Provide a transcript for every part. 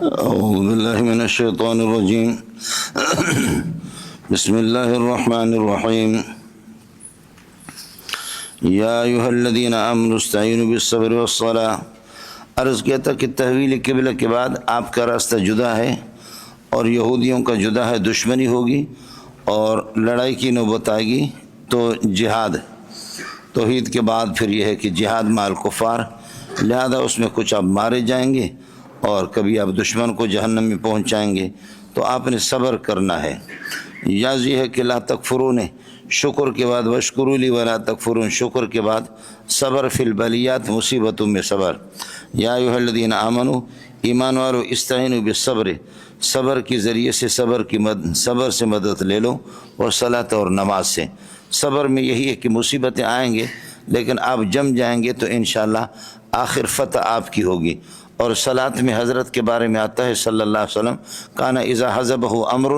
اعوذ باللہ من الشیطان الرجیم بسم اللہ الرحمن الرحیم یا ایھا الذین آمنوا استعینوا بالصبر والصلاۃ۔ عرض کیا تھا کہ تحویل قبلہ کے بعد آپ کا راستہ جدا ہے اور یہودیوں کا جدا ہے، دشمنی ہوگی اور لڑائی کی نوبت آئے گی تو جہاد، توحید کے بعد پھر یہ ہے کہ جہاد مع الکفار، لہذا اس میں کچھ آپ مارے جائیں گے اور کبھی آپ دشمن کو جہنم میں پہنچائیں گے، تو آپ نے صبر کرنا ہے۔ یا یہ ہے کہ لا تکفرون، شکر کے بعد واشکروا لی ولا تکفرون، شکر کے بعد صبر فی البلیات، مصیبتوں میں صبر۔ یا ایھا الذین آمنوا، ایمان والو، استعینوا بالصبر، صبر کے ذریعے سے صبر سے مدد لے لو، اور صلاۃ، اور نماز سے۔ صبر میں یہی ہے کہ مصیبتیں آئیں گے لیکن آپ جم جائیں گے تو انشاءاللہ آخر فتح آپ کی ہوگی۔ اور صلاۃ میں حضرت کے بارے میں آتا ہے صلی اللہ علیہ وسلم، کان اذا حزبہ امر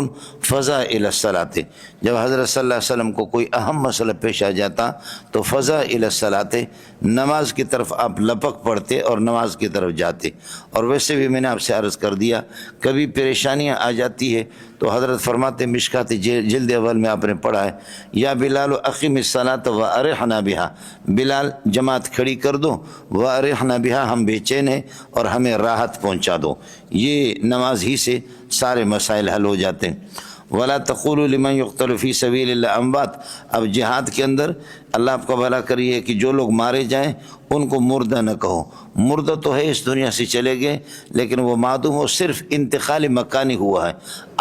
فزع الی الصلاۃ، جب حضرت صلی اللہ علیہ وسلم کو کوئی اہم مسئلہ پیش آ جاتا تو فزع الی الصلاۃ، نماز کی طرف آپ لپک پڑتے اور نماز کی طرف جاتے۔ اور ویسے بھی میں نے آپ سے عرض کر دیا، کبھی پریشانیاں آ جاتی ہے تو حضرت فرماتے، مشکات جلد اول میں آپ نے پڑھا ہے، یا بلال اقیم الصلاۃ وارحنا بہا، بلال جماعت کھڑی کر دو، وارحنا بہا، ہم بے چین ہیں اور ہمیں راحت پہنچا دو۔ یہ نماز ہی سے سارے مسائل حل ہو جاتے ہیں۔ ولا تقولوا لمن يقتل في سبيل الله اموات، اب جہاد کے اندر اللہ آپ کا بھلا کریے کہ جو لوگ مارے جائیں ان کو مردہ نہ کہو، مردہ تو ہے، اس دنیا سے چلے گئے لیکن وہ معدوم ہو، صرف انتقال مکانی ہوا ہے،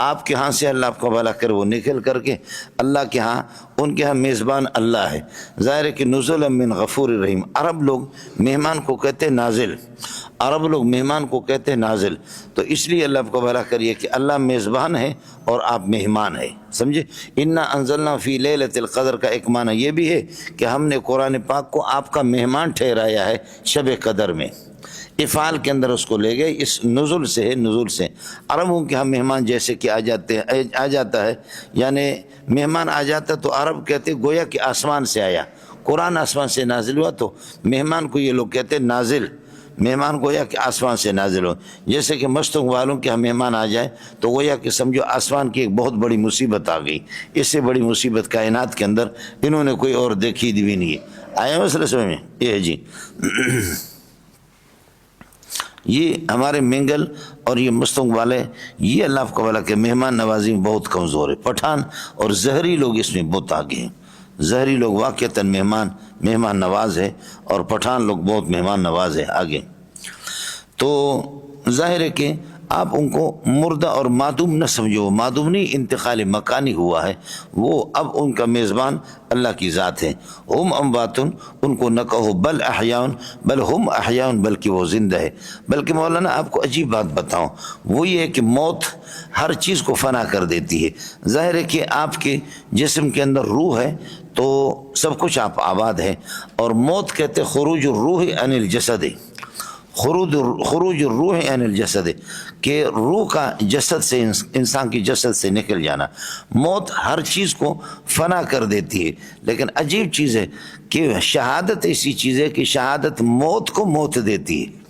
آپ کے ہاں سے اللہ آپ کا بھلا کرے وہ نکل کر کے اللہ کے ہاں، ان کے ہاں میزبان اللہ ہے۔ ظاہر ہے کہ نزلا من غفور الرحیم، عرب لوگ مہمان کو کہتے نازل، عرب لوگ مہمان کو کہتے ہیں نازل، تو اس لیے اللہ آپ کو بھلا کریے کہ اللہ میزبان ہے اور آپ مہمان ہیں، سمجھے۔ انا انزلنا فی لیلۃ القدر کا ایک معنی یہ بھی ہے کہ ہم نے قرآن پاک کو آپ کا مہمان ٹھہرایا ہے شب قدر میں، افعال کے اندر اس کو لے گئے، اس نزول سے ہے، نزول سے۔ عربوں کے ہم مہمان جیسے کہ آ جاتا ہے، یعنی مہمان آ جاتا تو عرب کہتے گویا کہ آسمان سے آیا، قرآن آسمان سے نازل ہوا، تو مہمان کو یہ لوگ کہتے نازل، مہمان گویا کہ آسمان سے نازل ہو۔ جیسے کہ مستوں والوں کے ہم مہمان آ جائے تو گویا کہ سمجھو آسمان کی ایک بہت بڑی مصیبت آ گئی، اس سے بڑی مصیبت کائنات کے اندر انہوں نے کوئی اور دیکھی بھی نہیں ہے۔ آیا مسئلہ سمجھ میں؟ یہ جی یہ ہمارے منگل اور یہ مستنگ والے، یہ اللہ کو بھلا کہ مہمان نوازی میں بہت کمزور ہے۔ پٹھان اور زہری لوگ اس میں بہت آگے ہیں، زہری لوگ واقعتاً مہمان نواز ہے، اور پٹھان لوگ بہت مہمان نواز ہے آگے۔ تو ظاہر ہے کہ آپ ان کو مردہ اور معدوم نہ سمجھو، معدوم نہیں، انتقال مکانی ہوا ہے، وہ اب ان کا میزبان اللہ کی ذات ہے۔ ہم اموات، ان کو نہ کہو بل احیاء، بل ہم احیاء، بلکہ وہ زندہ ہے۔ بلکہ مولانا آپ کو عجیب بات بتاؤں، وہ یہ ہے کہ موت ہر چیز کو فنا کر دیتی ہے۔ ظاہر ہے کہ آپ کے جسم کے اندر روح ہے تو سب کچھ آپ آباد ہے، اور موت کہتے خروج الروح عن الجسد، خروج الروح عن الجسد، کہ روح کا جسد سے، انسان کی جسد سے نکل جانا۔ موت ہر چیز کو فنا کر دیتی ہے، لیکن عجیب چیز ہے کہ شہادت ایسی چیز ہے کہ شہادت موت کو موت دیتی ہے۔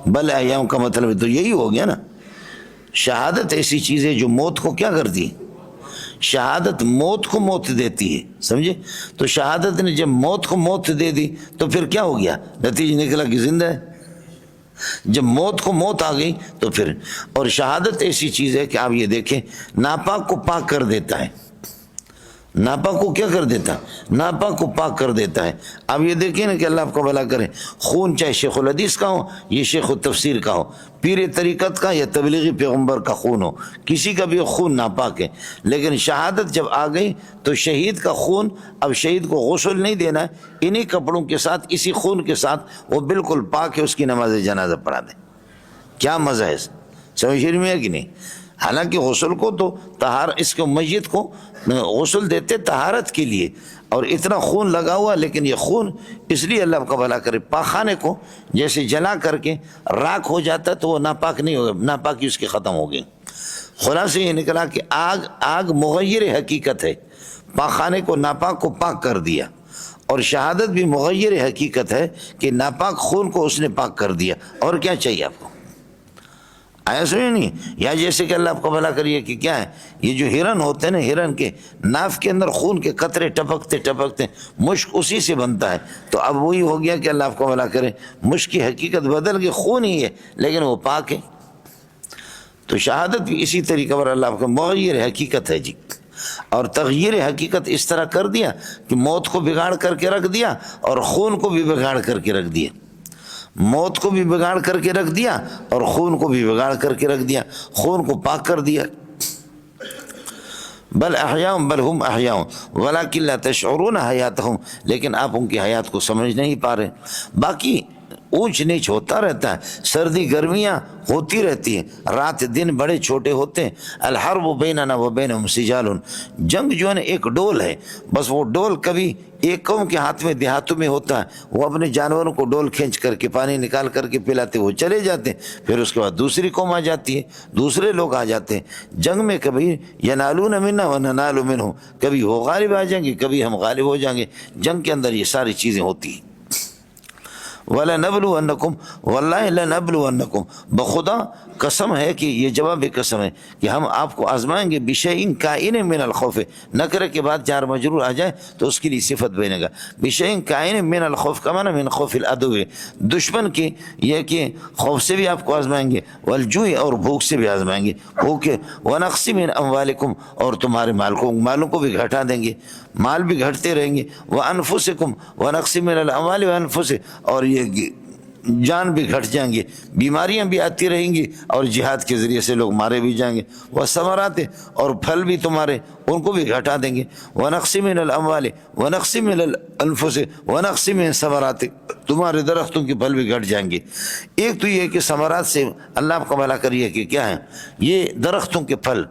بل احیاء کا مطلب تو یہی ہو گیا نا، شہادت ایسی چیز ہے جو موت کو کیا کرتی ہے، شہادت موت کو موت دیتی ہے، سمجھے۔ تو شہادت نے جب موت کو موت دے دی تو پھر کیا ہو گیا، نتیجہ نکلا کہ زندہ ہے۔ جب موت کو موت آ گئی تو پھر، اور شہادت ایسی چیز ہے کہ آپ یہ دیکھیں، ناپاک کو پاک کر دیتا ہے، ناپاک کو کیا کر دیتا ہے، ناپاک کو پاک کر دیتا ہے۔ اب یہ دیکھیں نا کہ اللہ آپ کو بھلا کرے، خون چاہے شیخ الحدیث کا ہو، یہ شیخ التفسیر کا ہو، پیر طریقت کا یا تبلیغی پیغمبر کا خون ہو، کسی کا بھی خون ناپاک ہے، لیکن شہادت جب آ گئی تو شہید کا خون، اب شہید کو غسل نہیں دینا ہے، انہی کپڑوں کے ساتھ، اسی خون کے ساتھ وہ بالکل پاک ہے، اس کی نماز جنازہ پڑھا دیں۔ کیا مزہ ہے، سمجھ میں ہے کہ نہیں؟ حالانکہ غسل کو تو اس کو میت کو غسل دیتے طہارت کے لیے، اور اتنا خون لگا ہوا، لیکن یہ خون اس لیے اللہ کا بھلا کرے، پاخانے کو جیسے جلا کر کے راکھ ہو جاتا تو وہ ناپاک نہیں ہوگا، ناپاکی اس کی ختم ہو گئی۔ خلاصہ یہ نکلا کہ آگ مغیر حقیقت ہے، پاخانے کو ناپاک کو پاک کر دیا، اور شہادت بھی مغیر حقیقت ہے کہ ناپاک خون کو اس نے پاک کر دیا، اور کیا چاہیے آپ کو؟ آیا سمجھ نہیں؟ یا جیسے کہ اللہ آپ کو بھلا کریے کہ کیا ہے، یہ جو ہرن ہوتے ہیں نا، ہرن کے ناف کے اندر خون کے قطرے ٹپکتے ٹپکتے مشک اسی سے بنتا ہے، تو اب وہی ہو گیا کہ اللہ آپ کو بھلا کرے، مشک کی حقیقت بدل کے خون ہی ہے لیکن وہ پاک ہے۔ تو شہادت بھی اسی طریقے پر اللہ آپ کا مغیر حقیقت ہے جی، اور تغیر حقیقت اس طرح کر دیا کہ موت کو بگاڑ کر کے رکھ دیا اور خون کو بھی بگاڑ کر کے رکھ دیا، موت کو بھی بگاڑ کر کے رکھ دیا اور خون کو بھی بگاڑ کر کے رکھ دیا، خون کو پاک کر دیا۔ بل احیاء بل ہم احیاء ولکن لا تشعرون حیاتہم، لیکن آپ ان کی حیات کو سمجھ نہیں پا رہے۔ باقی اونچ نیچ ہوتا رہتا ہے، سردی گرمیاں ہوتی رہتی ہیں، رات دن بڑے چھوٹے ہوتے ہیں۔ الحرب بیننا و بینہم سجال، جنگ جو ہے نا ایک ڈول ہے، بس وہ ڈول کبھی ایک قوم کے ہاتھ میں دیہاتوں میں ہوتا ہے، وہ اپنے جانوروں کو ڈول کھینچ کر کے پانی نکال کر کے پلاتے وہ چلے جاتے ہیں، پھر اس کے بعد دوسری قوم آ جاتی ہے، دوسرے لوگ آ جاتے ہیں۔ جنگ میں کبھی ینالون منا و ننال منہم، کبھی وہ غالب آ جائیں گے کبھی ہم غالب ہو جائیں گے، جنگ کے اندر یہ ساری چیزیں ہوتی ہیں۔ وَلَنَبْلُوَنَّكُمْ وَاللَّهِ لَنَبْلُوَنَّكُمْ، بخدا قسم ہے کہ یہ جواب قسم ہے کہ ہم آپ کو آزمائیں گے، بِشَيْءٍ کائن من الخوف، نکرے کے بعد جار مجرور آ جائے تو اس کے لیے صفت بنے گا، بِشَيْءٍ کائن من الخوف کا معنی من خوف العدو، دشمن کی یہ کہ خوف سے بھی آپ کو آزمائیں گے، والجوع اور بھوک سے بھی آزمائیں گے، بھوک ونقص من اموالکم، اور تمہارے مالوں کو بھی گھٹا دیں گے، مال بھی گھٹتے رہیں گے، وانفسکم ونقص من الاموال وانفس، اور یہ جان بھی گھٹ جائیں گے، بیماریاں بھی آتی رہیں گی اور جہاد کے ذریعے سے لوگ مارے بھی جائیں گے، وہ ثمرات، اور پھل بھی تمہارے ان کو بھی گھٹا دیں گے، ونقص من الاموال ونقص من الانفس ونقص من ثمرات، تمہارے درختوں کے پھل بھی گھٹ جائیں گے۔ ایک تو یہ کہ ثمرات سے اللہ آپ کا بھلا کریے کہ کیا ہے یہ درختوں کے پھل،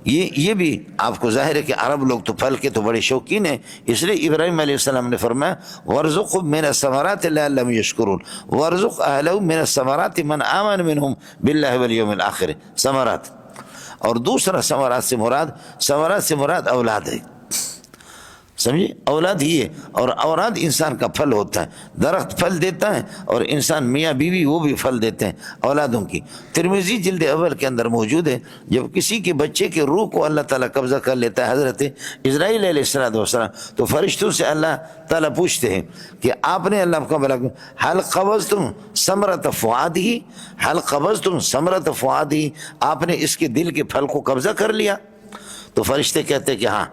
یہ بھی آپ کو ظاہر ہے کہ عرب لوگ تو پھل کے تو بڑے شوقین ہیں، اس لیے ابراہیم علیہ السلام نے فرمایا وَارْزُقْهُم مِّنَ الثَّمَرَاتِ لَعَلَّهُمْ يَشْكُرُونَ وَارْزُقْ أَهْلَهُم مِّنَ الثَّمَرَاتِ مَنْ آمَنَ مِنْهُمْ بِاللَّهِ وَالْيَوْمِ الْآخِرِ، ثمرات۔ اور دوسرا ثمرات سے مراد اولاد ہے، سمجھے، اولاد ہی ہے، اور اولاد انسان کا پھل ہوتا ہے، درخت پھل دیتا ہے اور انسان میاں بیوی وہ بھی پھل دیتے ہیں اولادوں کی۔ ترمذی جلد اول کے اندر موجود ہے، جب کسی کے بچے کے روح کو اللہ تعالیٰ قبضہ کر لیتا ہے حضرت اسرائیل علیہ السلام، تو فرشتوں سے اللہ تعالیٰ پوچھتے ہیں کہ آپ نے اللہ کا بلا حل قبضتم ثمرۃ فؤادہ، حل قبضتم ثمرۃ فؤادہ، آپ نے اس کے دل کے پھل کو قبضہ کر لیا؟ تو فرشتے کہتے ہیں کہ ہاں۔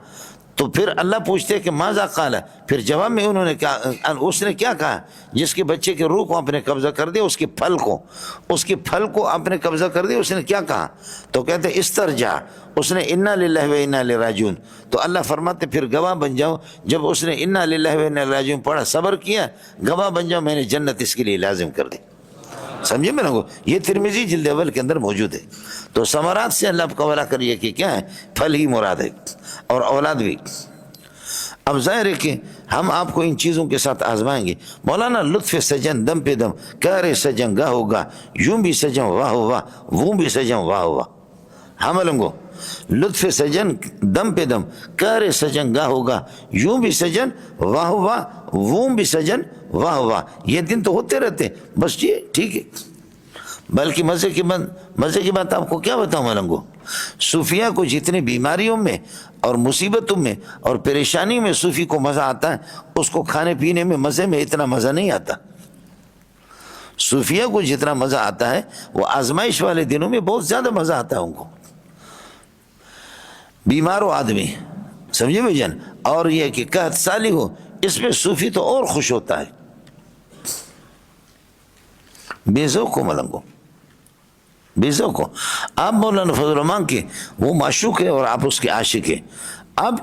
تو پھر اللہ پوچھتے کہ ماذا قال، پھر جواب میں انہوں نے کیا، اس نے کیا کہا، جس کے بچے کے روح کو آپ نے قبضہ کر دیا، اس کے پھل کو آپ نے قبضہ کر دیا، اس نے کیا کہا؟ تو کہتے استرجع، اس نے انا للہ و انا الیہ راجعون، تو اللہ فرماتے پھر گواہ بن جاؤ، جب اس نے انا للہ و انا الیہ راجعون پڑھا، صبر کیا، گواہ بن جاؤ، میں نے جنت اس کے لیے لازم کر دی۔ سمجھے میرے کو، یہ ترمذی جلد اول کے اندر موجود ہے۔ تو ثمرات سے اللہ کا ولا کریے کہ کیا ہے، پھل ہی مراد ہے اور اولاد بھی۔ اب ظاہر ہے کہ ہم آپ کو ان چیزوں کے ساتھ آزمائیں گے۔ مولانا لطف سجن دم پہ دم، کرے سجن گاہ ہوگا، یوں بھی سجن واہ واہ، وہ بھی سجن واہ واہ، ہم لنگو لطف سجن دم پہ دم، کرے سجن گاہ ہوگا، یوں بھی سجن واہ واہ، وہ بھی سجن واہ واہ، یہ دن تو ہوتے رہتے، بس جی ٹھیک ہے۔ بلکہ مزے کی بات آپ کو کیا بتاؤں ملنگو، صوفیہ کو جتنی بیماریوں میں اور مصیبتوں میں اور پریشانی میں صوفی کو مزہ آتا ہے، اس کو کھانے پینے میں مزے میں اتنا مزہ نہیں آتا۔ صوفیہ کو جتنا مزہ آتا ہے وہ آزمائش والے دنوں میں بہت زیادہ مزہ آتا ہے ان کو، بیمار ہو آدمی، سمجھے بھائی جان، اور یہ کہ قحط سالی ہو، اس میں صوفی تو اور خوش ہوتا ہے، بے ذوق کو ملنگو، بے ذوق کو۔ آپ مولانا فضل الرحمان کے وہ معشوق ہے اور آپ اس کے عاشق ہیں، آپ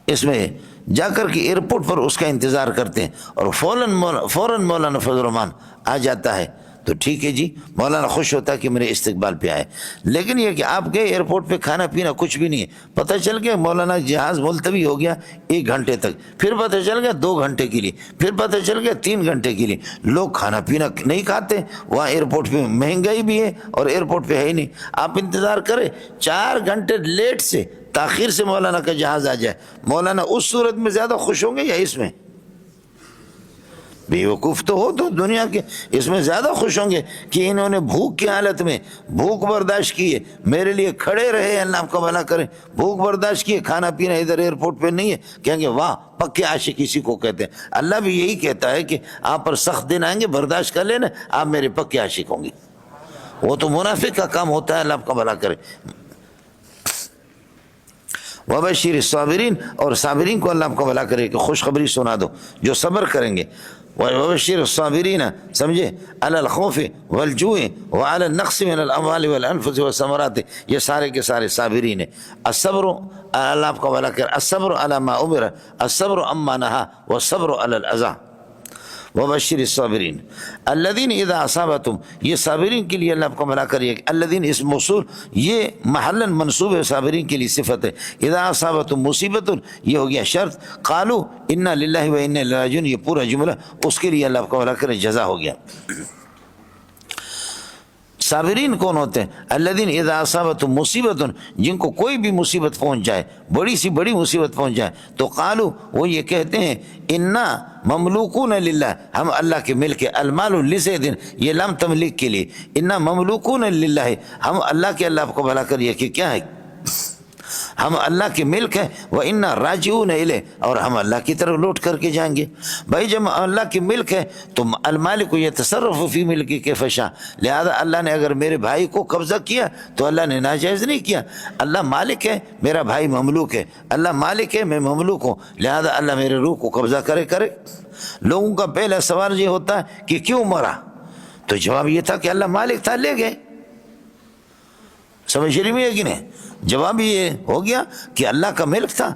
اس میں جا کر کے ایئرپورٹ پر اس کا انتظار کرتے ہیں اور فوراً مولانا فضل الرحمان آ جاتا ہے، تو ٹھیک ہے جی، مولانا خوش ہوتا ہے کہ میرے استقبال پہ آئے۔ لیکن یہ کہ آپ گئے ایئرپورٹ پہ، کھانا پینا کچھ بھی نہیں ہے، پتہ چل گیا مولانا جہاز ملتوی ہو گیا 1 گھنٹے تک، پھر پتہ چل گیا 2 گھنٹے کے لیے، پھر پتہ چل گیا 3 گھنٹے کے لیے، لوگ کھانا پینا نہیں کھاتے، وہاں ایئرپورٹ پہ مہنگائی بھی ہے اور ایئرپورٹ پہ ہے ہی نہیں، آپ انتظار کریں 4 گھنٹے لیٹ سے، تاخیر سے مولانا کا جہاز آ جائے، مولانا اس صورت میں زیادہ خوش ہوں گے یا اس میں؟ بیوقوف تو ہو تو دنیا کے اس میں زیادہ خوش ہوں گے کہ انہوں نے بھوک کی حالت میں بھوک برداشت کی ہے، میرے لیے کھڑے رہے، اللہ آپ کا بھلا کرے، بھوک برداشت کی ہے، کھانا پینا ادھر ایئرپورٹ پہ نہیں ہے، کہیں گے واہ پکے عاشق اسی کو کہتے ہیں۔ اللہ بھی یہی کہتا ہے کہ آپ پر سخت دن آئیں گے، برداشت کر لینا، آپ میرے پکے عاشق ہوں گے۔ وہ تو منافق کا کام ہوتا ہے، اللہ آپ کا بھلا کرے۔ وبشر الصابرین، اور صابرین کو اللہ آپ کو بھلا کرے کہ خوشخبری سنا دو جو صبر کریں گے۔ وبشر الصابرین، سمجھے، علی الخوف والجوع وعلی النقص من الاموال والانفس والثمرات، یہ سارے کے سارے صابرین ہیں۔ الصبر، اللہ آپ کو بھلا کرے، الصبر علی ما امر، الصبر عما نہی، والصبر علی الاذى۔ وبشر الصابرین الذین اذا اصابتهم، یہ صابرین کے لیے اللہ آپ کو بھلا کریے۔ الذین اسم موصول، یہ محلا منصوب ہے، صابرین کے لیے صفت ہے۔ اذا اصابتهم مصیبت، یہ ہو گیا شرط۔ قالوا انا للہ و انا الیہ راجعون، یہ پورا جملہ اس کے لیے اللہ آپ کو بھلا کرے جزا ہو گیا۔ صابرین کون ہوتے ہیں؟ الذین اذا اصابتهم مصیبت، جن کو کوئی بھی مصیبت پہنچ جائے، بڑی سی بڑی مصیبت پہنچ جائے، تو قالوا، وہ یہ کہتے ہیں، انا مملوکون للہ، ہم اللہ کے ملک ہے۔ المال لزید، یہ لام تملیک کے لیے، انا مملوکون للہ، ہم اللہ کے، اللہ آپ کو بھلا کریے کہ کیا ہے، ہم اللہ کے ملک ہیں۔ وَإِنَّا رَاجِعُونَ إِلَيْهِ، اور ہم اللہ کی طرف لوٹ کر کے جائیں گے۔ بھائی جب اللہ کے ملک ہے تو المالک یتصرف فی ملکی کیف شاء، لہذا اللہ نے اگر میرے بھائی کو قبضہ کیا تو اللہ نے ناجائز نہیں کیا۔ اللہ مالک ہے، میرا بھائی مملوک ہے، اللہ مالک ہے، میں مملوک ہوں، لہذا اللہ میرے روح کو قبضہ کرے۔ لوگوں کا پہلا سوال یہ ہوتا ہے کہ کیوں مرا، تو جواب یہ تھا کہ اللہ مالک تھا، لے گئے۔ سمجھ رہی ہے کہ نہیں؟ جواب یہ ہو گیا کہ اللہ کا ملک تھا۔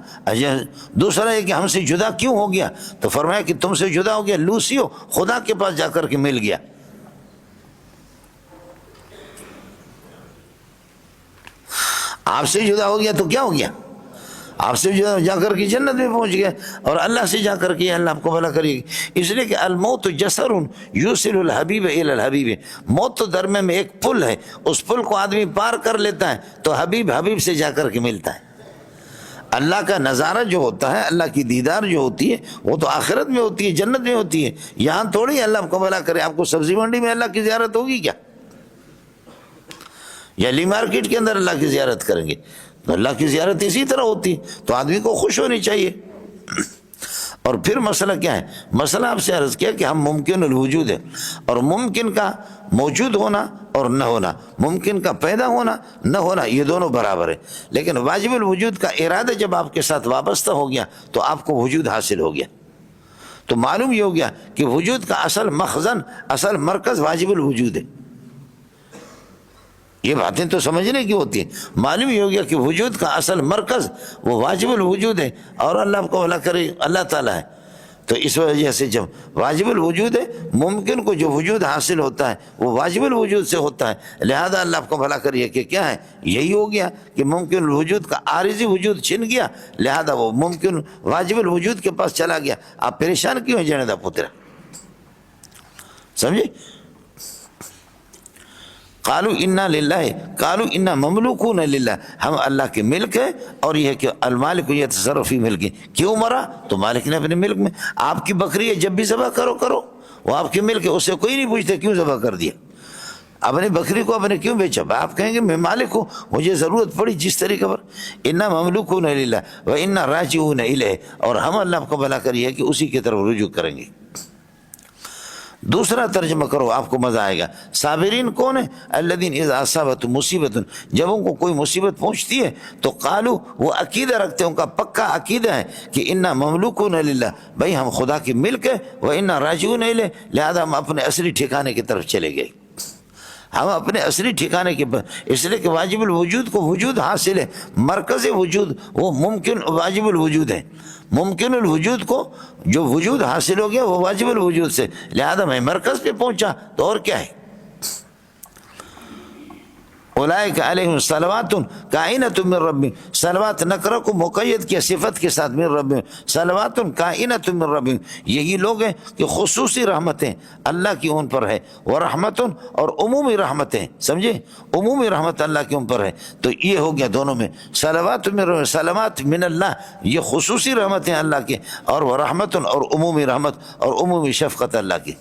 دوسرا ہے کہ ہم سے جدا کیوں ہو گیا، تو فرمایا کہ تم سے جدا ہو گیا، لوسیو، خدا کے پاس جا کر کے مل گیا۔ آپ سے جدا ہو گیا تو کیا ہو گیا، آپ سے جا کر کے جنت میں پہنچ گئے، اور اللہ سے جا کر کے اللہ آپ کو بھلا کریے۔ اس لیے کہ الموت جسر یوصل الحبیب الی الحبیب، موت تو درمیان میں ایک پل ہے، اس پل کو آدمی پار کر لیتا ہے تو حبیب سے جا کر کے ملتا ہے۔ اللہ کا نظارہ جو ہوتا ہے، اللہ کی دیدار جو ہوتی ہے، وہ تو آخرت میں ہوتی ہے، جنت میں ہوتی ہے، یہاں تھوڑی اللہ آپ کو بھلا کرے۔ آپ کو سبزی منڈی میں اللہ کی زیارت ہوگی کیا، یا لی مارکیٹ کے اندر اللہ کی زیارت کریں گے؟ تو اللہ کی زیارت اسی طرح ہوتی ہے، تو آدمی کو خوش ہونی چاہیے۔ اور پھر مسئلہ کیا ہے؟ مسئلہ آپ سے عرض کیا کہ ہم ممکن الوجود ہے، اور ممکن کا موجود ہونا اور نہ ہونا، ممکن کا پیدا ہونا نہ ہونا، یہ دونوں برابر ہے۔ لیکن واجب الوجود کا ارادہ جب آپ کے ساتھ وابستہ ہو گیا تو آپ کو وجود حاصل ہو گیا۔ تو معلوم یہ ہو گیا کہ وجود کا اصل مخزن، اصل مرکز واجب الوجود ہے۔ یہ باتیں تو سمجھنے کی ہوتی ہیں۔ معلوم یہ ہو گیا کہ وجود کا اصل مرکز وہ واجب الوجود ہے، اور اللہ آپ کو بھلا کرے اللہ تعالیٰ ہے۔ تو اس وجہ سے جب واجب الوجود ہے، ممکن کو جو وجود حاصل ہوتا ہے وہ واجب الوجود سے ہوتا ہے، لہذا اللہ آپ کو بھلا کریے کہ کیا ہے، یہی ہو گیا کہ ممکن الوجود کا عارضی وجود چھن گیا، لہذا وہ ممکن واجب الوجود کے پاس چلا گیا۔ آپ پریشان کیوں ہیں جنے دا پترا، سمجھے؟ قالوا انا للہ، قالوا انا مملوکون للہ، ہم اللہ کے ملک ہے، اور یہ ہے کہ المالک یتصرف فی ملکی۔ کیوں مرا، تو مالک نے اپنے ملک میں۔ آپ کی بکری ہے، جب بھی ذبح کرو، وہ آپ کے ملک ہے، اس سے کوئی نہیں پوچھتا کیوں ذبح کر دیا، اپنی بکری کو اپنے کیوں بیچا۔ آپ کہیں گے میں مالک ہوں، مجھے ضرورت پڑی جس طریقے پر۔ انا مملوکون للہ و انا راجعون الیہ، اور ہم اللہ آپ کو بھلا کریے کہ اسی کی طرف رجوع کریں گے۔ دوسرا ترجمہ کرو، آپ کو مزہ آئے گا۔ صابرین کون ہے؟ الذین اذا اصابتهم مصیبت، جب ان کو کوئی مصیبت پہنچتی ہے تو قالوا، وہ عقیدہ رکھتے ہیں، ان کا پکا عقیدہ ہے کہ انا مملوکون للہ، بھائی ہم خدا کے ملک ہے، و انا راجعون الیہ، لہذا ہم اپنے اصلی ٹھکانے کی طرف چلے گئے، ہم اپنے اصلی ٹھکانے کے پر۔ اس لیے کہ واجب الوجود کو وجود حاصل ہے، مرکز وجود وہ ممکن واجب الوجود ہے۔ ممکن الوجود کو جو وجود حاصل ہو گیا وہ واجب الوجود سے، لہذا میں مرکز پہ پہنچا تو اور کیا ہے۔ اولئک علیہم صلوات کائنۃ من ربہم، صلوات نکرہ کو مقید کیا صفت کے ساتھ، من ربہم صلوات کائنۃ من ربہم، یہی لوگ ہیں کہ خصوصی رحمتیں اللہ کی ان پر ہے، ورحمت اور عمومی رحمتیں، سمجھے، عمومی رحمت اللہ کی ان پر ہے، تو یہ ہو گیا دونوں میں، صلوات من ربہم، صلوات من اللہ یہ خصوصی رحمتیں اللہ کے، اور ورحمت اور عمومی رحمت اور عمومی شفقت اللہ کی۔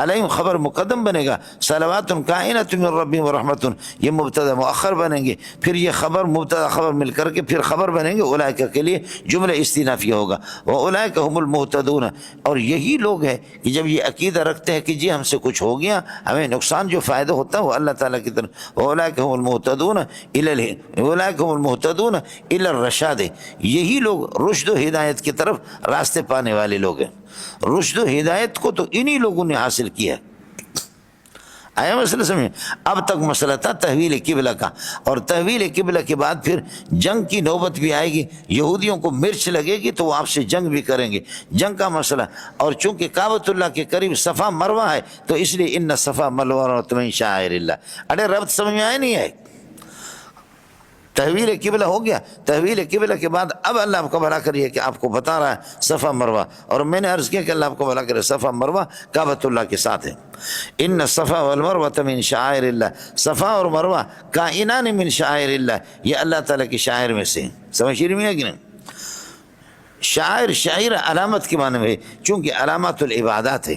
علیہم خبر مقدم بنے گا، صلوات کائنۃ من ربہم ورحمت یہ مبتدا مؤخر بنیں گے، پھر یہ خبر مبتدا خبر مل کر کے پھر خبر بنیں گے، اولئک کے لیے جملہ استئنافیہ ہوگا، واولئک هم المہتدون، اور یہی لوگ ہیں کہ جب یہ عقیدہ رکھتے ہیں کہ جی ہم سے کچھ ہو گیا، ہمیں نقصان جو فائدہ ہوتا ہے وہ اللہ تعالیٰ کی طرف، واولئک هم المہتدون اولئک هم المہتدون الی الرشاد، یہی لوگ رشد و ہدایت کی طرف راستے پانے والے لوگ ہیں، رشد و ہدایت کو تو انہی لوگوں نے حاصل کیا۔ آیا مسئلہ سمجھیں؟ اب تک مسئلہ تھا تحویل قبلہ کا، اور تحویل قبلہ کے بعد پھر جنگ کی نوبت بھی آئے گی، یہودیوں کو مرچ لگے گی تو وہ آپ سے جنگ بھی کریں گے، جنگ کا مسئلہ، اور چونکہ کعبۃ اللہ کے قریب صفا مروہ ہے تو اس لیے ان صفا مروہ من شعائر اللہ۔ ارے ربط سمجھ میں آئے نہیں آئے؟ تحویل قبلہ ہو گیا، تحویل قبلہ کے بعد اب اللہ آپ کو بھلا کریے کہ آپ کو بتا رہا ہے صفا مروہ، اور میں نے عرض کیا کہ اللہ آپ کو بھلا کرے صفا مروہ کعبۃ اللہ کے ساتھ ہے۔ ان الصفا والمروہ من شعائر اللہ، صفا اور مروہ کائنان من شعائر اللہ، یہ اللہ تعالیٰ کی شاعر میں سے ہیں، سمجھ میں ہے کہ نہیں؟ شاعر علامت کے معنی میں ہے، چونکہ علامات العبادات ہے،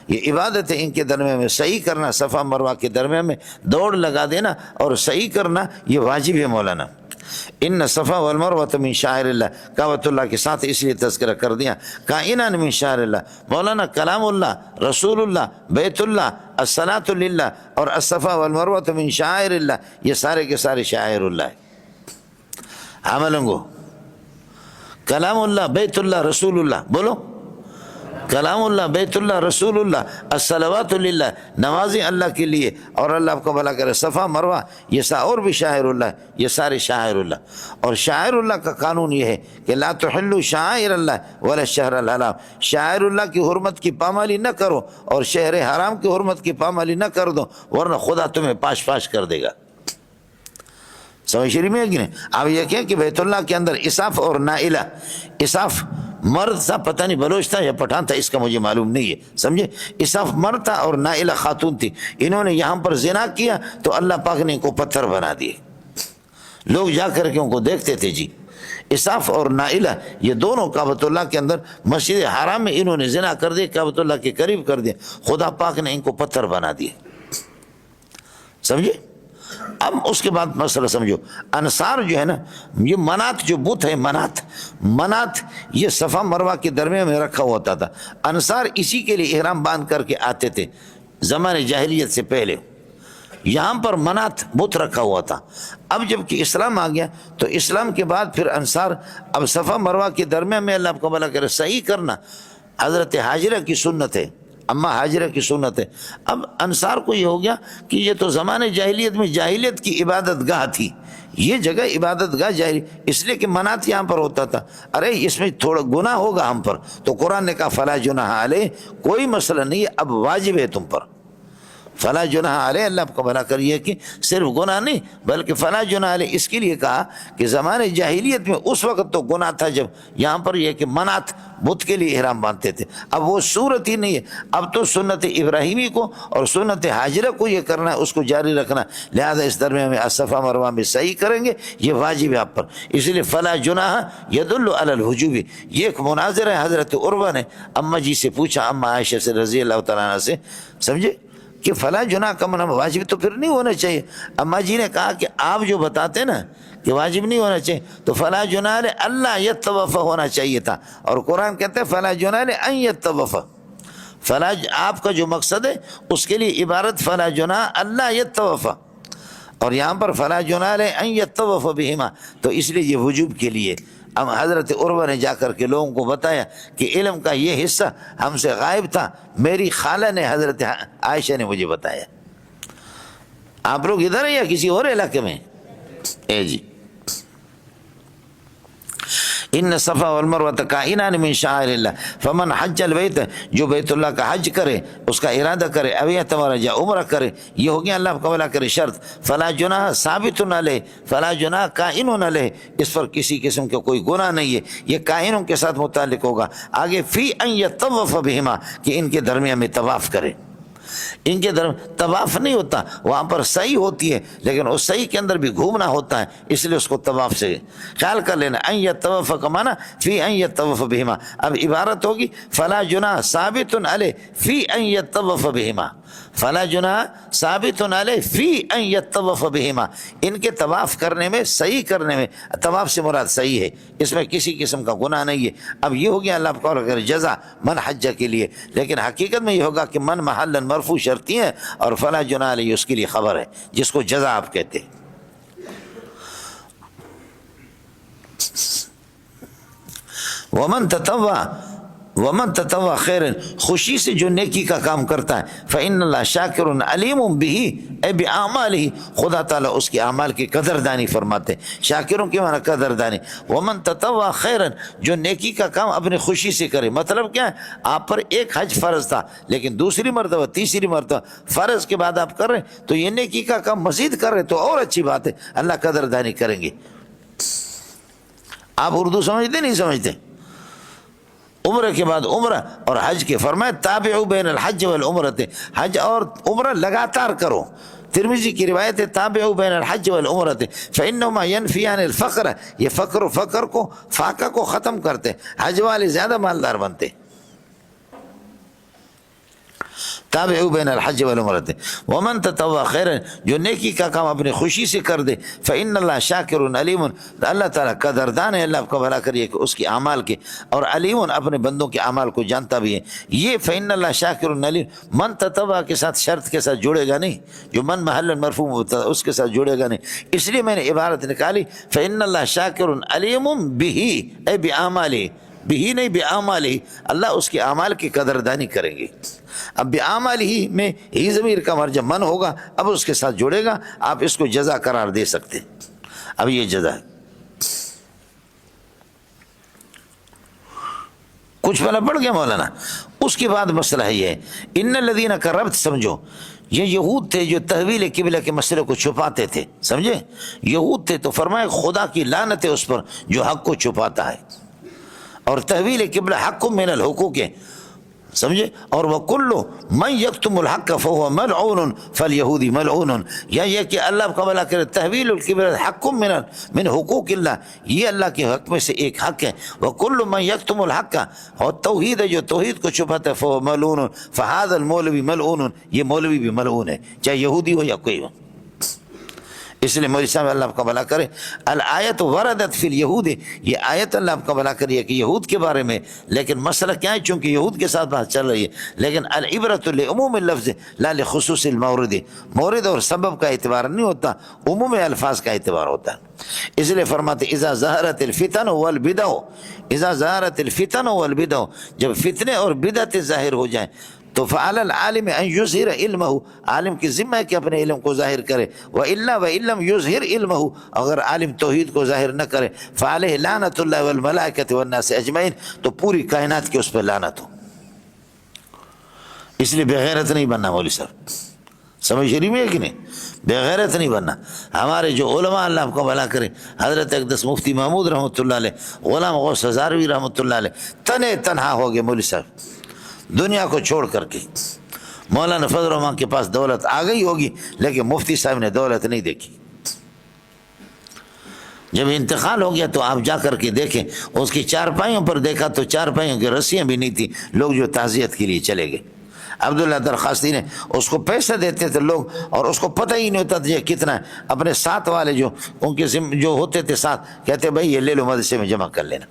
یہ عبادت ہے، ان کے درمیان میں صحیح کرنا، صفا مروہ کے درمیان میں دوڑ لگا دینا اور صحیح کرنا یہ واجب ہے مولانا۔ ان صفا والمروہ من شعائر اللہ، کعبۃ اللہ کے ساتھ اس لیے تذکرہ کر دیا، کائنان من شعائر اللہ، مولانا کلام اللہ، رسول اللہ، بیت اللہ، الصلاۃ للہ اور الصفا والمروہ من شعائر اللہ، یہ سارے کے سارے شعائر اللہ ہے۔ عملنگو کلام اللہ، بیت اللہ، رسول اللہ، بولو کلام اللہ، بیت اللہ، رسول اللہ، الصلوات للہ، نمازیں اللہ کے لیے، اور اللہ آپ کو بھلا کرے صفا مروہ یہ اور بھی شاعر اللہ، یہ سارے شاعر اللہ۔ اور شاعر اللہ کا قانون یہ ہے کہ لا تحلوا شعائر اللہ ولا الشہر الحرام، شاعر اللہ کی حرمت کی پامالی نہ کرو اور شہر حرام کی حرمت کی پامالی نہ کر دو، ورنہ خدا تمہیں پاش پاش کر دے گا۔ سمجھ شریف میں ہے کہ نہیں؟ اب یہ کہیں کہ بیت اللہ کے اندر اساف اور نائلہ، اساف مرد تھا، پتہ نہیں بلوچ تھا یا پٹھان تھا، اس کا مجھے معلوم نہیں ہے، سمجھے، اساف مرد تھا اور نائلہ خاتون تھی، انہوں نے یہاں پر زنا کیا تو اللہ پاک نے ان کو پتھر بنا دیے، لوگ جا کر کے ان کو دیکھتے تھے جی، اساف اور نائلہ یہ دونوں کعبۃ اللہ کے اندر مسجد حرام میں انہوں نے زنا کر دیا، کعبۃ اللہ کے قریب کر دیا، خدا پاک نے ان کو پتھر بنا دیے، سمجھے۔ اب اس کے بعد مسئلہ سمجھو، انصار جو ہے نا، یہ منات جو بت ہے، منات یہ صفا مروہ کے درمیان میں رکھا ہوتا تھا، انصار اسی کے لیے احرام باندھ کر کے آتے تھے زمانے جاہلیت سے پہلے، یہاں پر منات بت رکھا ہوا تھا۔ اب جب کہ اسلام آ گیا تو اسلام کے بعد پھر انصار اب صفا مروہ کے درمیان میں اللہ آپ کو بھلا کرے صحیح کرنا حضرت حاجرہ کی سنت ہے، اما حاجرہ کی سنت ہے۔ اب انصار کو یہ ہو گیا کہ یہ تو زمانے جاہلیت میں جاہلیت کی عبادت گاہ تھی، یہ جگہ عبادت گاہ جاہلی، اس لیے کہ منات یہاں پر ہوتا تھا، ارے اس میں تھوڑا گناہ ہوگا ہم پر، تو قرآن نے کہا فلا جناح علیہ، کوئی مسئلہ نہیں ہے، اب واجب ہے تم پر، فلا جناح علیہ، اللہ آپ کو بھلا کریے کہ صرف گناہ نہیں بلکہ فلا جناح علیہ، اس کے لیے کہا کہ زمانے جاہلیت میں اس وقت تو گناہ تھا جب یہاں پر یہ کہ منات بت کے لیے احرام باندھتے تھے، اب وہ صورت ہی نہیں ہے، اب تو سنت ابراہیمی کو اور سنت حاجرہ کو یہ کرنا ہے، اس کو جاری رکھنا، لہذا اس درمیان میں صفا مروہ میں صحیح کریں گے، یہ واجب ہے آپ پر، اس لیے فلا جناح یدل علی الوجوب۔ یہ ایک مناظر ہے، حضرت عروہ نے اماں جی سے پوچھا، اماں عائشہ سے رضی اللہ تعالیٰ عنہ سے، سمجھے کہ فلا جناح کا منع واجب تو پھر نہیں ہونا چاہیے، اماں جی نے کہا کہ آپ جو بتاتے نا کہ واجب نہیں ہونا چاہیے، تو فلا جناح اللہ یتوفى ہونا چاہیے تھا، اور قرآن کہتے ہیں فلا جناح ان یتوفى، فلا آپ کا جو مقصد ہے اس کے لیے عبارت فلا جناح اللہ یتوفى، اور یہاں پر فلا جناح ان یتوفى بہما، تو اس لیے یہ وجوب کے لیے۔ اب حضرت عروہ نے جا کر کے لوگوں کو بتایا کہ علم کا یہ حصہ ہم سے غائب تھا، میری خالہ نے حضرت عائشہ نے مجھے بتایا۔ آپ لوگ ادھر ہیں یا کسی اور علاقے میں؟ اے جی، ان صفا والمروۃ کائنان من شعائر اللہ فمن حج البیت، جو بیت اللہ کا حج کرے، اس کا ارادہ کرے، او اعتمر یا عمرہ کرے، یہ ہو گیا اللہ کا ولا کرے شرط، فلا جناح ثابت علیہ، فلا جناح کائن علیہ، اس پر کسی قسم کا کوئی گناہ نہیں ہے، یہ کائنوں کے ساتھ متعلق ہوگا۔ آگے فی ان یطوف بہما، کہ ان کے درمیان میں طواف کرے، ان کے طواف نہیں ہوتا، وہاں پر سعی ہوتی ہے، لیکن اس سعی کے اندر بھی گھومنا ہوتا ہے، اس لیے اس کو طواف سے خیال کر لینا۔ ان یطوف کا معنی فی ان یطوف بہما، اب عبارت ہوگی فلا جناح ثابت علیہ فی ان یطوف بہما، فلا جناح ثابت علیہ فی ان یطوف بہما، ان کے طواف کرنے میں، سعی کرنے میں، طواف سے مراد سعی ہے، اس میں کسی قسم کا گناہ نہیں ہے۔ اب یہ ہو گیا اللہ کا اگر جزا من حج کے لیے، لیکن حقیقت میں یہ ہوگا کہ من محل مرفوع شرطی ہے، اور فلا جناح علیہ اس کے لیے خبر ہے، جس کو جزا آپ کہتے ہیں۔ ومن تطوع خیر، خوشی سے جو نیکی کا کام کرتا ہے، فإن اللہ شاکر علیم بہ، اے بأعمالہ، خدا تعالیٰ اس کے اعمال کی قدردانی فرماتے ہیں، شاکروں کی معنی قدردانی۔ ومن تطوع خیرا، جو نیکی کا کام اپنی خوشی سے کرے، مطلب کیا ہے، آپ پر ایک حج فرض تھا، لیکن دوسری مرتبہ، تیسری مرتبہ فرض کے بعد آپ کر رہے ہیں، تو یہ نیکی کا کام مزید کر رہے تو اور اچھی بات ہے، اللہ قدردانی کریں گے۔ آپ اردو سمجھتے نہیں سمجھتے؟ عمرہ کے بعد عمرہ اور حج کے فرمائے تابعوا بین الحج والعمرۃ، حج اور عمرہ لگاتار کرو۔ ترمذی کی روایت ہے تابعوا بین الحج والعمرۃ فانہما ینفیان الفقر، یہ فقر کو، فاقہ کو ختم کرتے، حج والے زیادہ مالدار بنتے۔ تابعوا بین الحج والعمرۃ ومن تطوع خیرا، جو نیکی کا کام اپنی خوشی سے کر دے، فإن اللہ شاکر علیم، اللہ تعالیٰ قدردان ہے، اللہ آپ کا بھلا کریے کہ اس کے اعمال کے، اور علیم اپنے بندوں کے اعمال کو جانتا بھی ہے۔ یہ فإن اللہ شاکر علیم من تطوع کے ساتھ شرط کے ساتھ جوڑے گا نہیں، جو من محل مرفوع ہوتا ہے اس کے ساتھ جوڑے گا نہیں، اس لیے میں نے عبارت نکالی فإن اللہ شاکر علیم بہ، اے بأعمالہ، بھی نہیں بأعمالہ، اللہ اس کے اعمال کی قدردانی کریں گے۔ اب بأعمالہ میں ہی ضمیر کا مرجع من ہوگا، اب اس کے ساتھ جڑے گا، آپ اس کو جزا قرار دے سکتے۔ اب یہ جزا ہے، کچھ پہلے پڑھ گیا مولانا۔ اس کے بعد مسئلہ ہے یہ، ان الذین کا ربط سمجھو، یہ یہود تھے جو تحویل قبلہ کے مسئلے کو چھپاتے تھے، سمجھے؟ یہود تھے، تو فرمائے خدا کی لعنت ہے اس پر جو حق کو چھپاتا ہے، اور تحویل قبلہ حق من الحقوق ہے، سمجھے؟ اور وَكُلُّ مَنْ يَكْتُمُ الْحَقَّ فَهُوَ مَلْعُونٌ فَالْيَهُودِ مَلْعُونٌ، یا یہ کہ اللہ کا بھلا کرے، تحویل القبلہ حق من حقوق اللہ، یہ اللہ کے حق میں سے ایک حق ہے۔ وَكُلُّ مَنْ يَكْتُمُ الْحَقَّ، اور توحید ہے جو توحید کو چھپاتا ہے، فَهُوَ مَلْعُونٌ، فَهَذَا الْمَوْلَوِي مَلْعُونٌ، یہ مولوی بھی ملعون ہے، چاہے یہودی ہو یا کوئی ہو۔ اس لیے مولوی صاحب اللہ آپ کا بھلا کرے، الآیت وردت فی الیہود، یہ آیت اللہ آپ کا بھلا کریے کہ یہود کے بارے میں، لیکن مسئلہ کیا ہے، چونکہ یہود کے ساتھ بات چل رہی ہے، لیکن العبرۃ لعموم اللفظ لا لخصوص المورد، مورد اور سبب کا اعتبار نہیں ہوتا، عموم الفاظ کا اعتبار ہوتا ہے۔ اس لیے فرماتے اذا ظہرت الفتن والبدع، اذا ظہرت الفتن والبدع، جب فتنے اور بدعتیں ظاہر ہو جائیں، تو فعلی العالم ان یظہر علمہ، عالم کی ذمہ ہے کہ اپنے علم کو ظاہر کرے، وَإِلَّا وَإِن لَمْ يُظْهِرْ عِلْمَهُ، اگر عالم توحید کو ظاہر نہ کرے، فعلیہ لعنت اللہ والملائکۃ والناس اجمعین، تو پوری کائنات کی اس پہ لعنت ہو۔ اس لیے بغیرت نہیں بننا مولوی صاحب، سمجھ شریف میں ہے کہ نہیں؟ بغیرت نہیں بننا۔ ہمارے جو علماء اللہ آپ کو بھلا کرے، حضرت اقدس مفتی محمود رحمۃ اللہ علیہ، غلام غوث ہزاروی رحمۃ اللہ علیہ، تنہا ہو گئے مولوی صاحب دنیا کو چھوڑ کر کے۔ مولانا فضل الرحمان کے پاس دولت آ گئی ہوگی، لیکن مفتی صاحب نے دولت نہیں دیکھی۔ جب انتقال ہو گیا تو آپ جا کر کے دیکھیں، اس کی چارپائیوں پر دیکھا تو چارپائیوں کی رسیاں بھی نہیں تھیں، لوگ جو تعزیت کے لیے چلے گئے۔ عبداللہ درخواستی نے اس کو پیسہ دیتے تھے لوگ، اور اس کو پتہ ہی نہیں ہوتا تھا یہ کتنا ہے، اپنے ساتھ والے جو ان کے جو ہوتے تھے ساتھ، کہتے بھائی یہ لے لو مدرسے میں جمع کر لینا،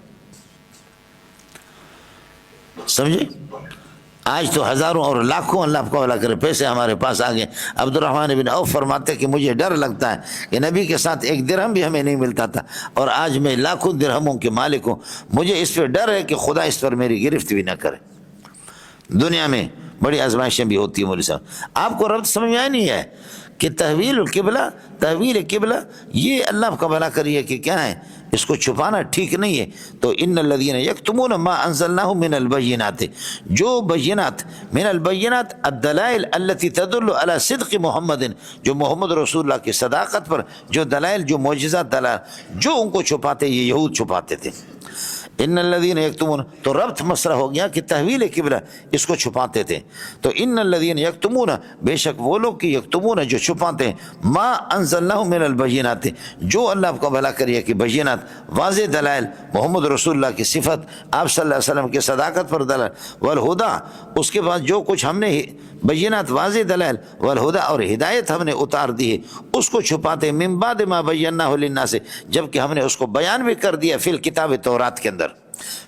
سمجھے؟ آج تو ہزاروں اور لاکھوں اللہ آپ کو بھلا کرے پیسے ہمارے پاس آ گئے۔ عبد الرحمن بن عوف فرماتے کہ مجھے ڈر لگتا ہے کہ نبی کے ساتھ ایک درہم بھی ہمیں نہیں ملتا تھا، اور آج میں لاکھوں درہموں کے مالک ہوں، مجھے اس پہ ڈر ہے کہ خدا اس پر میری گرفت بھی نہ کرے۔ دنیا میں بڑی آزمائشیں بھی ہوتی ہیں مولوی صاحب. آپ کو ربط سمجھ میں آیا نہیں ہے کہ تحویل قبلہ یہ اللہ کا بھلا کریے کہ کیا ہے، اس کو چھپانا ٹھیک نہیں ہے. تو ان الذین یکتمون ما انزلناہ من البینات، جو بینات من البینات الدلائل التي تدل علی صدق محمد، جو محمد رسول اللہ کی صداقت پر جو دلائل، جو معجزات دلائل جو ان کو چھپاتے، یہ یہود چھپاتے تھے. ان الذین یکتمون، تو ربط مسئلہ ہو گیا کہ تحویل قبلہ اس کو چھپاتے تھے. تو ان الذین یکتمون، بے شک وہ لوگ کہ یکتمون جو چھپاتے ہیں، ما انزلناہ من البینات، جو اللہ آپ کا بھلا کریے کہ بینات واضح دلائل، محمد رسول اللہ کی صفت، آپ صلی اللہ علیہ وسلم کی صداقت پر دلائل، والہدا، اس کے بعد جو کچھ ہم نے بینات واضح دلائل، والہدا اور ہدایت ہم نے اتار دی ہے، اس کو چھپاتے ہیں. من بعد ما بیناہ للناس، جبکہ ہم نے اس کو بیان بھی کر دیا فی الکتاب تورات کے اندر،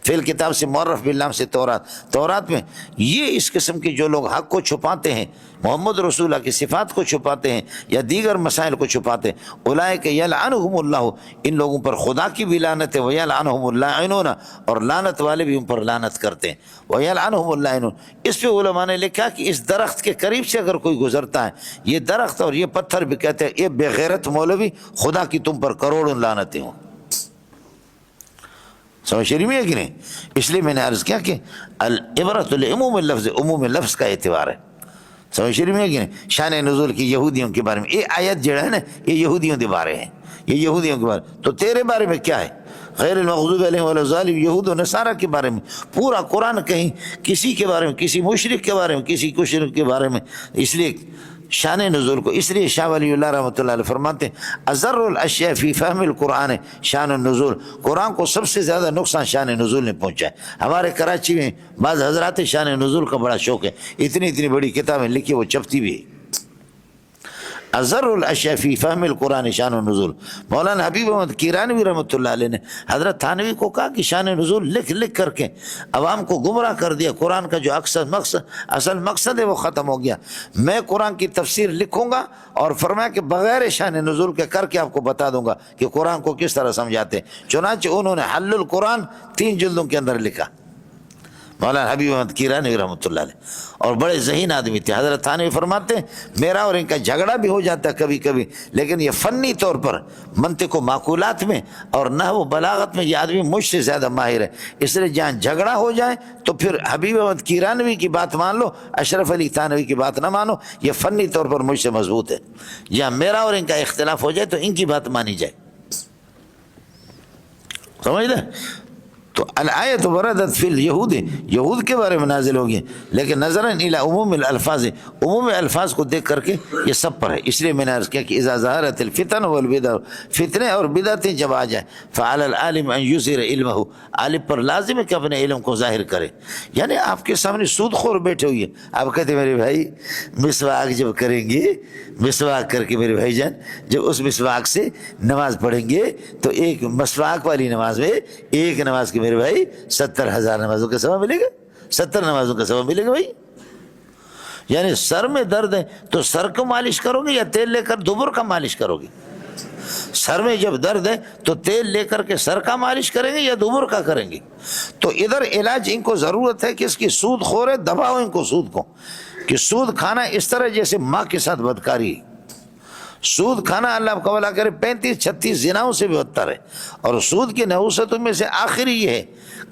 فی الکتاب سے معرف باللام سے تورات میں. یہ اس قسم کے جو لوگ حق کو چھپاتے ہیں، محمد رسول اللہ کی صفات کو چھپاتے ہیں یا دیگر مسائل کو چھپاتے ہیں، اولئک یلعنہم اللہ، ان لوگوں پر خدا کی بھی لعنت ہے، ویلعنہم اللاعنون، اور لعنت والے بھی ان پر لعنت کرتے ہیں، ویلعنہم اللاعنون. اس پہ علماء نے لکھا کہ اس درخت کے قریب سے اگر کوئی گزرتا ہے، یہ درخت اور یہ پتھر بھی کہتے ہیں یہ بے غیرت مولوی، خدا کی تم پر کروڑوں لعنتیں ہوں. سمجھ شریف میں ہے کہ نہیں؟ اس لیے میں نے عرض کیا کہ العبرۃ لعموم اللفظ، عموم لفظ کا اعتبار ہے. سمجھ شریف میں ہے کہ نہیں؟ شان نزول کی یہودیوں کے بارے میں یہ آیت جو ہے نا، یہ یہودیوں کے بارے ہیں، یہ یہودیوں کے بارے. تو تیرے بارے میں کیا ہے؟ غیر المغضوب علیہم ولا الضالین، یہود و نصارہ کے بارے میں پورا قرآن کہیں کسی کے بارے میں، کسی مشرک کے بارے میں، کسی مشرک کے بارے میں. اس لیے شان نزول کو، اس لیے شاہ ولی اللہ رحمۃ اللہ علیہ فرماتے ہیں اضر الاشیاء فی فہم القرآن شان النزول، قرآن کو سب سے زیادہ نقصان شان نزول نے پہنچا ہے. ہمارے کراچی میں بعض حضرات شان نزول کا بڑا شوق ہے، اتنی بڑی کتابیں لکھی، وہ چپتی بھی ہے. اضر الاشیاء فی فہم القرآن شان النزول. مولانا حبیب احمد کیرانوی رحمۃ اللہ علیہ نے حضرت تھانوی کو کہا کہ شان نزول لکھ کر کے عوام کو گمراہ کر دیا، قرآن کا جو اصل مقصد ہے وہ ختم ہو گیا. میں قرآن کی تفسیر لکھوں گا اور فرمایا کہ بغیر شان نزول کے کر کے آپ کو بتا دوں گا کہ قرآن کو کس طرح سمجھاتے. چنانچہ انہوں نے حل القرآن 3 جلدوں کے اندر لکھا، مولانا حبیب احمد کیرانی رحمۃ اللہ علیہ، اور بڑے ذہین آدمی تھے. حضرت تھانوی فرماتے ہیں میرا اور ان کا جھگڑا بھی ہو جاتا ہے کبھی کبھی، لیکن یہ فنی طور پر منطق و معقولات میں اور نحو و بلاغت میں یہ آدمی مجھ سے زیادہ ماہر ہے. اس لیے جہاں جھگڑا ہو جائے تو پھر حبیب احمد کیرانوی کی بات مان لو، اشرف علی تھانوی کی بات نہ مانو، یہ فنی طور پر مجھ سے مضبوط ہے. جہاں میرا اور ان کا اختلاف ہو جائے تو ان کی بات مانی جائے. سمجھ لیں؟ تو الآیت وردت فی الیہود، یہود کے بارے میں نازل ہوگی، لیکن نظراً الی عموم الالفاظ، عموم الفاظ کو دیکھ کر کے یہ سب پر ہے. اس لیے میں نے عرض کیا کہ اذا ظہرت الفتن والبدع، فتنے اور بدعتیں جب آ جائیں، فعلی العالم ان یظہر علمہ، عالم پر لازم ہے کہ اپنے علم کو ظاہر کرے. یعنی آپ کے سامنے سود خور بیٹھے ہوئے، آپ کہتے ہیں میرے بھائی مسواک جب کریں گے، مسواک کر کے میرے بھائی جان جب اس مسواک سے نماز پڑھیں گے تو ایک مسواک والی نماز میں ایک نماز کے میرے بھائی 70,000 نمازوں کا ثواب ملے گا، 70 نمازوں کا ثواب ملے گا بھائی. یعنی سر میں درد ہے تو سر کو مالش کرو گے یا تیل لے کر دبر کا مالش کرو گے؟ سر میں جب درد ہے تو تیل لے کر کے سر کا مالش کریں گے یا دبر کا کریں گے؟ تو ادھر علاج ان کو ضرورت ہے کہ اس کی سود خور ہے، دباؤ ان کو سود کو، کہ سود کھانا اس طرح جیسے ماں کے ساتھ بدکاری. سود کھانا اللہ آپ کا بھلا کرے 35-36 زناؤں سے بھی بدتر ہے. اور سود کی نحوستوں میں سے آخری یہ ہے،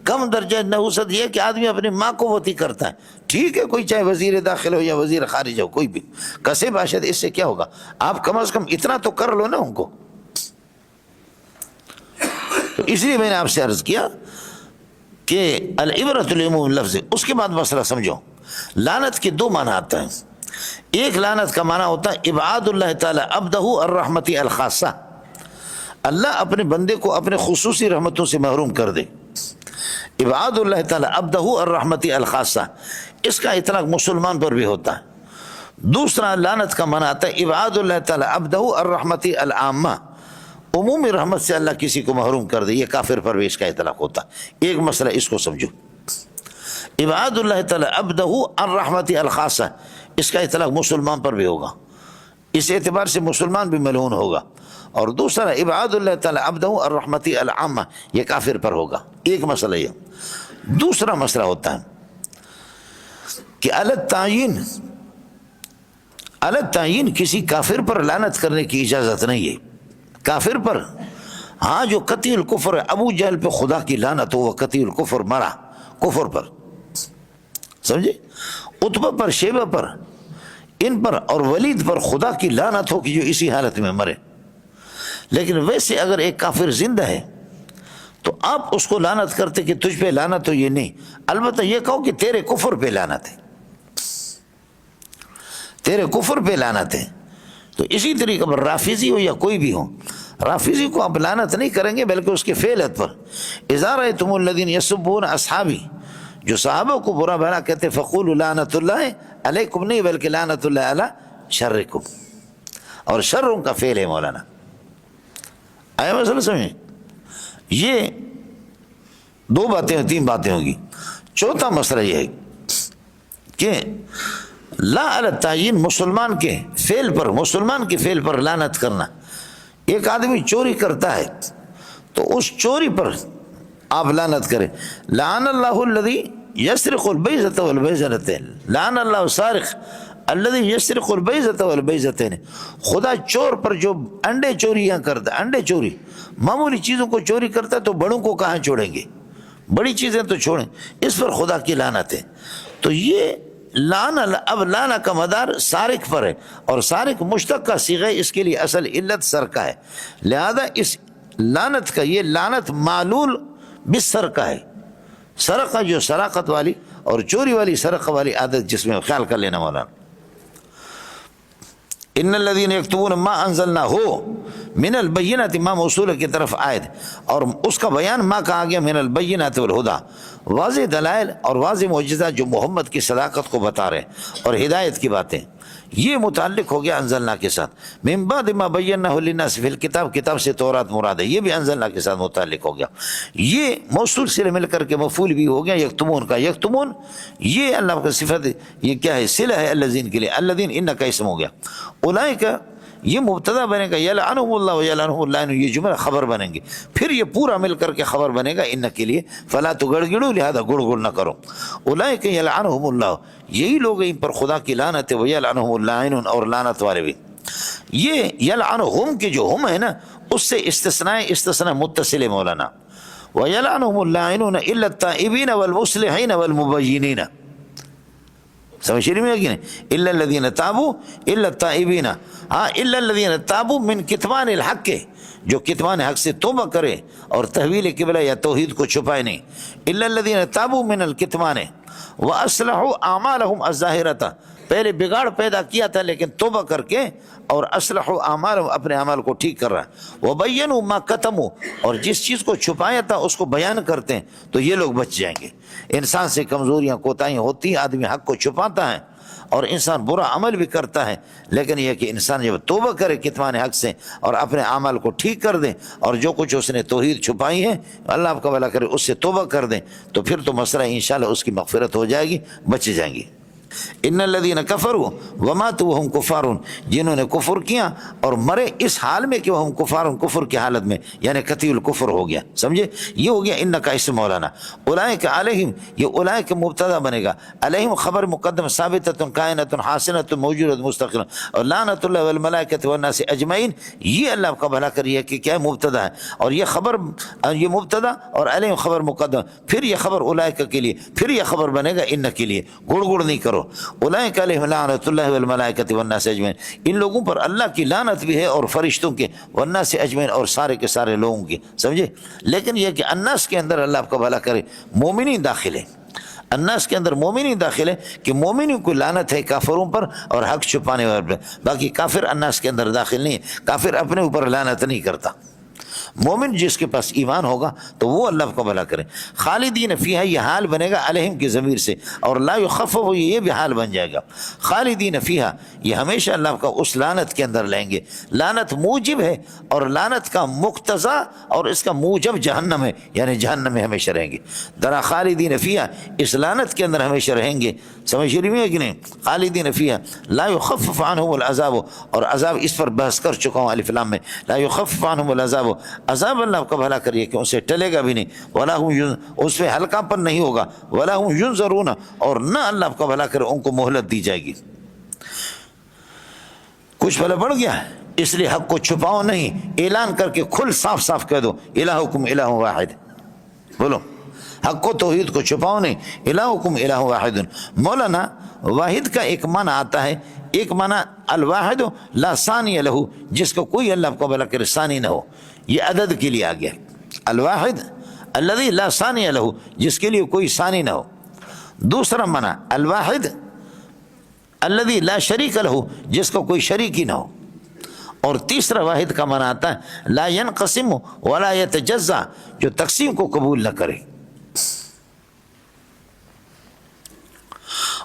کم درجہ نحوست یہ ہے کہ آدمی اپنی ماں کو وتی کرتا ہے. ٹھیک ہے، کوئی چاہے وزیر داخل ہو یا وزیر خارج ہو، کوئی بھی کسے باشد، اس سے کیا ہوگا؟ آپ کم از کم اتنا تو کر لو نا ان کو. تو اس لیے میں نے آپ سے عرض کیا کہ العبرۃ لعموم لفظ. اس کے بعد مسئلہ سمجھو، لعنت کے 2 معنی آتا ہے. ایک لعنت کا معنی ہوتا ہے ابعاد اللہ تعالی عبدہ الرحمت الخاصہ، اللہ اپنے بندے کو اپنے خصوصی رحمتوں سے محروم کر دے. ابعاد اللہ تعالی عبدہ الرحمت الخاصہ، اس کا اطلاق مسلمان پر بھی ہوتا ہے. دوسرا لعنت کا معنی آتا ہے ابعاد اللہ تعالی عبدہ الرحمت العامہ، عمومی رحمت سے اللہ کسی کو محروم کر دے. یہ کافر پر بھی اس کا اطلاق ہوتا ہے. ایک مسئلہ اس کو سمجھو، ابعاد اللہ تعالی عبدہ الرحمت الخاصہ، اس کا اطلاق مسلمان پر بھی ہوگا، اس اعتبار سے مسلمان بھی ملعون ہوگا. اور دوسرا ابعاد اللہ تعالی عبدہ الرحمت العامہ، یہ کافر پر ہوگا. ایک مسئلہ یہ. دوسرا مسئلہ ہوتا ہے کہ الگ تعین کسی کافر پر لعنت کرنے کی اجازت نہیں ہے، کافر پر۔ ہاں جو قطعی الکفر ہے، ابو جہل پہ خدا کی لعنت ہو، وہ قطعی الکفر مرا کفر پر، سمجھے؟ عتبہ پر، شیبہ پر، ان پر اور ولید پر خدا کی لعنت ہو کہ جو اسی حالت میں مرے۔ لیکن ویسے اگر ایک کافر زندہ ہے تو آپ اس کو لعنت کرتے کہ تجھ پہ لعنت ہو، یہ نہیں، البتہ یہ کہو کہ تیرے کفر پہ لعنت ہے، تیرے کفر پہ لعنت ہے۔ تو اسی طریقے پر رافضی ہو یا کوئی بھی ہو، رافضی کو آپ لعنت نہیں کریں گے بلکہ اس کے فعلت پر۔ اذا رأیتم الذین یسبون اصحابی، جو صحابہ کو برا بھلا کہتے فقولوا لعنت اللہ علیکم، نہیں بلکہ لعنت اللہ علی شرکم، اور شر ان کا فعل ہے مولانا۔ آیا مسئلہ سمجھیں؟ یہ دو باتیں، تین باتیں ہوگی۔ چوتھا مسئلہ یہ ہے کہ لا علی التعیین، مسلمان کے فعل پر، مسلمان کے فعل پر لعنت کرنا۔ ایک آدمی چوری کرتا ہے تو اس چوری پر آپ لعنت کریں، لعن اللہ الذی یسرق البیضۃ والبیضۃین، لعن اللہ سارق الذی یسرق البیضۃ والبیضۃین، خدا چور پر جو انڈے چوریاں کرتا، انڈے چوری، معمولی چیزوں کو چوری کرتا ہے تو بڑوں کو کہاں چھوڑیں گے، بڑی چیزیں تو چھوڑیں، اس پر خدا کی لعنت ہے۔ تو یہ لعن، اب لعن کا مدار سارق پر ہے، اور سارق مشتق کا صیغہ، اس کے لیے اصل علت سرقہ ہے، لہذا اس لعنت کا، یہ لعنت معلول بالسرقہ ہے، سرقہ جو سراقت والی اور چوری والی سرقہ والی عادت، جس میں خیال کر لینا مولانا۔ ان الذین یکتمون ما انزلنا ہو من البینات، ما موصول کی طرف آئے، اور اس کا بیان ما کہا گیا من البینات والہدا، واضح دلائل اور واضح معجزہ جو محمد کی صداقت کو بتا رہے ہیں اور ہدایت کی باتیں، یہ متعلق ہو گیا انزلنا کے ساتھ۔ من بعد ما بینہ للناس فی الکتاب، کتاب سے تورات مراد ہے، یہ بھی انزلنا کے ساتھ متعلق ہو گیا۔ یہ موصول سے مل کر کے مفعول بھی ہو گیا یکتمون کا، یکتمون یہ اللہ کا صفت، یہ کیا ہے، صلہ ہے الذین کے لیے، الذین ان کا اسم ہو گیا۔ اولئک یہ مبتدا بنے گا، یلعنہم اللہ ویلعنہم اللعین، یہ جملہ خبر بنیں گے، پھر یہ پورا مل کر کے خبر بنے گا ان کے لیے، فلا تگڑگڑو، لہذا گڑ گڑ نہ کرو۔ اولئک یلعنہم اللہ، یہی لوگ ان پر خدا کی لعنت ہے، ویلعنہم اللعین، اور لعنت والے بھی۔ یہ یلعنہم کے جو ہم ہے نا، اس سے استثناء متصل ہے مولانا، ویلعنہم اللعینون الا التائبین والمصلحین والمبینین، سمجھ رہی میں کہ نہیں؟ الا الذین تابوا الا التائبین، ہاں الا الذین تابوا من کتمان الحق، جو کتمان حق سے توبہ کرے اور تحویل قبلہ یا توحید کو چھپائے نہیں، الا الذین تابوا من الکتمان واصلحوا اعمالهم الظاہرۃ، پہلے بگاڑ پیدا کیا تھا لیکن توبہ کر کے، اور اصلحوا اعمالهم، اپنے اعمال کو ٹھیک کر رہا ہے، وبینوا ما کتموا، اور جس چیز کو چھپایا تھا اس کو بیان کرتے ہیں، تو یہ لوگ بچ جائیں گے۔ انسان سے کمزوریاں کوتاہیاں ہوتی ہیں، آدمی حق کو چھپاتا ہے اور انسان برا عمل بھی کرتا ہے، لیکن یہ کہ انسان جب توبہ کرے کتمان حق سے اور اپنے اعمال کو ٹھیک کر دیں، اور جو کچھ اس نے توحید چھپائی ہے اللہ آپ کا بھلا کرے اس سے توبہ کر دیں، تو پھر تو مسئلہ انشاءاللہ اس کی مغفرت ہو جائے گی، بچ جائیں گی۔ ان الذین کفروا وماتوا وهم کفار، جنہوں نے کفر کیا اور مرے اس حال میں کہ وہ ہم کفار، کفر کی حالت میں، یعنی قطعی الکفر ہو گیا، سمجھے؟ یہ ہو گیا ان کا اسم مولانا۔ اولئک علیہم، یہ اولئک مبتدا بنے گا، علیہم خبر مقدم، ثابتۃ کائنۃ حاصلۃ موجودۃ مستقل، اور لعنت اللہ والملائکۃ والناس اجمعین، یہ اللہ کا بھلا کریے کہ کیا مبتدا ہے، اور یہ خبر، یہ مبتدا اور علیہم خبر مقدم، پھر یہ خبر اولئک کے لیے، پھر یہ خبر بنے گا ان کے لیے، گڑ گڑ نہیں کرو۔ اولئک علیہم لعنت اللہ والملائکۃ والناس اجمعین، ان لوگوں پر اللہ کی لعنت بھی ہے اور فرشتوں کے، والناس اجمعین، اور سارے کے سارے لوگوں کی، سمجھے؟ لیکن یہ کہ الناس کے اندر اللہ آپ کا بھلا کرے مومنین داخل ہے، الناس کے اندر مومنین داخل ہے کہ مومنین کو لعنت ہے کافروں پر اور حق چھپانے والے پر، باقی کافر الناس کے اندر داخل نہیں ہے، کافر اپنے اوپر لعنت نہیں کرتا۔ مومن جس کے پاس ایمان ہوگا تو وہ اللہ کا بھلا کرے۔ خالدین فیہا، یہ حال بنے گا علیہم کی ضمیر سے، اور لا یخفف، یہ بھی حال بن جائے گا۔ خالدین فیہا، یہ ہمیشہ اللہ کا اس لعنت کے اندر لیں گے، لعنت موجب ہے اور لعنت کا مقتضا اور اس کا موجب جہنم ہے، یعنی جہنم میں ہمیشہ رہیں گے۔ درا خالدین فیہا، اس لعنت کے اندر ہمیشہ رہیں گے، سمجھ رہی ہے کہ نہیں؟ خالدین فیہا لا یخفف عنہم العذاب، اور عذاب اس پر بحث کر چکا ہوں الف لام میں، لا یخفف عنہم العذاب، عذاب اللہ کا بھلا کریے کہ اسے ٹلے گا بھی نہیں، ولا ہم اس پہ ہلکا پن نہیں ہوگا، ولا ہم ینظرون، اور نہ اللہ آپ کا بھلا کرے ان کو مہلت دی جائے گی۔ کچھ بھلا بڑھ گیا ہے، اس لیے حق کو چھپاؤ نہیں، اعلان کر کے کھل صاف صاف کہہ دو الہکم الہ واحد، بولو حق کو توحید کو چھپاؤ نہیں، الہکم الہ واحد۔ مولانا واحد کا ایک معنی آتا ہے، ایک معنی الواحد لا ثانی لہ، جس کو کوئی اللہ کو بھلا کرے ثانی نہ ہو، یہ عدد کے لیے آ گیا، الواحد الذی لا ثانی لہ، جس کے لیے کوئی ثانی نہ ہو۔ دوسرا معنی الواحد الذی لا شریک لہ، جس کو کوئی شریک ہی نہ ہو۔ اور تیسرا واحد کا معنی آتا ہے لا ينقسم ولا يتجزا، جو تقسیم کو قبول نہ کرے۔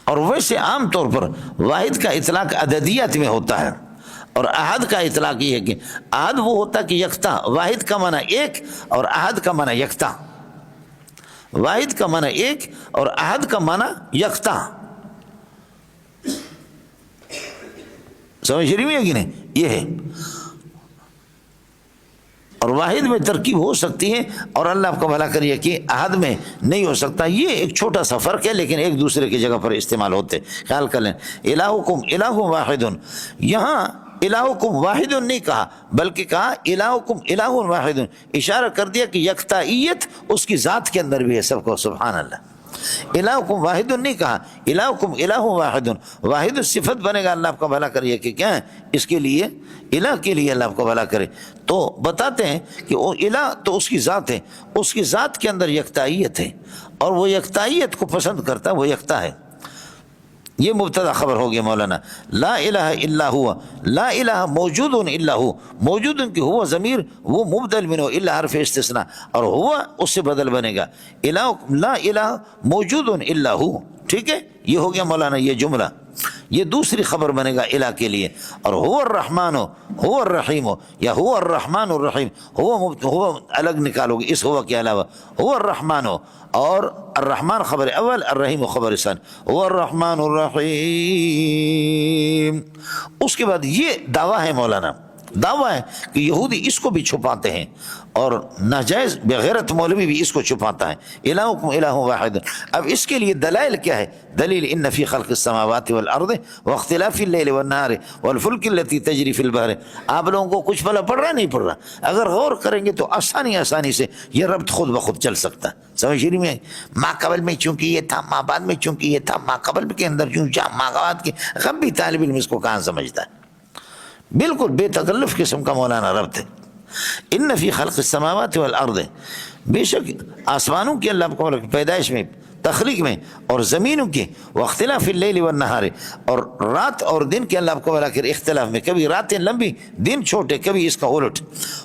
اور ویسے عام طور پر واحد کا اطلاق عددیات میں ہوتا ہے، اور احد کا اطلاق یہ ہے کہ احد وہ ہوتا کہ یکتا، واحد کا معنی ایک اور احد کا معنی یکتا، واحد کا معنی ایک اور احد کا معنی یکتا، سمجھ رہی ہے کہ نہیں؟ یہ ہے، اور واحد میں ترکیب ہو سکتی ہے اور اللہ آپ کو بھلا کریے کہ احد میں نہیں ہو سکتا۔ یہ ایک چھوٹا سا فرق ہے، لیکن ایک دوسرے کی جگہ پر استعمال ہوتے، خیال کر لیں۔ الہکم الہ واحد، یہاں الہکم واحد نہیں کہا بلکہ کہا الہکم الہ واحد، اشارہ کر دیا کہ یکتائیت اس کی ذات کے اندر بھی ہے، سب کو سبحان اللہ۔ الہکم واحد نہیں کہا، الہکم الہ واحد، واحد صفت بنے گا، اللہ آپ کا بھلا کریے کہ کیا ہے اس کے لیے، الہ کے لیے اللہ آپ کو بھلا کرے۔ تو بتاتے ہیں کہ وہ الہ تو اس کی ذات ہے، اس کی ذات کے اندر یکتائیت ہے، اور وہ یکتائیت کو پسند کرتا ہے، وہ یکتا ہے۔ یہ مبتدا خبر ہو گیا مولانا، لا الہ الا ہوا، لا الہ موجود الا ہو، موجود کی ہوا ضمیر وہ مبدل منہ الا حرف استثناء، اور ہوا اس سے بدل بنے گا، الہ لا الہ موجود الا ہو، ٹھیک ہے، یہ ہو گیا مولانا یہ جملہ۔ یہ دوسری خبر بنے گا الہ کے لیے، اور هو الرحمن هو الرحیم، یا هو الرحمن الرحیم، هو الگ نکالو گے اس ہوا کے علاوہ، هو الرحمن، اور الرحمن خبر اول، الرحیم خبر ثانی، هو الرحمن الرحیم۔ اس کے بعد یہ دعویٰ ہے مولانا، دعویٰ ہے کہ یہودی اس کو بھی چھپاتے ہیں، اور ناجائز بغیرت مولوی بھی اس کو چھپاتا ہے، الہکم الہ واحد۔ اب اس کے لیے دلائل کیا ہے؟ دلیل ان فی خلق السماوات والارض واختلاف اللیل والنہار والفلک التی تجری فی البحر۔ آپ لوگوں کو کچھ بھلا پڑھ رہا نہیں پڑھ رہا؟ اگر غور کریں گے تو آسانی سے یہ ربط خود بخود چل سکتا ہے، سمجھ رہی میں؟ ماں قبل میں چونکہ یہ تھا، ماں بعد میں چونکہ یہ تھا، ماں قبل کے اندر چونکہ ماں بعد کے، غم بھی طالب علم اس کو کہاں سمجھتا ہے؟ بالکل بے تکلف قسم کا مولانا ربط ہے۔ ان فی خلق السماوات والارض، بے شک آسمانوں کی اللہ کو پیدائش میں، تخلیق میں، اور زمینوں کی، واختلاف اللیل والنہار، اور رات اور دن کے اللہ کو بلا کر اختلاف میں، کبھی راتیں لمبی دن چھوٹے، کبھی اس کا الٹ،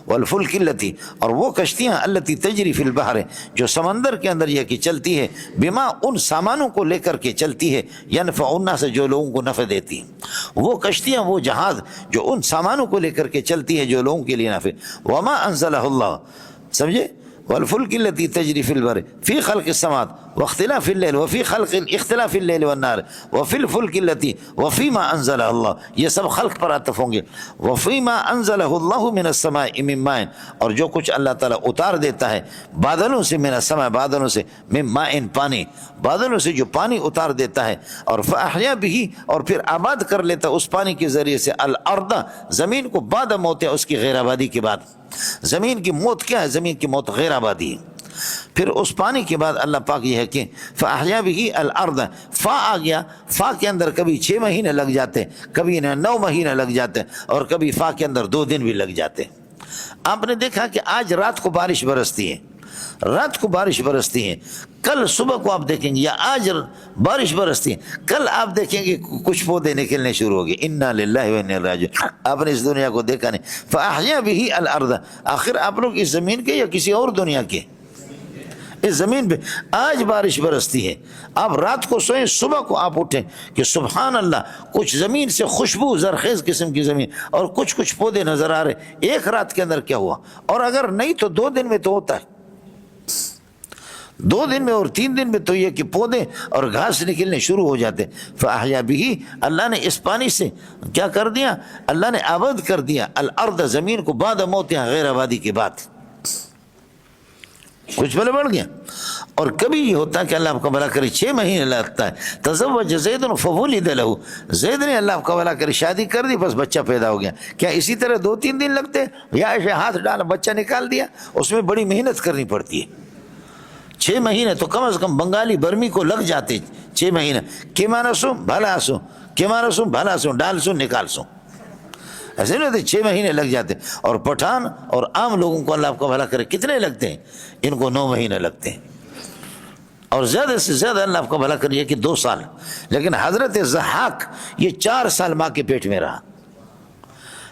والفلک التی، اور وہ کشتیاں التی تجری فی البحر، جو سمندر کے اندر یہ کہ چلتی ہے، بما ان سامانوں کو لے کر کے چلتی ہے، ینفع الناس، جو لوگوں کو نفع دیتی ہیں، وہ کشتیاں، وہ جہاز جو ان سامانوں کو لے کر کے چلتی ہے جو لوگوں کے لیے نفع، وما انزلہ اللہ، سمجھے؟ والفلک التی تجری فی البحر فی خلق السماوات واختلاف اللیل وفی خلق اختلاف اللیل والنہار وفی الفلک التی وفیما انزلہ اللہ، یہ سب خلق پر عطف ہوں گے۔ وفیما انزلہ اللہ من السماء من ماء، اور جو کچھ اللہ تعالیٰ اتار دیتا ہے بادلوں سے، من السماء بادلوں سے، من ماء پانی، بادلوں سے جو پانی اتار دیتا ہے، اور فاحیا بہ، اور پھر آباد کر لیتا اس پانی کے ذریعے سے، الارض زمین کو، بعد موت، اس کی غیر آبادی کے بعد۔ زمین کی موت کیا ہے؟ زمین کی موت غیر آبادی ہے۔ پھر اس پانی کے بعد اللہ پاک یہ ہے کہ فاحیا بہ الارض، فا آ گیا، فا کے اندر کبھی 6 مہینے لگ جاتے، کبھی 9 مہینے لگ جاتے، اور کبھی فا کے اندر 2 دن بھی لگ جاتے۔ آپ نے دیکھا کہ آج رات کو بارش برستی ہے، رات کو بارش برستی ہے، کل صبح کو آپ دیکھیں گے، یا آج بارش برستی ہے، کل آپ دیکھیں گے کچھ پودے نکلنے شروع ہو گئے۔ انا للہ و انا الیہ راجعون۔ آپ نے اس دنیا کو دیکھا نہیں۔ فاحیا بہ الارض، آخر آپ لوگ اس زمین کے یا کسی اور دنیا کے؟ اس زمین پہ آج بارش برستی ہے، آپ رات کو سوئیں، صبح کو آپ اٹھیں کہ سبحان اللہ، کچھ زمین سے خوشبو زرخیز قسم کی زمین، اور کچھ پودے نظر آ رہے، ایک رات کے اندر کیا ہوا؟ اور اگر نہیں تو 2 دن میں تو ہوتا ہے، 2 دن میں اور 3 دن میں تو یہ کہ پودے اور گھاس نکلنے شروع ہو جاتے۔ فاحیا بہ، اللہ نے اس پانی سے کیا کر دیا؟ اللہ نے آباد کر دیا الارض، زمین کو، بعد موتها، غیر آبادی کے بعد۔ کچھ پہلے بڑھ گیا. اور کبھی یہ ہوتا ہے کہ اللہ آپ کا بھلا کرے 6 مہینے لگتا ہے. تزوج زید فولد له, زید نے اللہ آپ کا بھلا کرے شادی کر دی, بس بچہ پیدا ہو گیا. کیا اسی طرح 2-3 دن لگتے یا ایسے ہاتھ ڈالا بچہ نکال دیا؟ اس میں بڑی محنت کرنی پڑتی ہے. 6 مہینے تو کم از کم بنگالی برمی کو لگ جاتے. 6 مہینے کیمانسوں بھلاسوں, کیمانسوں بھلاسوں, ڈالسوں نکالسوں, ایسے نہیں ہوتے. 6 مہینے لگ جاتے. اور پٹھان اور عام لوگوں کو اللہ آپ کو بھلا کرے کتنے لگتے ہیں؟ ان کو 9 مہینے لگتے ہیں. اور زیادہ سے زیادہ اللہ آپ کو بھلا کریے کہ 2 سال. لیکن حضرت ضحاک یہ 4 سال ماں کے پیٹ میں رہا.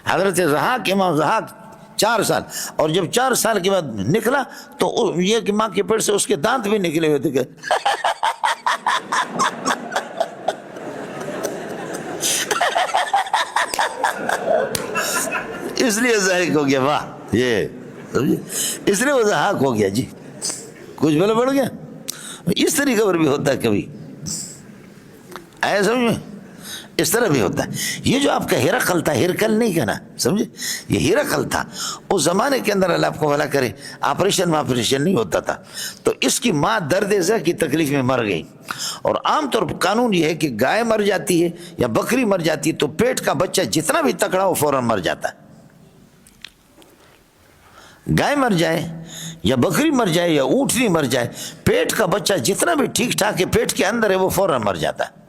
حضرت ضحاک, امام ضحاک 4 سال. اور جب 4 سال کے بعد نکلا تو یہ کہ ماں کے پیٹ سے اس کے دانت بھی نکلے ہوئے تھے. اس لیے ضحاک ہو گیا. واہ, یہ اس لیے وہ ضحاک ہو گیا. جی کچھ بولے بڑھ گیا. اس طریقے پر بھی ہوتا ہے کبھی, آیا سمجھ میں؟ اس طرح بھی ہوتا ہے. یہ جو آپ کا ہرقل تھا, ہرقل نہیں کہنا, سمجھے, یہ ہرقل تھا. اس زمانے کے اندر اللہ آپ کو بھلا کرے آپریشن نہیں ہوتا تھا. تو اس کی ماں درد زہ کی تکلیف میں مر گئی. اور عام طور پر قانون یہ ہے کہ گائے مر جاتی ہے یا بکری مر جاتی ہے تو پیٹ کا بچہ جتنا بھی تکڑا ہو فوراً مر جاتا ہے. گائے مر جائے یا بکری مر جائے یا اونٹنی مر جائے, پیٹ کا بچہ جتنا بھی ٹھیک ٹھاک ہے پیٹ کے اندر ہے وہ فوراً مر جاتا ہے.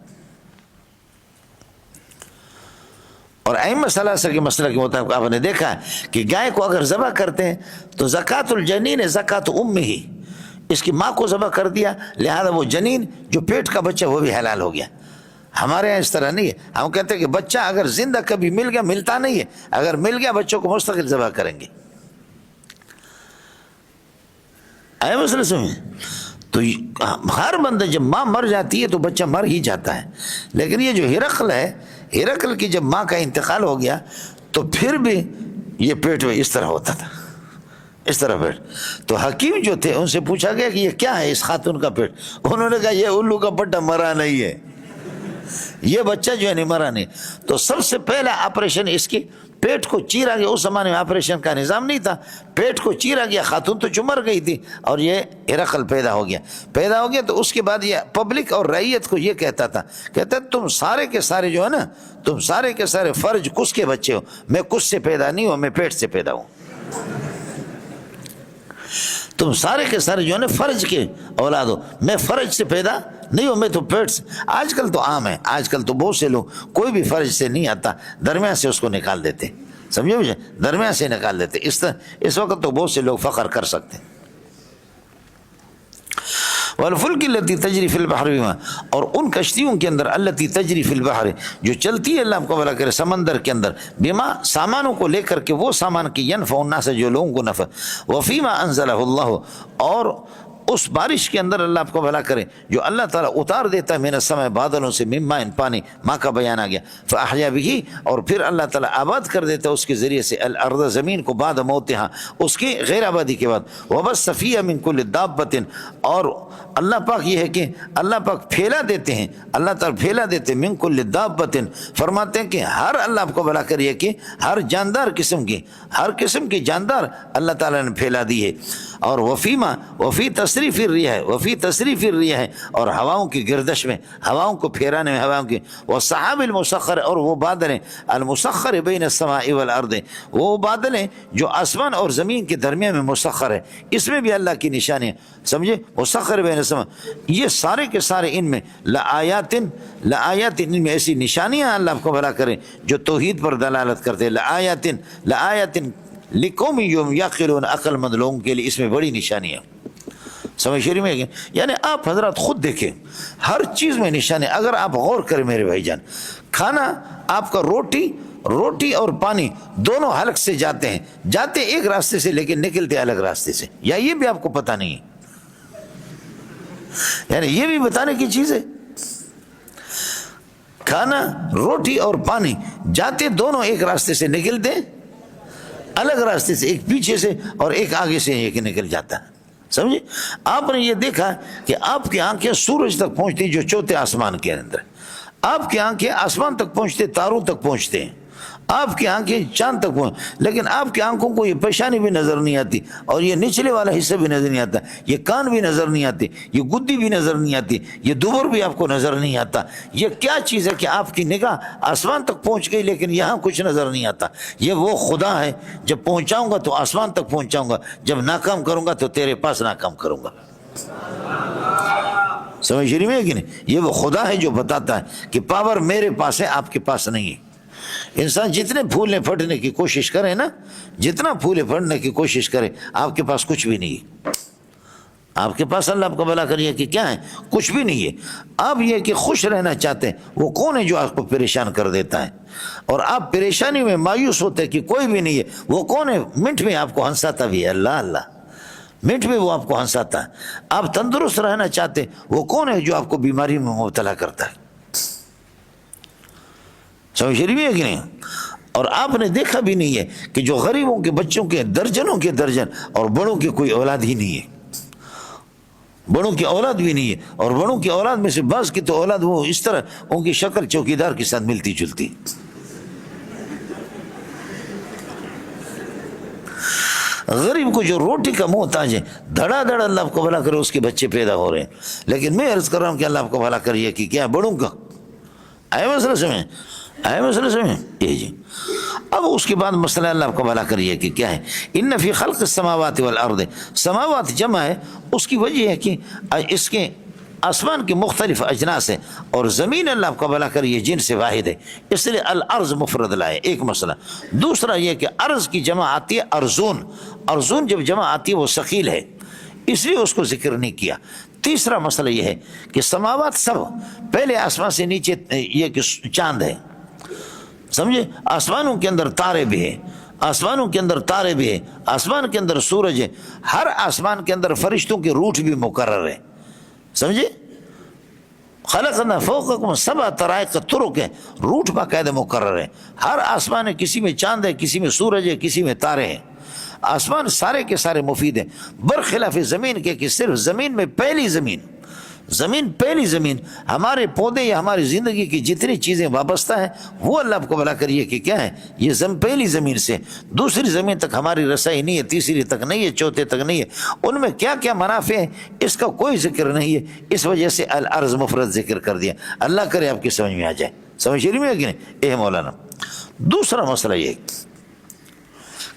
اور ائمہ ثلاثہ کے مسئلہ کے مطابق آپ نے دیکھا ہے کہ گائے کو اگر ذبح کرتے ہیں تو زکوٰۃ الجنین زکوٰۃ ام ہی, اس کی ماں کو ذبح کر دیا, لہذا وہ جنین جو پیٹ کا بچہ وہ بھی حلال ہو گیا. ہمارے یہاں اس طرح نہیں ہے. ہم کہتے ہیں کہ بچہ اگر زندہ کبھی مل گیا, ملتا نہیں ہے, اگر مل گیا بچوں کو مستقل ذبح کریں گے. آئے مسئلہ سمجھ؟ تو ہر بندہ جب ماں مر جاتی ہے تو بچہ مر ہی جاتا ہے. لیکن یہ جو ہرقل ہے, ہرقل کی جب ماں کا انتقال ہو گیا تو پھر بھی یہ پیٹ میں اس طرح ہوتا تھا, اس طرح پیٹ. تو حکیم جو تھے ان سے پوچھا گیا کہ یہ کیا ہے اس خاتون کا پیٹ؟ انہوں نے کہا یہ الو کا پٹا مرا نہیں ہے, یہ بچہ جو ہے نہیں مرا نہیں. تو سب سے پہلا آپریشن اس کی پیٹ کو چیرا گیا. اس زمانے میں آپریشن کا نظام نہیں تھا, پیٹ کو چیرا گیا, خاتون تو چمر گئی تھی اور یہ ہرقل پیدا ہو گیا. تو اس کے بعد یہ پبلک اور رعیت کو یہ کہتا تھا, کہتا تم سارے کے سارے جو ہے نا, تم سارے کے سارے فرج کس کے بچے ہو, میں کس سے پیدا نہیں ہوں, میں پیٹ سے پیدا ہوں. تم سارے کے سارے جو ہے نا فرج کے اولاد ہو, میں فرج سے پیدا نہیں ہوں, میں تو پیٹ سے. آج کل تو عام ہے, آج کل تو بہت سے لوگ کوئی بھی فرج سے نہیں آتا, درمیان سے اس کو نکال دیتے, سمجھے مجھے, درمیان سے نکال دیتے. اس وقت تو بہت سے لوگ فخر کر سکتے. والفلک التی تجری فی البحر بما, اور ان کشتیوں کے اندر التی تجری فی البحر جو چلتی ہے اللہ آپ کو بھلا کرے سمندر کے اندر, بما سامانوں کو لے کر کے, وہ سامان کی ینفع الناس جو لوگوں کو نفع, وفیما انزلہ اللہ, اور اس بارش کے اندر اللہ آپ کو بھلا کرے جو اللہ تعالیٰ اتار دیتا ہے من السماء بادلوں سے, مما ان پانی, ماں کا بیان آ گیا, فاحیا بہ, اور پھر اللہ تعالیٰ آباد کر دیتا ہے اس کے ذریعے سے الارض زمین کو بعد موتہا, اس کی غیر آبادی کے بعد, وبث فیہا من کل دابۃ, اور اللہ پاک یہ ہے کہ اللہ پاک پھیلا دیتے ہیں, اللہ تعالیٰ پھیلا دیتے ہیں من کل دابۃ, فرماتے ہیں کہ ہر اللہ آپ کو بھلا کریے کہ ہر جاندار قسم کی, ہر قسم کی جاندار اللہ تعالیٰ نے پھیلا دی ہے. اور وفی تصریف الریاح, وفی تصریف الریاح, اور ہواؤں کی گردش میں, ہواؤں کو پھیرانے میں, ہواؤں کی, والسحاب المسخر, اور وہ بادلیں, المسخر بین السماء والارض, وہ بادلیں جو آسمان اور زمین کے درمیان میں مسخر ہے, اس میں بھی اللہ کی نشانی ہے, سمجھے, مسخر بین السماء, یہ سارے کے سارے ان میں لآیات, ان میں ایسی نشانیاں اللہ آپ کو بھلا کریں جو توحید پر دلالت کرتے ہیں. لآیات لقوم یعقلون, عقل مند لوگوں کے لیے اس میں بڑی نشانی ہے. سمجھ شریف میں, یعنی آپ حضرات خود دیکھیں, ہر چیز میں نشانی. اگر آپ غور کریں میرے بھائی جان, کھانا آپ کا روٹی اور پانی دونوں حلق سے جاتے ہیں, جاتے ایک راستے سے لیکن نکلتے الگ راستے سے, یا یہ بھی آپ کو پتہ نہیں ہے؟ یعنی یہ بھی بتانے کی چیز ہے. کھانا, روٹی اور پانی جاتے دونوں ایک راستے سے, نکلتے الگ راستے سے, ایک پیچھے سے اور ایک آگے سے ایک نکل جاتا ہے. سمجھے, آپ نے یہ دیکھا کہ آپ کی آنکھیں سورج تک پہنچتی جو چوتھے آسمان کے اندر, آپ کی آنکھیں آسمان تک پہنچتے, تاروں تک پہنچتے ہیں, آپ کی آنکھیں چاند تک پہنچ، لیکن آپ کی آنکھوں کو یہ پیشانی بھی نظر نہیں آتی، اور یہ نچلے والا حصہ بھی نظر نہیں آتا، یہ کان بھی نظر نہیں آتے، یہ گدی بھی نظر نہیں آتی، یہ دبر بھی آپ کو نظر نہیں آتا۔ یہ کیا چیز ہے کہ آپ کی نگاہ آسمان تک پہنچ گئی لیکن یہاں کچھ نظر نہیں آتا؟ یہ وہ خدا ہے، جب پہنچاؤں گا تو آسمان تک پہنچاؤں گا، جب ناکام کروں گا تو تیرے پاس ناکام کروں گا۔ سمجھ شریف ہے کہ نہیں؟ یہ وہ خدا ہے جو بتاتا ہے کہ پاور میرے پاس ہے، آپ کے پاس نہیں ہے۔ انسان جتنے پھولنے پھٹنے کی کوشش کرے نا، جتنا پھولے پھٹنے کی کوشش کرے، آپ کے پاس کچھ بھی نہیں ہے۔ آپ کے پاس اللہ آپ کو بھلا کریے کہ کیا ہے؟ کچھ بھی نہیں ہے۔ آپ یہ کہ خوش رہنا چاہتے ہیں، وہ کون ہے جو آپ کو پریشان کر دیتا ہے؟ اور آپ پریشانی میں مایوس ہوتے کہ کوئی بھی نہیں ہے، وہ کون ہے؟ منٹ میں آپ کو ہنساتا بھی ہے، اللہ اللہ، منٹ میں وہ آپ کو ہنساتا ہے۔ آپ تندرست رہنا چاہتے، وہ کون ہے جو آپ کو بیماری میں مبتلا کرتا ہے؟ سمجھ رہی ہے کہ نہیں؟ اور آپ نے دیکھا بھی نہیں ہے کہ جو غریبوں کے بچوں کے درجنوں کے درجن، اور بڑوں کی کوئی اولاد ہی نہیں ہے، بڑوں کی اولاد بھی نہیں ہے، اور بڑوں کی اولاد میں سے بعض کی تو اولاد وہ اس طرح ان کی شکل چوکیدار کے ساتھ ملتی جلتی۔ غریب کو جو روٹی کا محتاج ہے، دھڑا دھڑ اللہ آپ کو بھلا کرے اس کے بچے پیدا ہو رہے ہیں، لیکن میں عرض کر رہا ہوں کہ اللہ آپ کو بھلا کریے کہ کیا بڑوں کا آئے مسئلہ سمیں، آئے مسئلہ سمیں یہ جی۔ اب اس کے بعد مسئلہ اللہ آپ کو بھلا کریے کہ کیا ہے؟ ان فی خلق السماوات والارض، سماوات جمع ہے، اس کی وجہ ہے کہ اس کے آسمان کے مختلف اجناس ہیں، اور زمین اللہ آپ کو بھلا کریے جن سے واحد ہے، اس لیے الارض مفرد لائے، ایک مسئلہ۔ دوسرا یہ کہ ارض کی جمع آتی ہے ارزون، ارزون جب جمع آتی ہے وہ ثقیل ہے، اس لیے اس کو ذکر نہیں کیا۔ تیسرا مسئلہ یہ ہے کہ سماوات سب، پہلے آسمان سے نیچے یہ کہ چاند ہے، سمجھے؟ آسمانوں کے اندر تارے بھی ہیں، آسمانوں کے اندر تارے بھی ہیں، آسمان کے اندر سورج ہے، ہر آسمان کے اندر فرشتوں کے روٹ بھی مقرر ہے، سمجھے؟ خلقنا فوقکم سبع طرائق طرق ہے، روٹ باقاعدہ مقرر ہے، ہر آسمان ہے، کسی میں چاند ہے، کسی میں سورج ہے، کسی میں تارے ہیں۔ آسمان سارے کے سارے مفید ہیں، برخلاف زمین کے کہ صرف زمین میں پہلی زمین، زمین پہلی زمین، ہمارے پودے یا ہماری زندگی کی جتنی چیزیں وابستہ ہیں وہ اللہ آپ کو بھلا کریے کہ کیا ہے؟ یہ پہلی زمین سے دوسری زمین تک ہماری رسائی نہیں ہے، تیسری تک نہیں ہے، چوتھے تک نہیں ہے، ان میں کیا کیا منافع ہیں اس کا کوئی ذکر نہیں ہے، اس وجہ سے الارض مفرد ذکر کر دیا۔ اللہ کرے آپ کی سمجھ میں آ جائے، سمجھ رہی ہے کہ نہیں؟ اے مولانا، دوسرا مسئلہ یہ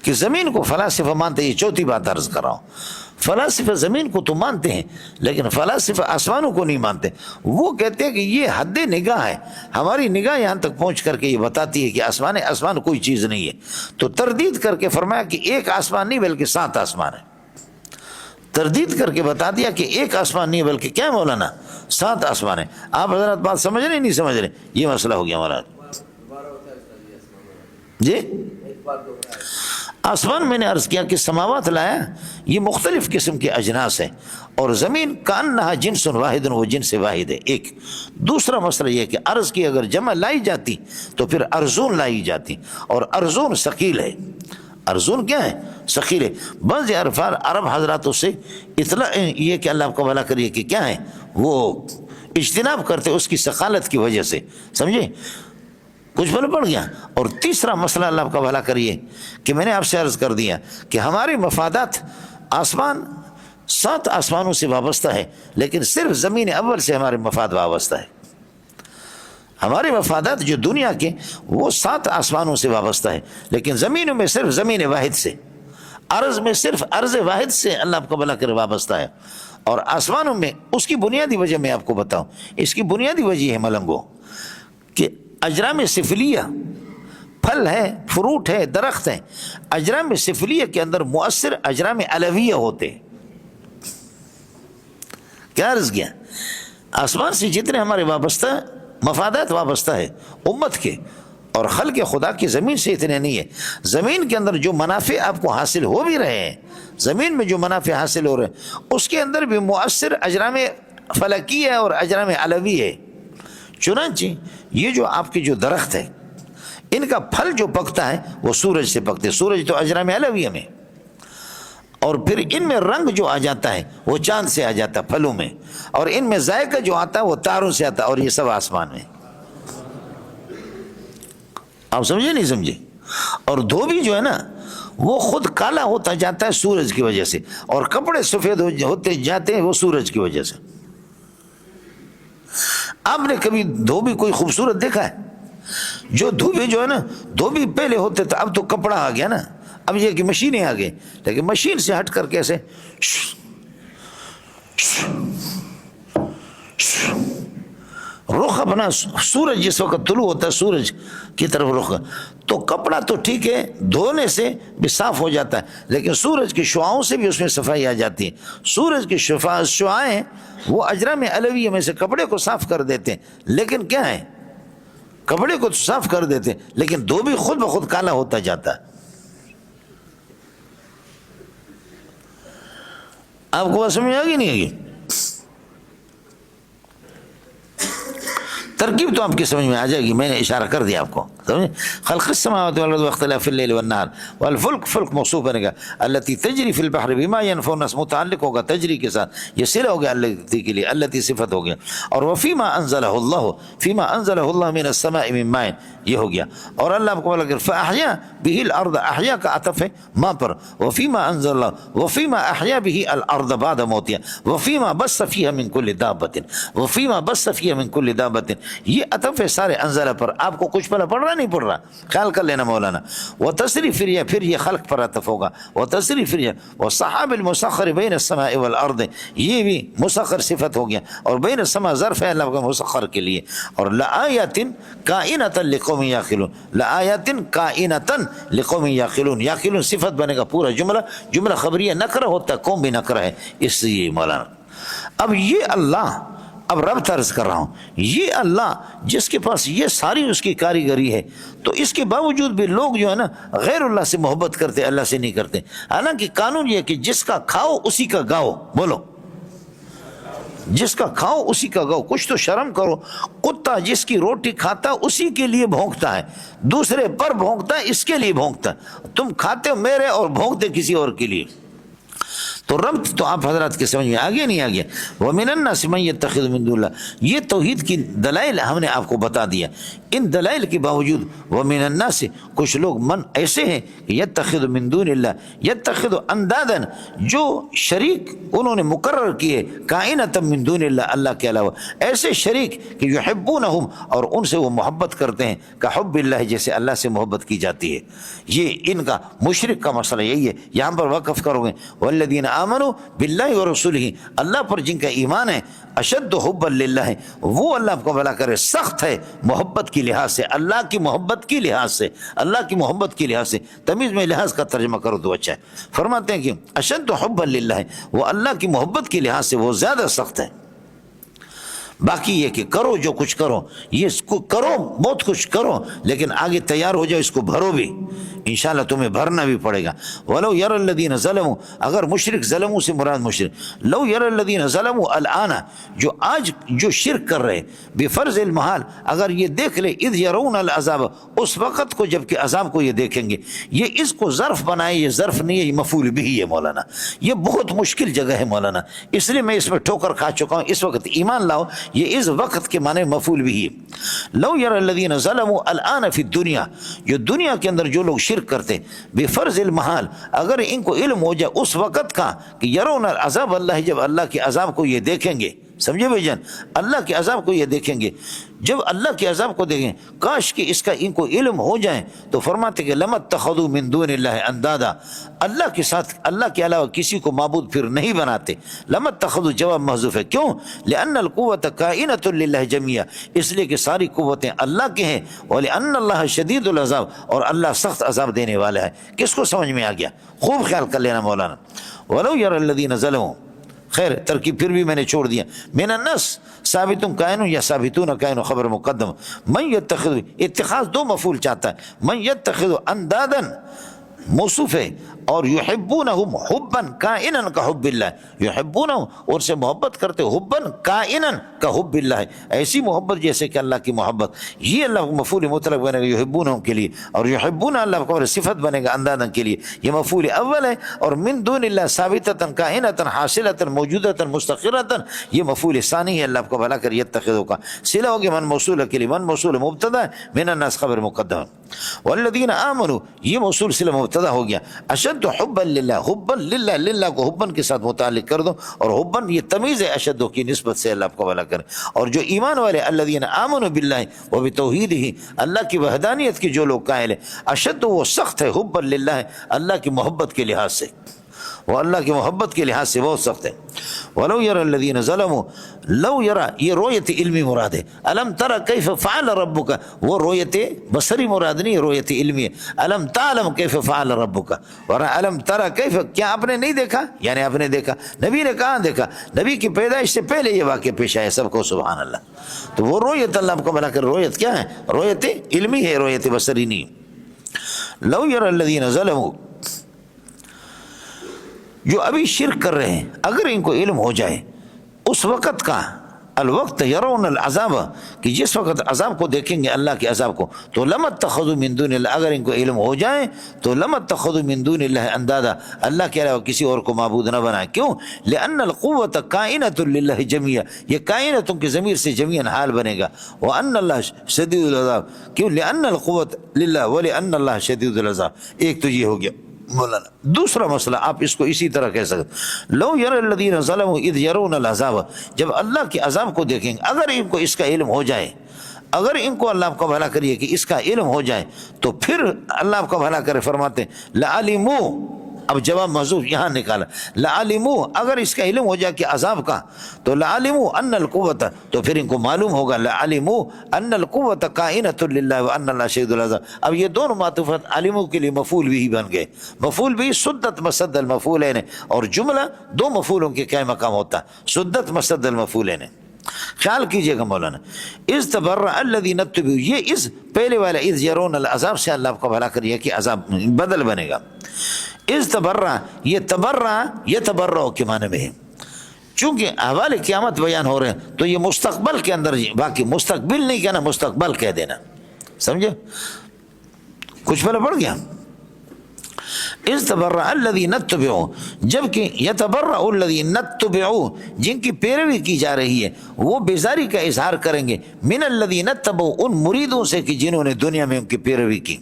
کہ زمین کو فلاسفہ مانتے، یہ چوتھی بات عرض کر رہا ہوں، فلاسفہ زمین کو تو مانتے ہیں لیکن فلاسفہ آسمانوں کو نہیں مانتے۔ وہ کہتے ہیں کہ یہ حد نگاہ ہے، ہماری نگاہ یہاں تک پہنچ کر کے یہ بتاتی ہے کہ آسمان کوئی چیز نہیں ہے، تو تردید کر کے فرمایا کہ ایک آسمان نہیں بلکہ 7 آسمان ہے، تردید کر کے بتا دیا کہ ایک آسمان نہیں بلکہ کیا مولانا 7 آسمان ہے۔ آپ حضرات بات سمجھ رہے نہیں سمجھ رہے؟ یہ مسئلہ ہو گیا مولانا جی۔ آسمان میں نے عرض کیا کہ سماوات لایا، یہ مختلف قسم کے اجناس ہیں، اور زمین کانہا جنس واحد، وہ جنس واحد ہے، ایک۔ دوسرا مسئلہ یہ کہ ارض کی اگر جمع لائی جاتی تو پھر ارزون لائی جاتی، اور ارزون ثقیل ہے، ارزون کیا ہے؟ ثقیل ہے۔ بعض عرب حضراتوں سے اطلاع یہ کہ اللہ آپ کو بھلا کریے کہ کیا ہے، وہ اجتناب کرتے اس کی ثقالت کی وجہ سے، سمجھے؟ کچھ بل پڑ گیا۔ اور تیسرا مسئلہ اللہ آپ کا بھلا کریے کہ میں نے آپ سے عرض کر دیا کہ ہمارے مفادات آسمان 7 آسمانوں سے وابستہ ہے، لیکن صرف زمین اول سے ہمارے مفاد وابستہ ہے۔ ہمارے مفادات جو دنیا کے وہ 7 آسمانوں سے وابستہ ہے، لیکن زمینوں میں صرف زمین واحد سے، ارض میں صرف ارض واحد سے اللہ آپ کو بھلا کر وابستہ ہے، اور آسمانوں میں اس کی بنیادی وجہ میں آپ کو بتاؤں، اس کی بنیادی وجہ ہے ملنگو کہ اجرام سفلیہ پھل ہے، فروٹ ہے، درخت ہے، اجرام سفلیہ کے اندر مؤثر اجرام علویہ ہوتے۔ کیا عرض کیا؟ آسمان سے جتنے ہمارے وابستہ مفادات وابستہ ہے امت کے اور خلق خدا کی، زمین سے اتنے نہیں ہے۔ زمین کے اندر جو منافع آپ کو حاصل ہو بھی رہے ہیں، زمین میں جو منافع حاصل ہو رہے ہیں اس کے اندر بھی مؤثر اجرام فلکی ہے اور اجرام علوی ہے۔ چنانچہ یہ جو آپ کے جو درخت ہے ان کا پھل جو پکتا ہے وہ سورج سے پکتے، سورج تو اجرام علویہ میں، اور پھر ان میں رنگ جو آ جاتا ہے وہ چاند سے آ جاتا ہے پھلوں میں، اور ان میں ذائقہ جو آتا ہے وہ تاروں سے آتا ہے، اور یہ سب آسمان میں۔ آپ سمجھے نہیں سمجھے؟ اور دھوبی جو ہے نا وہ خود کالا ہوتا جاتا ہے سورج کی وجہ سے، اور کپڑے سفید ہوتے جاتے ہیں وہ سورج کی وجہ سے۔ آپ نے کبھی دھوبی کوئی خوبصورت دیکھا ہے؟ جو دھوبی جو ہے نا، دھوبی پہلے ہوتے تھے، اب تو کپڑا آ گیا نا، اب یہ کہ مشینیں آ گئی، لیکن مشین سے ہٹ کر کیسے رخ اپنا، سورج جس وقت طلوع ہوتا ہے سورج کی طرف رخ، تو کپڑا تو ٹھیک ہے دھونے سے بھی صاف ہو جاتا ہے، لیکن سورج کی شعاؤں سے بھی اس میں صفائی آ جاتی ہے۔ سورج کی شعاعیں وہ اجرام علویہ میں سے کپڑے کو صاف کر دیتے ہیں، لیکن کیا ہے، کپڑے کو صاف کر دیتے ہیں، لیکن دھوبی خود بخود کالا ہوتا جاتا ہے۔ آپ کو بات سمجھ آ گئی نہیں آگی؟ ترکیب تو آپ کی سمجھ میں آ جائے گی، میں نے اشارہ کر دیا آپ کو، سمجھے؟ خلق السماوات والارض واختلاف اللیل والنہار والفلک، فلک موصوف بنے گا، التی تجری فی البحر بما ينفع الناس، متعلق ہوگا تجری کے ساتھ، یہ صلہ ہو گیا التی کے لیے، التی صفت ہو گیا، اور وفیما انزلہ اللہ، فیما انزلہ اللہ من السماء من ماء، یہ ہو گیا، اور اللہ آپ کو بولا کہ فاحیا به الارض، احیا کا عطف ہے ماں پر، وفیما انزل اللہ، وفیما احیا به الارض بعد موتها، وفیما بث فیها من کل دابۃ، وفیما بث فیها من کل دابۃ، یہ عطف ہے سارے انزلہ پر۔ آپ کو کچھ پڑھ رہا نہیں پڑھ رہا، خیال کر لینا مولانا۔ وتصریف الرياح، پھر یہ خلق پر عطف ہوگا، وتصریف الرياح والسحاب المسخر بین السماء والارض، یہ بھی مسخر صفت ہو گیا، اور بین السماء ظرف ہے اللہ کا مسخر کے لیے، اور لآیات کائنۃ لقوم یعقلون، لآیات کائنۃ لقوم یعقلون، یعقلون صفت بنے گا پورا جملہ، جملہ خبریہ نکرہ ہوتا ہے، قوم بھی نکرہ ہے، اس لیے مولانا۔ اب یہ اللہ، اب رب طرز کر رہا ہوں، یہ اللہ جس کے پاس یہ ساری اس کی کاریگری ہے، تو اس کے باوجود بھی لوگ جو ہے نا غیر اللہ سے محبت کرتے، اللہ سے نہیں کرتے۔ حالانکہ قانون یہ کہ جس کا کھاؤ اسی کا گاؤ، بولو جس کا کھاؤ اسی کا گاؤ، کچھ تو شرم کرو۔ کتا جس کی روٹی کھاتا اسی کے لیے بھونکتا ہے، دوسرے پر بھونکتا ہے، اس کے لیے بھونکتا ہے، تم کھاتے ہو میرے اور بھونکتے کسی اور کے لیے۔ تو رب تو آپ حضرات کے سمجھ میں آگے نہیں آگیا۔ وَمِنَ النَّاسِ مَن يَتَّخِذُ مِن دُونِ اللَّهِ، یہ توحید کی دلائل ہم نے آپ کو بتا دیا، ان دلائل کے باوجود وَمِنَ النَّاسِ، کچھ لوگ من ایسے ہیں کہ يَتَّخِذُ مِن دُونِ اللَّهِ، يَتَّخِذُ اندادا، جو شریک انہوں نے مقرر کیے، کائنۃ من دون اللہ، اللہ کے علاوہ ایسے شریک کہ یحبونہم، اور ان سے وہ محبت کرتے ہیں، کحب اللہ، جیسے اللہ سے محبت کی جاتی ہے۔ یہ ان کا مشرک کا مسئلہ یہی ہے، یہاں پر وقف کرو گے۔ والذین آمنوا باللہ ورسولہ، اللہ پر جن کا ایمان ہے، اشد حبا للہ، وہ اللہ کو بھلا کرے سخت ہے محبت کی لحاظ سے، اللہ کی محبت کی لحاظ سے، اللہ کی محبت کی لحاظ سے، تمیز میں لحاظ کا ترجمہ کرو تو اچھا ہے۔ فرماتے ہیں کہ اشد حبا للہ، وہ اللہ کی محبت کی لحاظ سے وہ زیادہ سخت ہے۔ باقی یہ کہ کرو جو کچھ کرو، یہ اس کو کرو، بہت کچھ کرو، لیکن آگے تیار ہو جاؤ، اس کو بھرو بھی، انشاءاللہ تمہیں بھرنا بھی پڑے گا۔ وَلَوْ يَرَى الَّذِينَ ظَلَمُوا، اگر مشرک، ظلموں سے مراد مشرک، لو يَرَى الَّذِينَ ظَلَمُوا الْآنَ، جو آج جو شرک کر رہے، بفرض المحال، اگر یہ دیکھ لے، اذ يرون العذاب، اس وقت کو جب کہ عذاب کو یہ دیکھیں گے، یہ اس کو ظرف بنائے، یہ ظرف نہیں ہے، یہ مفعول بھی ہے مولانا، یہ بہت مشکل جگہ ہے مولانا، اس لیے میں اس میں ٹھوکر کھا چکا ہوں، اس وقت ایمان لاؤ، یہ اس وقت کے معنی مفعول بھی ہے۔ لو يَرَى الَّذِينَ ظَلَمُوا الْآنَ فِي الدُّنْيَا، جو دنیا کے اندر جو لوگ شرک کرتے، بفرض المحال، اگر ان کو علم ہو جائے اس وقت کا کہ یرون العذاب اللہ، جب اللہ کے عذاب کو یہ دیکھیں گے، سمجھے بھائی جان، اللہ کے عذاب کو یہ دیکھیں گے، جب اللہ کے عذاب کو دیکھیں، کاش کہ اس کا ان کو علم ہو جائے، تو فرماتے کہ لَمَا اتَّخَذُوا مِن دُونِ اللَّهِ اندادا، اللہ کے ساتھ، اللہ کے علاوہ کسی کو معبود پھر نہیں بناتے۔ لَمَا اتَّخَذُوا جواب محذوف ہے، کیوں؟ لِأَنَّ الْقُوَّةَ كَائِنَةٌ لِلَّهِ جَمِيعًا، اس لیے کہ ساری قوتیں اللہ کے ہیں، وَلِأَنَّ اللَّهَ شَدِيدُ الْعَذَابِ، اور اللہ سخت عذاب دینے والا ہے۔ کس کو سمجھ میں آ گیا؟ خوب خیال کر لینا مولانا۔ وَلَوْ يَرَى الَّذِينَ ظَلَمُوا، خیر ترکیب پھر بھی میں نے چھوڑ دیا، من الناس ثابتون کائن یا ثابتون کائن، خبر مقدم، من یتخذ، اتخاذ دو مفعول چاہتا ہے، من یتخذ اندادا، موصوف ہے، اور یحبونہم حبا کائنا کا حب اللہ، یحبونہم اور سے محبت کرتے، حبا کائنا کا حب اللہ، ایسی محبت جیسے کہ اللہ کی محبت. یہ اللہ کو مفعول مطلق بنے گا یحبونہم کے لیے، اور یحبون اللہ کو صفت بنے گا اندادا کے لیے. یہ مفعول اول ہے، اور من دون اللہ ثابتۃ کائنۃ حاصلۃ موجودۃ مستقرۃ یہ مفعول ثانی ہے. اللہ کو بھلا کر یتخذوا کا صلہ ہوگی من موصول کے لیے، من موصول مبتدا ہے، من الناس خبر مقدم. والذین آمنوا یہ موصول صلہ مبتدا ہو گیا. اشد حبا للہ، حبا للہ، للہ کو حبا کے ساتھ متعلق کر دو، اور حبا یہ تمیز ہے اشد کی نسبت سے اللہ کو بھلا کرے. اور جو ایمان والے الذین آمنوا باللہ و بتوحیدہ، اللہ کی وحدانیت کی جو لوگ قائل ہیں، اشد وہ سخت ہے حبا للہ اللہ کی محبت کے لحاظ سے، وہ اللہ کی محبت کے لحاظ سے بہت سخت ہے. ولو یری الذین ظلموا، لو یرا یہ رویت علمی مراد ہے. الم تر کیف فعل ربک وہ رویت بصری مراد نہیں، رویت علمی ہے. الم تعلم کیف فعل ربک، ورا الم تر کیف کیا آپ نے نہیں دیکھا، یعنی آپ نے دیکھا، نبی نے کہاں دیکھا، نبی کی پیدائش سے پہلے یہ واقعہ پیش آیا سب کو، سبحان اللہ. تو وہ رویت اللہ کو بنا کر رویت کیا ہے، رویت علمی ہے، رویت بصری نہیں. لو یری الذین ظلموا جو ابھی شرک کر رہے ہیں، اگر ان کو علم ہو جائے اس وقت کا، الوقت یرون العذاب کہ جس وقت عذاب کو دیکھیں گے اللہ کے عذاب کو، تو لم اتخذوا من دون اللہ اگر ان کو علم ہو جائے تو لم اتخذوا من دون اللہ اندادا اللہ کے علاوہ کسی اور کو معبود نہ بنائے. کیوں؟ لأن القوة کائنۃ للہ جمیعا، یہ کائنتوں کے ضمیر سے جمیعا حال بنے گا. وان اللہ شدید العذاب، کیوں؟ لأن القوة للہ ولأن اللہ شدید العذاب. ایک تو یہ ہو گیا مولانا. دوسرا مسئلہ آپ اس کو اسی طرح کہہ سکتے، لو یری الذین ظلموا اذ یرون العذاب، جب اللہ کے عذاب کو دیکھیں گے، اگر ان کو اس کا علم ہو جائے، اگر ان کو اللہ کو بھلا کریے کہ اس کا علم ہو جائے، تو پھر اللہ کو بھلا کرے فرماتے ہیں لعلموا، اب جواب محذوف یہاں نکالا، لعلموا اگر اس کا علم ہو جائے کہ عذاب کا، تو لعلموا ان القوت تو پھر ان کو معلوم ہوگا، لعلموا ان القوت کائنۃ للہ وان اللہ شدید العذاب. اب یہ دونوں معطوفات علموا کے لیے مفعول بھی بن گئے، مفعول بھی سدت مسد المفعولین، اور جملہ دو مفعولوں کے کیا مقام ہوتا ہے، سدت مسد المفعولین. خیال کیجئے گا مولانا، اذ تبرأ الذین اتبعوا، یہ اس پہلے والا اذ یرون العذاب سے اللہ کو بھلا کریے کہ عذاب بدل بنے گا. اذ تبرأ یہ تبرأ یہ تبرؤ کے معنی میں ہے، چونکہ احوال قیامت بیان ہو رہے ہیں تو یہ مستقبل کے اندر، باقی مستقبل نہیں کہنا، مستقبل کہہ دینا، سمجھے؟ کچھ پہلے پڑھ گیا. اذ تبرأ الذین اتبعوا جبکہ یتبرأ الذین اتبعوا جن کی پیروی کی جا رہی ہے وہ بیزاری کا اظہار کریں گے، من الذین اتبعوا ان مریدوں سے کہ جنہوں نے دنیا میں ان کی پیروی کی.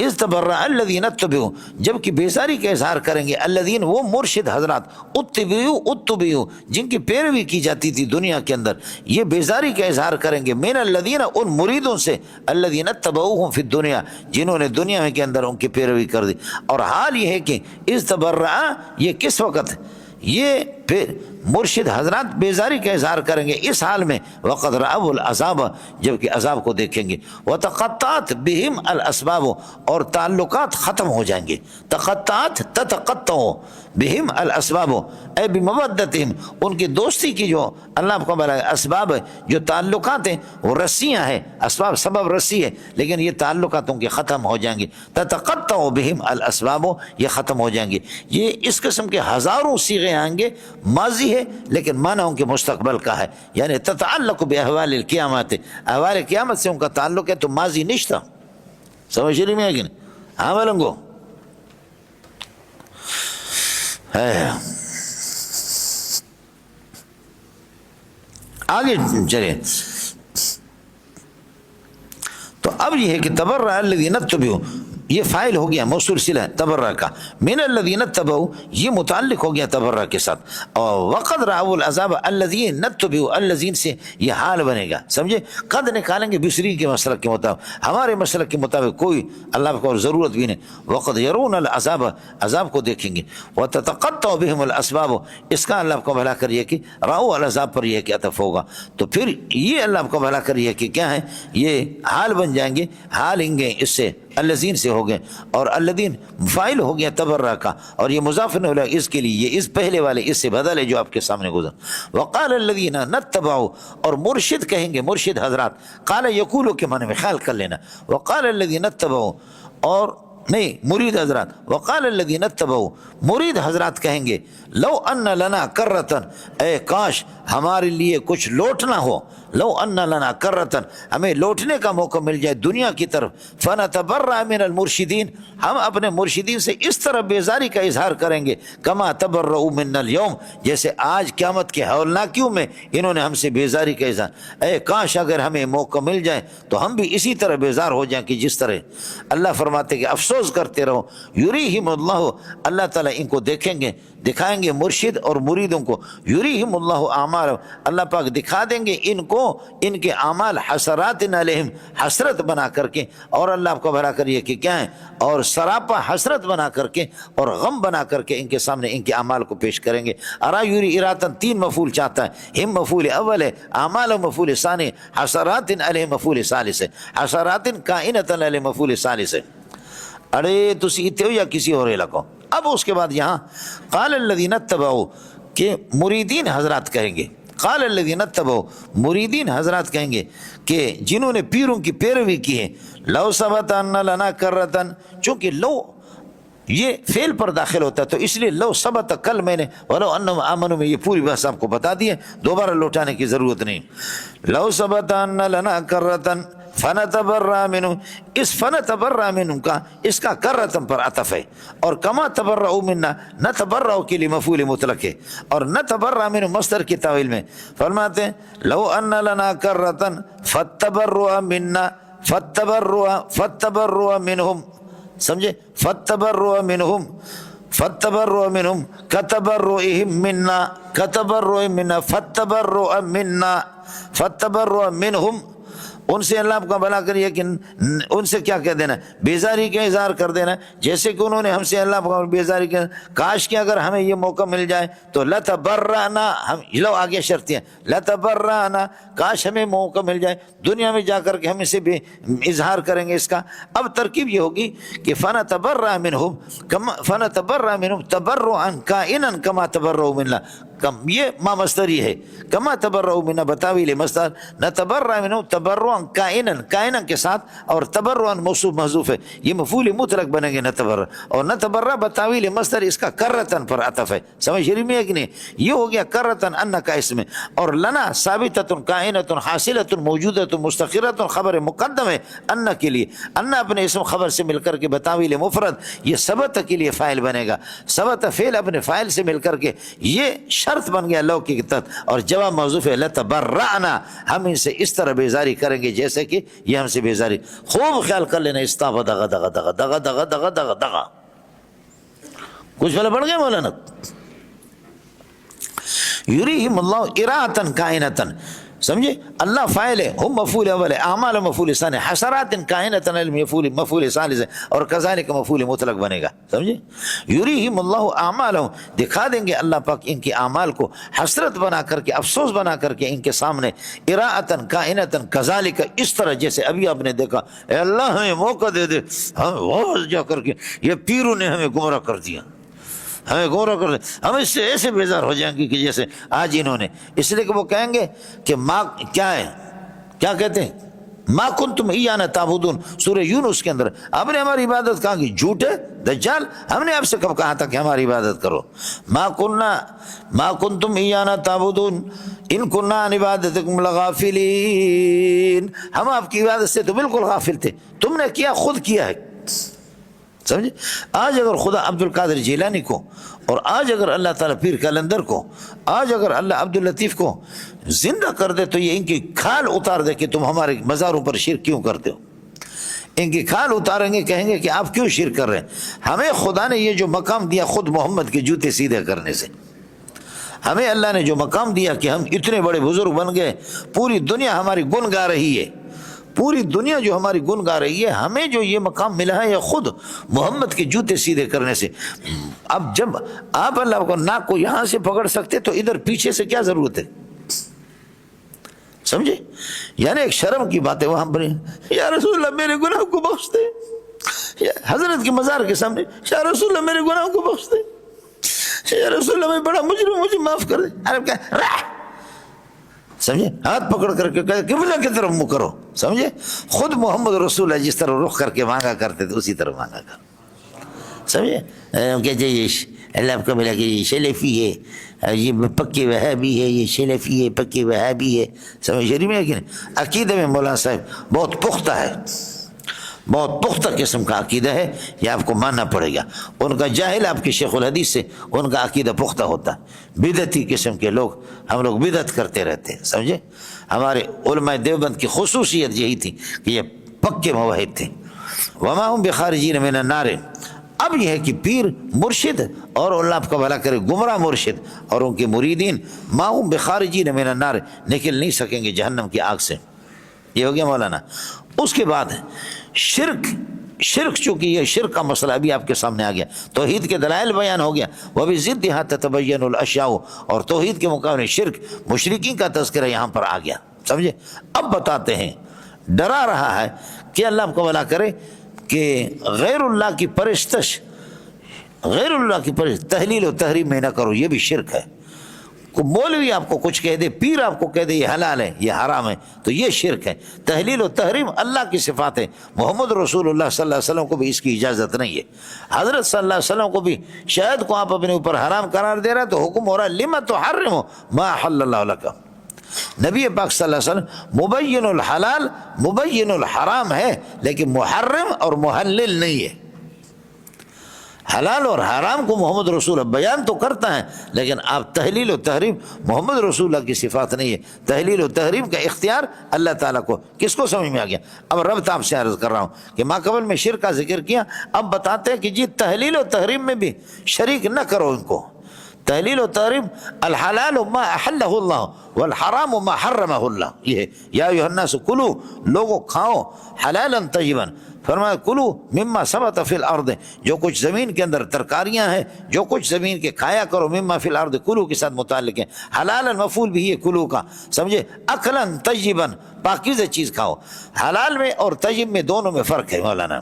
اذ تبرأ الذین اتبعوا جبکہ بیزاری کا اظہار کریں گے، الذین وہ مرشد حضرات، اتبعوا جن کی پیروی کی جاتی تھی دنیا کے اندر، یہ بیزاری کا اظہار کریں گے، من الذین ان مریدوں سے، الذین اتبعوہم فی الدنیا جنہوں نے دنیا کے اندر ان کی پیروی کر دی. اور حال یہ ہے کہ اذ تبرأ یہ کس وقت، یہ پھر مرشد حضرات بیزاری کا اظہار کریں گے اس حال میں، وقد رأوا العذاب جبکہ عذاب کو دیکھیں گے، وتقطعت بہم الاسباب اور تعلقات ختم ہو جائیں گے، تقطعت تتقطع بہم الاسباب اے بمودتہم ان کی دوستی کی جو اللہ کو بلا اسباب جو تعلقات ہیں وہ رسیاں ہیں، اسباب سبب رسی ہے لیکن یہ تعلقات ان کے ختم ہو جائیں گے. تتقطع بہم الاسباب یہ ختم ہو جائیں گے. یہ اس قسم کے ہزاروں صیغے آئیں گے، ماضی ہے لیکن معنی ان کے مستقبل کا ہے، یعنی تتعلق باحوال القیامت، احوال قیامت سے ان کا تعلق ہے، تو ماضی نشتا. سمجھ رہی میں ہے کہ نہیں؟ ہاں ملنگو ہے. آگے چلے تو اب یہ ہے کہ تبرأ الذین اتبعوا یہ فاعل ہو گیا موصول صلہ تبرأ کا، من الذین اتبعوا یہ متعلق ہو گیا تبرأ کے ساتھ، اور وقد رأوا العذاب الذین اتبعوا الذین سے یہ حال بنے گا. سمجھے؟ قد نکالیں گے بصری کے مسلک کے مطابق، ہمارے مسلک کے مطابق کوئی اللہ کو ضرورت بھی نہیں. وقد یرون العذاب عذاب کو دیکھیں گے، وتتقطع بہم الاسباب اس کا اللہ کو بھلا کریے کہ رأوا العذاب پر یہ کہ عطف ہوگا، تو پھر یہ اللہ کو بھلا کریے کہ کیا ہے، یہ حال بن جائیں گے، حال ہوں گے اس سے الذین سے ہو گئے، اور الذین فاعل ہو گیا تبرأ کا، اور یہ مضاف الیہ اس کے لیے، یہ اس پہلے والے اس سے بدل ہے جو آپ کے سامنے گزر. وقال الذین نتبعوا اور مرشد کہیں گے، مرشد حضرات، قال یقولو کے معنی میں خیال کر لینا، وقال الذین اتبعوا اور نہیں مرید حضرات، وقال الذین اتبعوا، مرید حضرات کہیں گے لو ان لنا کرتن، اے کاش ہمارے لیے کچھ لوٹنا ہو، لو ان لنا کرتن، ہمیں لوٹنے کا موقع مل جائے دنیا کی طرف، فنتبرأ من المرشدین، ہم اپنے مرشدین سے اس طرح بیزاری کا اظہار کریں گے، کما تبرؤوا منا اليوم، جیسے آج قیامت کے ہولناکیوں میں انہوں نے ہم سے بیزاری کا اظہار، اے کاش اگر ہمیں موقع مل جائے تو ہم بھی اسی طرح بیزار ہو جائیں کہ جس طرح اللہ فرماتے کہ افسوس کرتے رہو، یریہم اللہ، اللہ تعالیٰ ان کو دیکھیں گے، دکھائیں گے مرشد اور مریدوں کو، یریہم اللہ اعمال، اللہ پاک دکھا دیں گے ان کو ان کے اعمال حسرات علیہم، حسرت بنا کر کے، اور اللہ آپ کو بھلا کریے کہ کیا ہے، اور سراپا حسرت بنا کر کے اور غم بنا کر کے ان کے سامنے ان کے اعمال کو پیش کریں گے۔ ارا یوری اراتن تین مفعول چاہتا ہے، ہم مفعول اول ہے، اعمال مفعول ثانی، حسرات علیہ مفعول ثالث ہے، حسرات کائنۃ علیہ مفعول ثالث ہے۔ ارے تسی اتنے ہو یا کسی اور علاقوں۔ اب اس کے بعد یہاں قال الذین اتبعوا کہ مریدین حضرات کہیں گے، قال الذین اتبعوا مریدین حضرات کہیں گے کہ جنہوں نے پیروں کی پیروی کی ہے، لو ثبت ان لنا کرتن، چونکہ لو یہ فعل پر داخل ہوتا ہے تو اس لیے لو ثبت، کل میں نے ولو انہم آمنوا میں یہ پوری بات آپ کو بتا دی ہے، دوبارہ لوٹانے کی ضرورت نہیں۔ لو ثبت ان لنا کرتن فنتبرأ منہ، اس فنتبرأ منہ کا اس کا کرتن پر عطف ہے، اور کما تبرؤوا منا، نتبرأ کے لیے مفعول مطلق ہے، اور نتبرأ منہ مصدر کی تاویل میں فرماتے ہیں لو ان لنا کرتن فاتبرؤ منا، فاتبرؤ منہم، سمجھے، فاتبرؤ منہم، فاتبرؤ منہم کتبرؤہم منا، کتبرؤ منا، فاتبرؤ منا، فاتبرؤ منہم، ان سے اللہ آپ کا بھلا کریے کہ ان سے کیا کہہ دینا، بیزاری کا اظہار کر دینا، جیسے کہ انہوں نے ہم سے اللہ آپ کا بیزاری کا، کاش کہ اگر ہمیں یہ موقع مل جائے تو لتبرأنا، ہم لو آگے شرطیں لتبرأنا، کاش ہمیں موقع مل جائے دنیا میں جا کر کے ہم اسے اظہار کریں گے اس کا۔ اب ترکیب یہ ہوگی کہ فنتبرأ منہم، فنتبرأ منہم تبرؤا کائنا کما تبرؤوا منا، یہ ما مصدری ہے، کما تبرؤوا منا بتاویل مصدر، نتبرأ منہم تبرؤا کائنا، کائنا کے ساتھ، اور تبرؤا موصوف محذوف ہے، یہ مفعول مطلق بنے گے نتبرأ، اور نتبرأ بتاویل مصدر اس کا کرتن پر عطف ہے، سمجھ رہی میں ہے کہ نہیں، یہ ہو گیا کرتن ان کا اسم، اور لنا ثابتۃ کائنۃ حاصلۃ موجودۃ مستقرۃ خبر مقدم ہے ان کے لیے، ان اپنے اسم خبر سے مل کر کے بتاویل مفرد، یہ ثبت کے لیے فاعل بنے گا، ثبت فعل اپنے فاعل سے مل کر کے یہ شرط بن گیا لو کی تحت، اور جواب موصوف ہے لتبرأنا، ہم ان سے اس طرح بیزاری کریں گے جیسے کہ یہ ہم سے بیزاری۔ خوب خیال کر لینا، استاف دغا دغا دغا دغا دغا دغا دغا دغا، کچھ پہلے پڑھ گئے مولانا، یریہم اللہ اراۃ کائنۃ، سمجھے، اللہ فاعل ہے، ہم مفعول اول ہے، اعمال مفعول ثانی، حسرات کائنۃ مفعول ثالث ہے، اور کذالک مفعول مطلق بنے گا، سمجھے، یریہم اللہ اعمالہم، دکھا دیں گے اللہ پاک ان کے اعمال کو حسرت بنا کر کے، افسوس بنا کر کے ان کے سامنے، اراۃ کائنۃ کذالک، اس طرح جیسے ابھی آپ نے دیکھا، اے اللہ ہمیں موقع دے دے، ہم واپس جا کر کے یہ پیروں نے ہمیں گمراہ کر دیا، ہمیں غور کر، ہم اس سے ایسے بیزار ہو جائیں گے کہ جیسے آج انہوں نے، اس لیے کہ وہ کہیں گے کہ ماں کیا ہے، کیا کہتے ہیں، ما کنتم ایانا تعبدون، سورہ یونس کے اندر، آپ نے ہماری عبادت کہاں کی، جھوٹے دجال، ہم نے آپ سے کب کہا تھا کہ ہماری عبادت کرو، ما کنتم ایانا تعبدون ان کننا عن عبادتکم لغافلین، ہم آپ کی عبادت سے تو بالکل غافل تھے، تم نے کیا، خود کیا ہے، سمجھے۔ آج اگر خدا عبد القادر جیلانی کو، اور آج اگر اللہ تعالیٰ پیر کلندر کو، آج اگر اللہ عبد الطیف کو زندہ کر دے تو یہ ان کی کھال اتار دے کہ تم ہمارے مزاروں پر شرک کیوں کرتے ہو، ان کی کھال اتاریں گے، کہیں گے کہ آپ کیوں شرک کر رہے ہیں، ہمیں خدا نے یہ جو مقام دیا خود محمد کے جوتے سیدھے کرنے سے، ہمیں اللہ نے جو مقام دیا کہ ہم اتنے بڑے بزرگ بن گئے، پوری دنیا ہماری گن گا رہی ہے، پوری دنیا جو ہماری گن گا رہی ہے، ہمیں جو یہ مقام ملا ہے یہ خود محمد کے جوتے سیدھے کرنے سے۔ اب جب آپ اللہ کو ناک کو یہاں سے پکڑ سکتے تو ادھر پیچھے سے کیا ضرورت ہے، سمجھے، یعنی ایک شرم کی بات ہے وہاں پر، یا رسول اللہ میرے گناہ کو بخش دے، حضرت کے مزار کے سامنے، یا رسول اللہ میرے گناہ کو بخش دے، یا رسول اللہ میں بڑا مجرم، مجھے معاف کر دے، عرب کیا سمجھے، ہاتھ پکڑ کر کے قبلہ کی طرف منہ کرو، سمجھے، خود محمد رسول اللہ جس طرح رخ کر کے مانگا کرتے تھے اسی طرح مانگا کر۔ سمجھے؟ کہتے یہ اللہ آپ کا بھلا کہ یہ سلفی ہے، یہ پکے وہابی ہے، یہ سلفی ہے، پکے وہابی ہے. سمجھ شریف میں ہے کہ نہیں؟ عقیدے میں مولانا صاحب بہت پختہ ہے، بہت پختہ قسم کا عقیدہ ہے، یہ آپ کو ماننا پڑے گا. ان کا جاہل آپ کے شیخ الحدیث سے ان کا عقیدہ پختہ ہوتا ہے. بدعتی قسم کے لوگ، ہم لوگ بدعت کرتے رہتے ہیں. سمجھے؟ ہمارے علماء دیوبند کی خصوصیت یہی تھی کہ یہ پکے موحد تھے. وما هم بخارجین من النار. اب یہ ہے کہ پیر مرشد اور اللہ آپ کا بھلا کرے گمراہ مرشد اور ان کے مریدین ما هم بخارجین من النار، نکل نہیں سکیں گے جہنم کی آگ سے. یہ ہو گیا مولانا. اس کے بعد شرک چونکہ یہ شرک کا مسئلہ ابھی آپ کے سامنے آ گیا، توحید کے دلائل بیان ہو گیا. وہ بھی ضدھا تتبین الاشیاء، اور توحید کے مقابلے شرک مشرکین کا تذکرہ یہاں پر آ گیا. سمجھے؟ اب بتاتے ہیں، ڈرا رہا ہے کہ اللہ آپ کو بھلا کرے کہ غیر اللہ کی پرستش، تحلیل و تحریم میں نہ کرو، یہ بھی شرک ہے. مولوی آپ کو کچھ کہہ دے، پیر آپ کو کہہ دے یہ حلال ہے یہ حرام ہے، تو یہ شرک ہے. تحلیل و تحریم اللہ کی صفات ہے. محمد رسول اللہ صلی اللہ علیہ وسلم کو بھی اس کی اجازت نہیں ہے. حضرت صلی اللہ علیہ وسلم کو بھی شہد کو آپ اپنے اوپر حرام قرار دے رہا تو حکم ہو رہا ہے لما تحرم ما احل اللہ لک. نبی پاک صلی اللہ علیہ وسلم مبین الحلال مبین الحرام ہے، لیکن محرم اور محلل نہیں ہے. حلال اور حرام کو محمد رسول اللہ بیان تو کرتا ہے، لیکن آپ تحلیل و تحریم محمد رسول اللہ کی صفات نہیں ہے. تحلیل و تحریم کا اختیار اللہ تعالیٰ کو. کس کو سمجھ میں آ گیا؟ اب رب آپ سے عرض کر رہا ہوں کہ ماقبل میں شرک کا ذکر کیا، اب بتاتے ہیں کہ جی تحلیل و تحریم میں بھی شریک نہ کرو ان کو. تحلیل و تحریم الحلال ما احلہ اللہ والحرام ما حرمہ اللہ. یہ یا ایھا الناس کلوا، لوگوں کھاؤ حلالا طیبا. فرمایا کلو مما ثبت فی الارض، جو کچھ زمین کے اندر ترکاریاں ہیں، جو کچھ زمین کے کھایا کرو. مما فی الارض کلو کے ساتھ متعلق ہے. حلالا مفعول بھی ہے کلو کا. سمجھے؟ اکلا طیبا، پاکیزہ چیز کھاؤ. حلال میں اور طیب میں دونوں میں فرق ہے مولانا.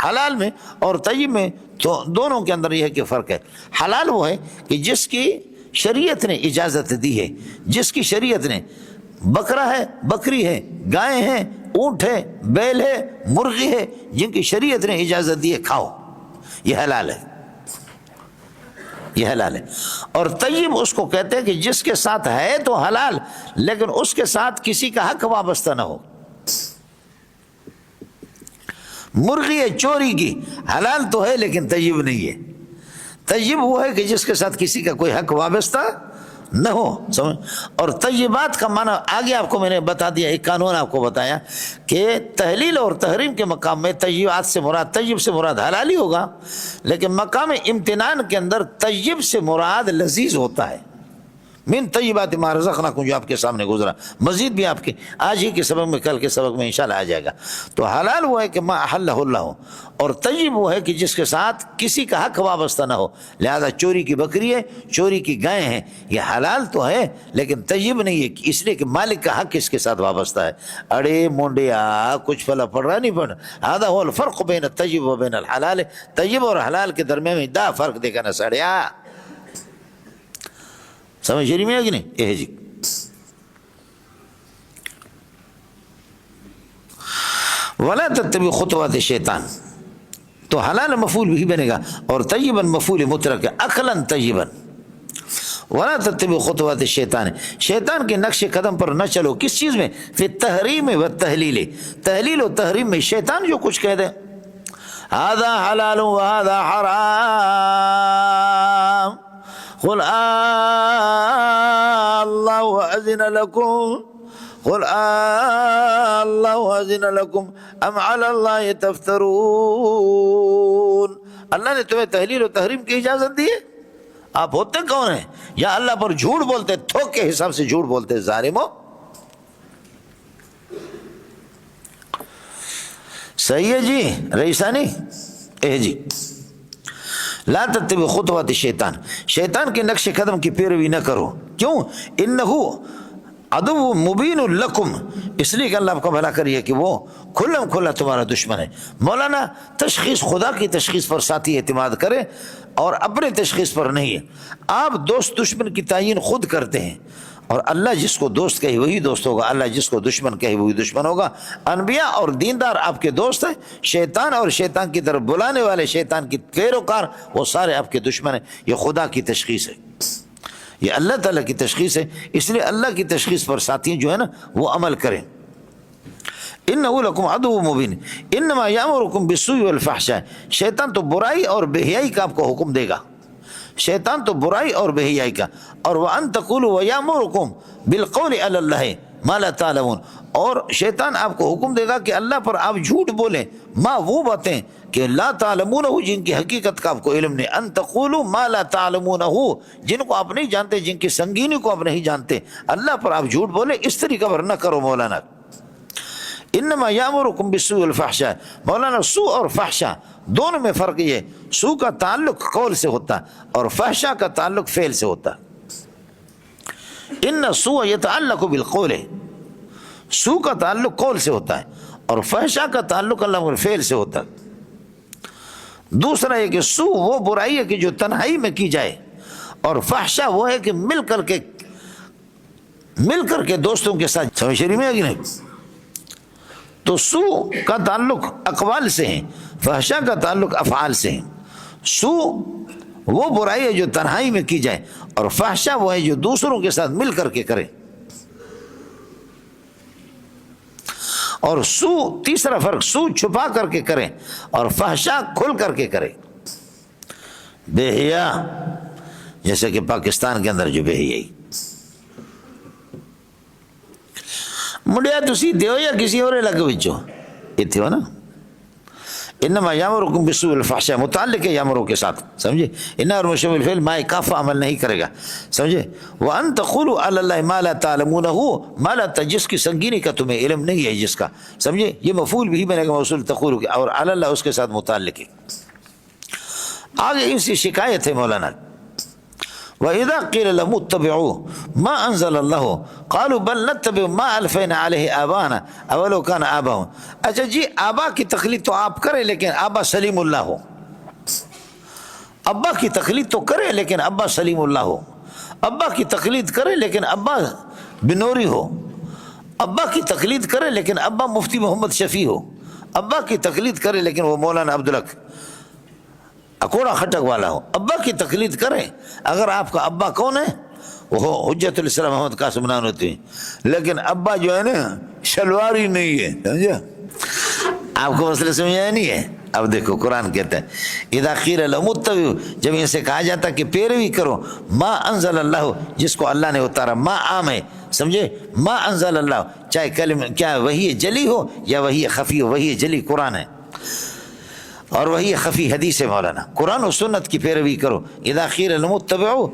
حلال میں اور طیب میں تو دونوں کے اندر یہ ہے کہ فرق ہے. حلال وہ ہے کہ جس کی شریعت نے اجازت دی ہے، جس کی شریعت نے، بکرا ہے، بکری ہے، گائے ہیں، اونٹ ہے، بیل ہے، مرغی ہے، جن کی شریعت نے اجازت دی ہے کھاؤ، یہ حلال ہے، یہ حلال ہے. اور طیب اس کو کہتے ہیں کہ جس کے ساتھ ہے تو حلال، لیکن اس کے ساتھ کسی کا حق وابستہ نہ ہو. مرغی ہے چوری کی، حلال تو ہے لیکن طیب نہیں ہے. طیب وہ ہے کہ جس کے ساتھ کسی کا کوئی حق وابستہ نہ ہو. سمجھ؟ اور طیبات کا معنی آگے آپ کو میں نے بتا دیا، ایک قانون آپ کو بتایا کہ تحلیل اور تحریم کے مقام میں طیبات سے مراد، طیب سے مراد حلال ہی ہوگا، لیکن مقام امتنان کے اندر طیب سے مراد لذیذ ہوتا ہے. من طیبات ما رزقناکم جو آپ کے سامنے گزرا، مزید بھی آپ کے آج ہی کے سبق میں، کل کے سبق میں انشاءاللہ آ جائے گا. تو حلال وہ ہے کہ ما احلہ اللہ، اور طیب وہ ہے کہ جس کے ساتھ کسی کا حق وابستہ نہ ہو. لہذا چوری کی بکری ہے، چوری کی گائے ہیں، یہ حلال تو ہے لیکن طیب نہیں ہے، اس لیے کہ مالک کا حق اس کے ساتھ وابستہ ہے. اڑے مونڈیا کچھ پھلا پڑ رہا نہیں پڑ رہا. هذا هو الفرق بین الطیب و بین الحلال. طیب اور حلال کے درمیان میں دا فرق دیکھا نہ سڑیا. سمجھ رہی میں ہے کہ نہیں؟ یہ جی ولا تتبع خطوات شیطان، تو حلال مفعول بھی بنے گا اور طیبا مفعول مترک ہے. اکلا طیبا ولا تتبع خطوات شیطان، شیطان کے نقش قدم پر نہ چلو. کس چیز میں؟ فی التحریم و تحلیل، تحلیل و تحریم میں شیطان جو کچھ کہہ دے هذا حلال و هذا حرام، قل اللہ اذن لکم، قل اللہ اذن لکم ام علی اللہ تفترون. اللہ نے تمہیں تحلیل و تحریم کی اجازت دی ہے؟ آپ ہوتے کون ہیں؟ یا اللہ پر جھوٹ بولتے، تھوک کے حساب سے جھوٹ بولتے ظالمو. صحیح ہے جی رئیسانی؟ جی لا تتبع خطوات شیطان، شیطان کے نقش قدم کی پیروی نہ کرو. کیوں؟ انہو عدو مبین لکم، اس لیے کہ اللہ آپ کو بھلا کریے کہ وہ کھلم کھلا تمہارا دشمن ہے. مولانا تشخیص خدا کی تشخیص پر ساتھی اعتماد کرے اور اپنے تشخیص پر نہیں ہے. آپ دوست دشمن کی تعین خود کرتے ہیں اور اللہ جس کو دوست کہے وہی دوست ہوگا، اللہ جس کو دشمن کہے وہی دشمن ہوگا۔ انبیاء اور دیندار آپ کے دوست ہیں، شیطان اور شیطان کی طرف بلانے والے، شیطان کی پیروکار، وہ سارے آپ کے دشمن ہیں۔ یہ خدا کی تشخیص ہے، یہ اللہ تعالیٰ کی تشخیص ہے، اس لیے اللہ کی تشخیص پر ساتھی جو ہے نا وہ عمل کریں۔ انہ لکم عدو مبین انما یامرکم بالسوء والفحشاء، شیطان تو برائی اور بے حیائی کا آپ کو حکم دے گا، شیطان تو برائی اور بے حیائی کا۔ اور وان تقولوا ویامرکم بالقول علی اللہ ما لا تعلمون، اور شیطان آپ کو حکم دے گا کہ اللہ پر آپ جھوٹ بولیں، ما وہ باتیں کہ لا تعلمونہ جن کی حقیقت کا آپ کو علم نہیں، ان تقولوا ما لا تعلمونہ جن کو آپ نہیں جانتے، جن کی سنگینی کو آپ نہیں جانتے، اللہ پر آپ جھوٹ بولیں، اس طریقہ پر نہ کرو مولانا۔ انما یامرکم بالسوء والفحشاء، مولانا سوء اور فحشاء دونوں میں فرق یہ ہے، سوء کا تعلق قول سے ہوتا ہے اور فحشاء کا تعلق فعل سے ہوتا ہے۔ ان السوء یتعلق بالقول، سوء کا تعلق قول سے ہوتا ہے اور فحشاء کا تعلق اللہ کے فعل سے ہوتا ہے۔ دوسرا یہ کہ سوء وہ برائی ہے کہ جو تنہائی میں کی جائے، اور فحشاء وہ ہے کہ مل کر کے دوستوں کے ساتھ، سمجھ شریف میں ہے کہ نہیں؟ تو سوء کا تعلق اقوال سے ہے، فحشاء کا تعلق افعال سے ہے۔ سوء وہ برائی ہے جو تنہائی میں کی جائے، اور فحشاء وہ ہے جو دوسروں کے ساتھ مل کر کے کرے۔ اور سوء تیسرا فرق، سوء چھپا کر کے کرے اور فحشاء کھل کر کے کرے۔ بے حیا جیسے کہ پاکستان کے اندر جو بے حیائی، مڈیا تسی دیو یا کسی اور علاقے وچوں اتھے ہو نا۔ انما یامرکم بالسوء والفحشاء متعلق ہے یامروں کے ساتھ، سمجھے؟ انہ اور مشبہ الفعل مائے کافہ عمل نہیں کرے گا، سمجھے؟ وَأَن تَقُولُوا عَلَى اللَّهِ مَا لَا تَعْلَمُونَهُ، ما لا جس کی سنگینی کا تمہیں علم نہیں ہے جس کا، سمجھے؟ یہ مفعول بھی بنے گا موصول تقول کے، اور علی اللہ اس کے ساتھ متعلق ہے۔ آگے ان سے شکایت ہے مولانا، وَإِذَا قِيلَ لَهُمُ اتَّبِعُوا مَا أَنزَلَ اللَّهُ قَالُوا بَلْ نَتَّبِعُ مَا أَلْفَيْنَا عَلَيْهِ آبَاءَنَا أَوَلَوْ كَانَ آبَاؤُهُمْ۔ اچھا جی، آبا کی تقلید تو آپ کریں لیکن آبا سلیم اللہ ہو، ابا کی تقلید تو کرے لیکن ابا سلیم اللہ ہو، ابا کی تقلید کرے لیکن ابا بنوری ہو، ابا کی تقلید کرے لیکن ابا مفتی محمد شفیع ہو، ابا کی تقلید کرے لیکن وہ مولانا عبدالحق اکوڑا خٹک والا ہو، ابا کی تقلید کریں۔ اگر آپ کا ابا کون ہے؟ وہ حجت الاسلام محمد قاسم نانوتوی ہیں، لیکن ابا جو ہے نا شلواری نہیں ہے، سمجھا؟ آپ کو مسئلہ سمجھا نہیں ہے؟ اب دیکھو قرآن کہتا ہے اذا قیل لهم اتبعوا، جب ان سے کہا جاتا کہ پیروی کرو ما انزل اللہ، جس کو اللہ نے اتارا، ما عام ہے، سمجھے؟ ما انزل اللہ، چاہے کلمہ کیا وہی جلی ہو یا وہی خفی ہو، وہی جلی قرآن ہے اور وہی خفی حدیث ہے مولانا، قرآن و سنت کی پیروی کرو۔ اذا قیل لهم اتبعوا،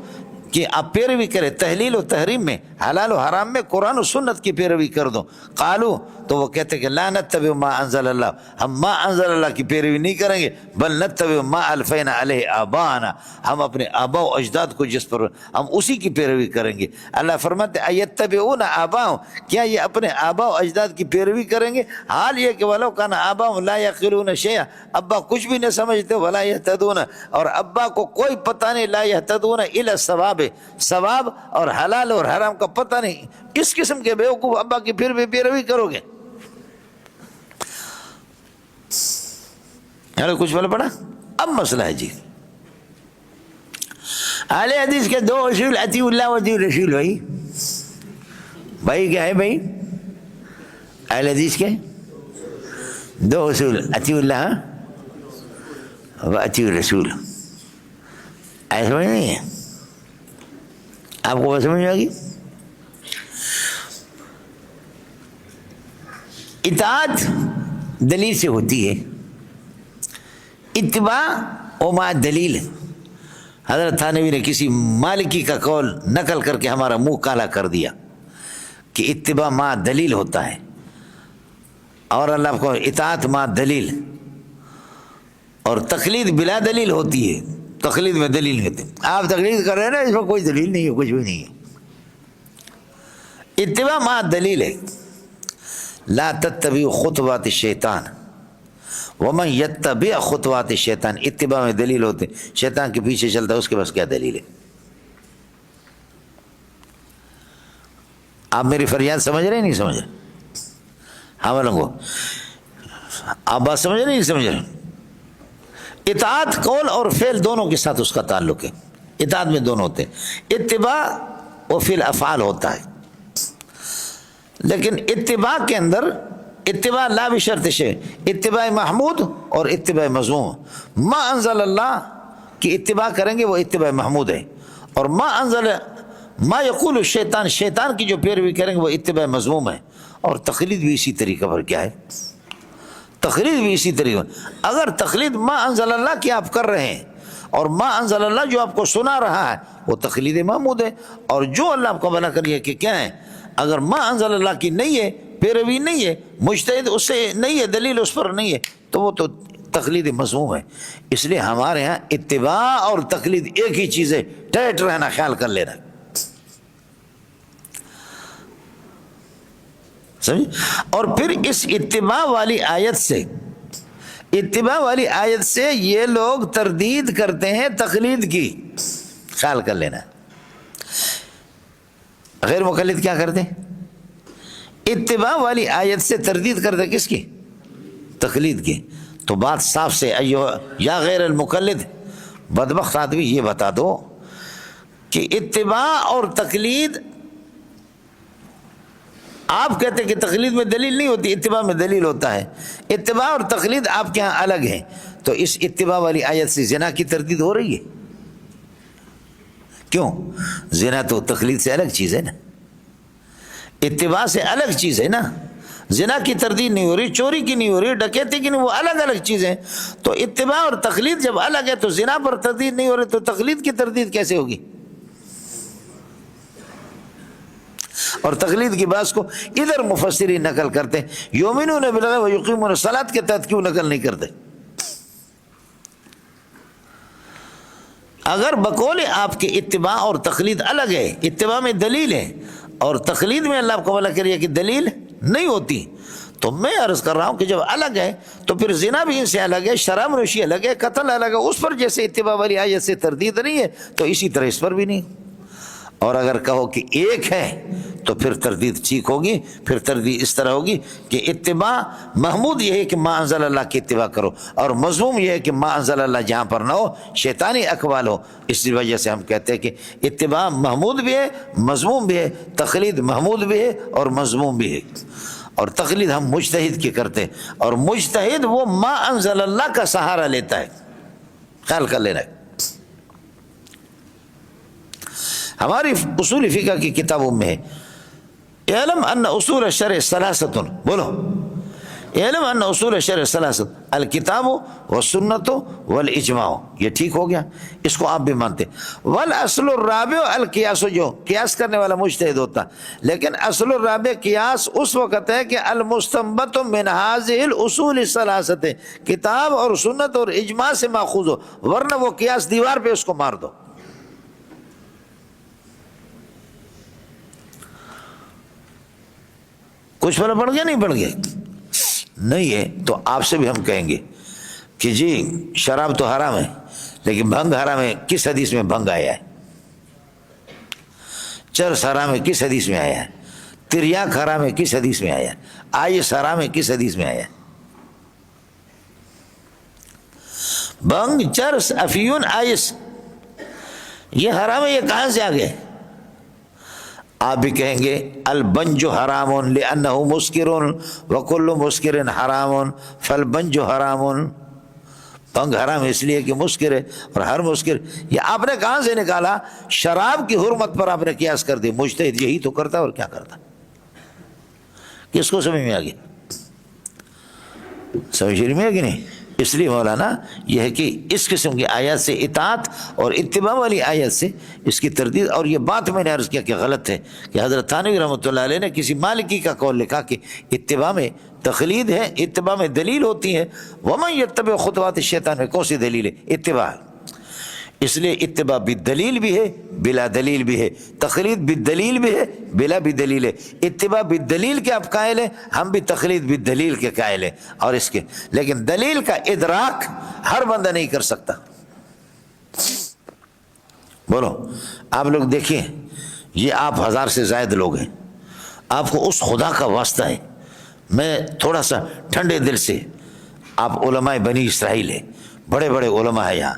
کہ آپ پیروی کریں تحلیل و تحریم میں، حلال و حرام میں قرآن و سنت کی پیروی کر دو۔ قالو، تو وہ کہتے کہ لا نتبع ما انزل اللہ، ہم ما انزل اللہ کی پیروی نہیں کریں گے، بل نتبع ما الفینا علیہ آباءنا، ہم اپنے آباء و اجداد کو جس پر ہم اسی کی پیروی کریں گے۔ اللہ فرماتے ایتبعون آباءہم، کیا یہ اپنے آباء و اجداد کی پیروی کریں گے؟ حال یہ کہ ولو کان آباءہم لا یعقلون شیئا، ابا کچھ بھی نہ سمجھتے، ولا یہتدون، اور ابا کو کوئی پتہ نہیں، لا یہتدون الی الثواب، ثواب اور حلال اور حرام کا پتہ نہیں، اس قسم کے بیوقوف ابا کی پھر بھی پیروی کرو گے؟ کچھ بولا پڑا؟ اب مسئلہ ہے جی، اہل حدیث کے دو اصول، اطیع اللہ و اطیع الرسول۔ بھائی کیا ہے بھائی؟ اہل حدیث کے دو اصول، اطیع اللہ و اطیع الرسول۔ ایسا سمجھ نہیں ہے؟ آپ کو سمجھ میں آ گئی؟ اطاعت دلیل سے ہوتی ہے، اتباع و مع دلیل۔ حضرت تھانوی نے کسی مالکی کا قول نقل کر کے ہمارا منہ کالا کر دیا کہ اتباع مع دلیل ہوتا ہے، اور اللہ کو اطاعت مع دلیل، اور تقلید بلا دلیل ہوتی ہے، تقلید میں دلیل نہیں ہوتی۔ آپ تقلید کر رہے ہیں نا، اس میں کوئی دلیل نہیں ہے، کچھ بھی نہیں ہے۔ اتباع مع دلیل ہے، لا تتبعوا خطوات الشیطان ومن یتبع خطوات الشیطان، اتباع میں دلیل ہوتے، شیطان کے پیچھے چلتا ہے، اس کے پاس کیا دلیل ہے؟ آپ میری فریاد سمجھ رہے ہیں نہیں سمجھ رہے؟ ہاں بولو، آپ بات سمجھ رہے ہیں نہیں سمجھ رہے؟ اطاعت قول اور فعل دونوں کے ساتھ اس کا تعلق ہے، اطاعت میں دونوں ہوتے ہیں، اتباع و فعل افعال ہوتا ہے، لیکن اتباع کے اندر اتباع لا بشرط شے، اتباع محمود اور اتباع مذموم۔ ما انزل اللہ کی اتباع کریں گے وہ اتباع محمود ہے، اور ما یقول الشیطان، شیطان کی جو پیروی کریں گے وہ اتباع مذموم ہے۔ اور تقلید بھی اسی طریقہ پر کیا ہے، تقلید بھی اسی طریقہ پر۔ اگر تقلید ما انزل اللہ کی آپ کر رہے ہیں اور ما انزل اللہ جو آپ کو سنا رہا ہے وہ تقلید محمود ہے، اور جو اللہ آپ کو بنا کریے کہ کیا ہے، اگر ما انزل اللہ کی نہیں ہے، پیروی نہیں ہے، مجتہد اس سے نہیں ہے، دلیل اس پر نہیں ہے، تو وہ تو تقلید مذموم ہے۔ اس لیے ہمارے ہاں اتباع اور تقلید ایک ہی چیز ہے، ٹیٹ رہنا، خیال کر لینا، سمجھ؟ اور پھر اس اتباع والی آیت سے یہ لوگ تردید کرتے ہیں تقلید کی، خیال کر لینا۔ غیر مقلد کیا کرتے ہیں؟ اتباع والی آیت سے تردید کرتے کس کی؟ تقلید کی۔ تو بات صاف سے، یا غیر المقلد، بدبخت آدمی یہ بتا دو کہ اتباع اور تقلید، آپ کہتے ہیں کہ تقلید میں دلیل نہیں ہوتی، اتباع میں دلیل ہوتا ہے، اتباع اور تقلید آپ کے ہاں الگ ہیں، تو اس اتباع والی آیت سے زنا کی تردید ہو رہی ہے؟ کیوں؟ زنا تو تقلید سے الگ چیز ہے نا، اتباع سے الگ چیز ہے نا، زنا کی تردید نہیں ہو رہی، چوری کی نہیں ہو رہی، ڈکیتی کی نہیں، وہ الگ الگ چیزیں۔ تو اتباع اور تقلید جب الگ ہے تو زنا پر تردید نہیں ہو رہی، تو تقلید کی تردید کیسے ہوگی؟ اور تقلید کی بات کو ادھر مفسرین نقل کرتے ہیں، یؤمنون بالغیب ویقیمون الصلاۃ کے تحت کیوں نقل نہیں کرتے؟ اگر بقول آپ کے اتباع اور تقلید الگ ہے، اتباع میں دلیل ہے اور تقلید میں اللہ کو بھلا کریے کہ دلیل نہیں ہوتی، تو میں عرض کر رہا ہوں کہ جب الگ ہے تو پھر زنا بھی ان سے الگ ہے، شراب نوشی الگ ہے، قتل الگ ہے، اس پر جیسے اتباع والی آیت سے تردید نہیں ہے تو اسی طرح اس پر بھی نہیں۔ اور اگر کہو کہ ایک ہے تو پھر تردید ٹھیک ہوگی، پھر تردید اس طرح ہوگی کہ اتباع محمود یہ ہے کہ ما انزل اللہ کی اتباع کرو، اور مذموم یہ ہے کہ ما انزل اللہ جہاں پر نہ ہو، شیطانی اقوال ہو۔ اس وجہ سے ہم کہتے ہیں کہ اتباع محمود بھی ہے، مذموم بھی ہے، تقلید محمود بھی ہے اور مذموم بھی ہے۔ اور تقلید ہم مجتہد کی کرتے، اور مجتہد وہ ما انزل اللہ کا سہارا لیتا ہے، خیال کر لینا ہے۔ ہماری اصول فقہ کی کتابوں میں ہے، اعلم ان اصول الشرع ثلاثۃ، بولو، اعلم ان اصول الشرع ثلاثۃ، الکتاب والسنۃ والاجماع، یہ ٹھیک ہو گیا، اس کو آپ بھی مانتے۔ والاصل الرابع القیاس، جو قیاس کرنے والا مجتہد ہوتا، لیکن اصل الرابع قیاس اس وقت ہے کہ المستنبط من هذه الاصول الثلاثۃ، کتاب اور سنت اور اجماع سے ماخوذ ہو، ورنہ وہ قیاس دیوار پہ اس کو مار دو۔ کچھ فرق پڑ گیا نہیں پڑ گیا؟ نہیں ہے تو آپ سے بھی ہم کہیں گے کہ جی شراب تو حرام ہے، لیکن بھنگ حرام ہے، کس حدیث میں بھنگ آیا ہے؟ چرس حرام ہے، کس حدیث میں آیا ہے؟ تریاک حرام ہے، کس حدیث میں آیا ہے؟ آئس حرام ہے، کس حدیث میں آیا ہے؟ بھنگ، چرس، افیون، آئس یہ حرام ہے، یہ کہاں سے آ گئے؟ آپ بھی کہیں گے البنج حرام لأنہ مسکر وکل مسکر حرام فالبنج حرام، بھنگ حرام اس لیے کہ مسکر ہے اور ہر مسکر۔ یہ آپ نے کہاں سے نکالا؟ شراب کی حرمت پر آپ نے قیاس کر دی، مجتہد یہی تو کرتا اور کیا کرتا؟ کس کو سمجھ میں آ گئی؟ سمجھ میں آ گئی نہیں؟ اس لیے مولانا یہ ہے کہ اس قسم کی آیات سے اطاعت اور اتباع والی آیت سے اس کی تردید، اور یہ بات میں نے عرض کیا کہ غلط ہے کہ حضرت تھانوی رحمۃ اللہ علیہ نے کسی مالکی کا قول لکھا کہ اتباع میں تقلید ہے، اتباع میں دلیل ہوتی ہے، ومن یتبع خطوات الشیطان میں کون سی دلیل ہے؟ اتباع۔ اس لیے اتباع بالدلیل بھی ہے، بلا دلیل بھی ہے، تقلید بالدلیل بھی ہے، بلا بھی دلیل ہے۔ اتباع بالدلیل کے آپ قائل ہیں، ہم بھی تقلید بالدلیل کے قائل ہیں، اور اس کے لیکن دلیل کا ادراک ہر بندہ نہیں کر سکتا۔ بولو، آپ لوگ دیکھیں، یہ آپ 1000 سے زائد لوگ ہیں، آپ کو اس خدا کا واسطہ ہے، میں تھوڑا سا ٹھنڈے دل سے، آپ علماء بنی اسرائیل ہیں، بڑے بڑے علماء ہیں یہاں،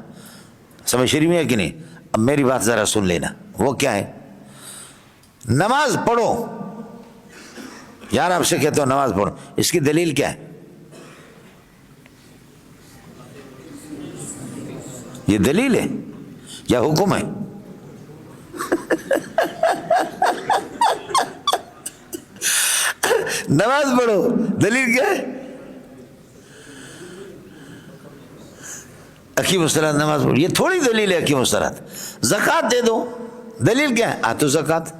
سمجھ شریف میں ہے کہ نہیں؟ اب میری بات ذرا سن لینا، وہ کیا ہے؟ نماز پڑھو، یار آپ سے کہتا ہوں نماز پڑھو، اس کی دلیل کیا ہے؟ یہ دلیل ہے یا حکم ہے؟ نماز پڑھو، دلیل کیا ہے؟ حکیم الصلاۃ نماز پڑھو، یہ تھوڑی دلیل ہے حکیم الصلاۃ۔ زکوٰۃ دے دو، دلیل کیا ہے؟ آتو زکوٰۃ۔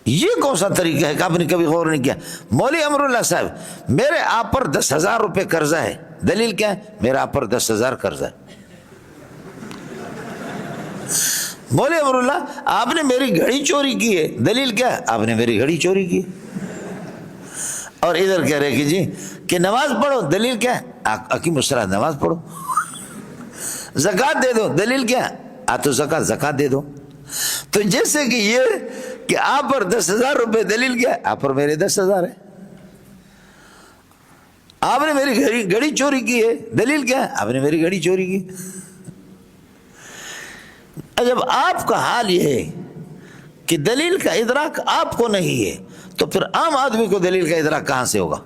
یہ کون سا طریقہ ہے کہ آپ نے کبھی غور نہیں کیا؟ مولوی امر اللہ صاحب، میرے آپ پر 10,000 روپے قرضہ ہے، دلیل کیا ہے؟ میرا آپ پر 10,000 قرضہ ہے۔ مولوی امر اللہ، آپ نے میری گھڑی چوری کی ہے، دلیل کیا ہے؟ آپ نے میری گھڑی چوری کی۔ اور ادھر کہہ رہے کہ جی کہ نماز پڑھو، دلیل کیا ہے؟ حکیم الصلاۃ نماز پڑھو۔ زکوٰۃ دے دو، دلیل کیا ہے؟ آتو زکوٰۃ، زکوٰۃ دے دو۔ تو جیسے کہ یہ کہ آپ پر 10,000 روپے، دلیل کیا ہے؟ آپ پر میرے 10,000 ہے۔ آپ نے میری گھڑی چوری کی ہے، دلیل کیا ہے؟ آپ نے میری گھڑی چوری کی۔ جب آپ کا حال یہ ہے کہ دلیل کا ادراک آپ کو نہیں ہے، تو پھر عام آدمی کو دلیل کا ادراک کہاں سے ہوگا؟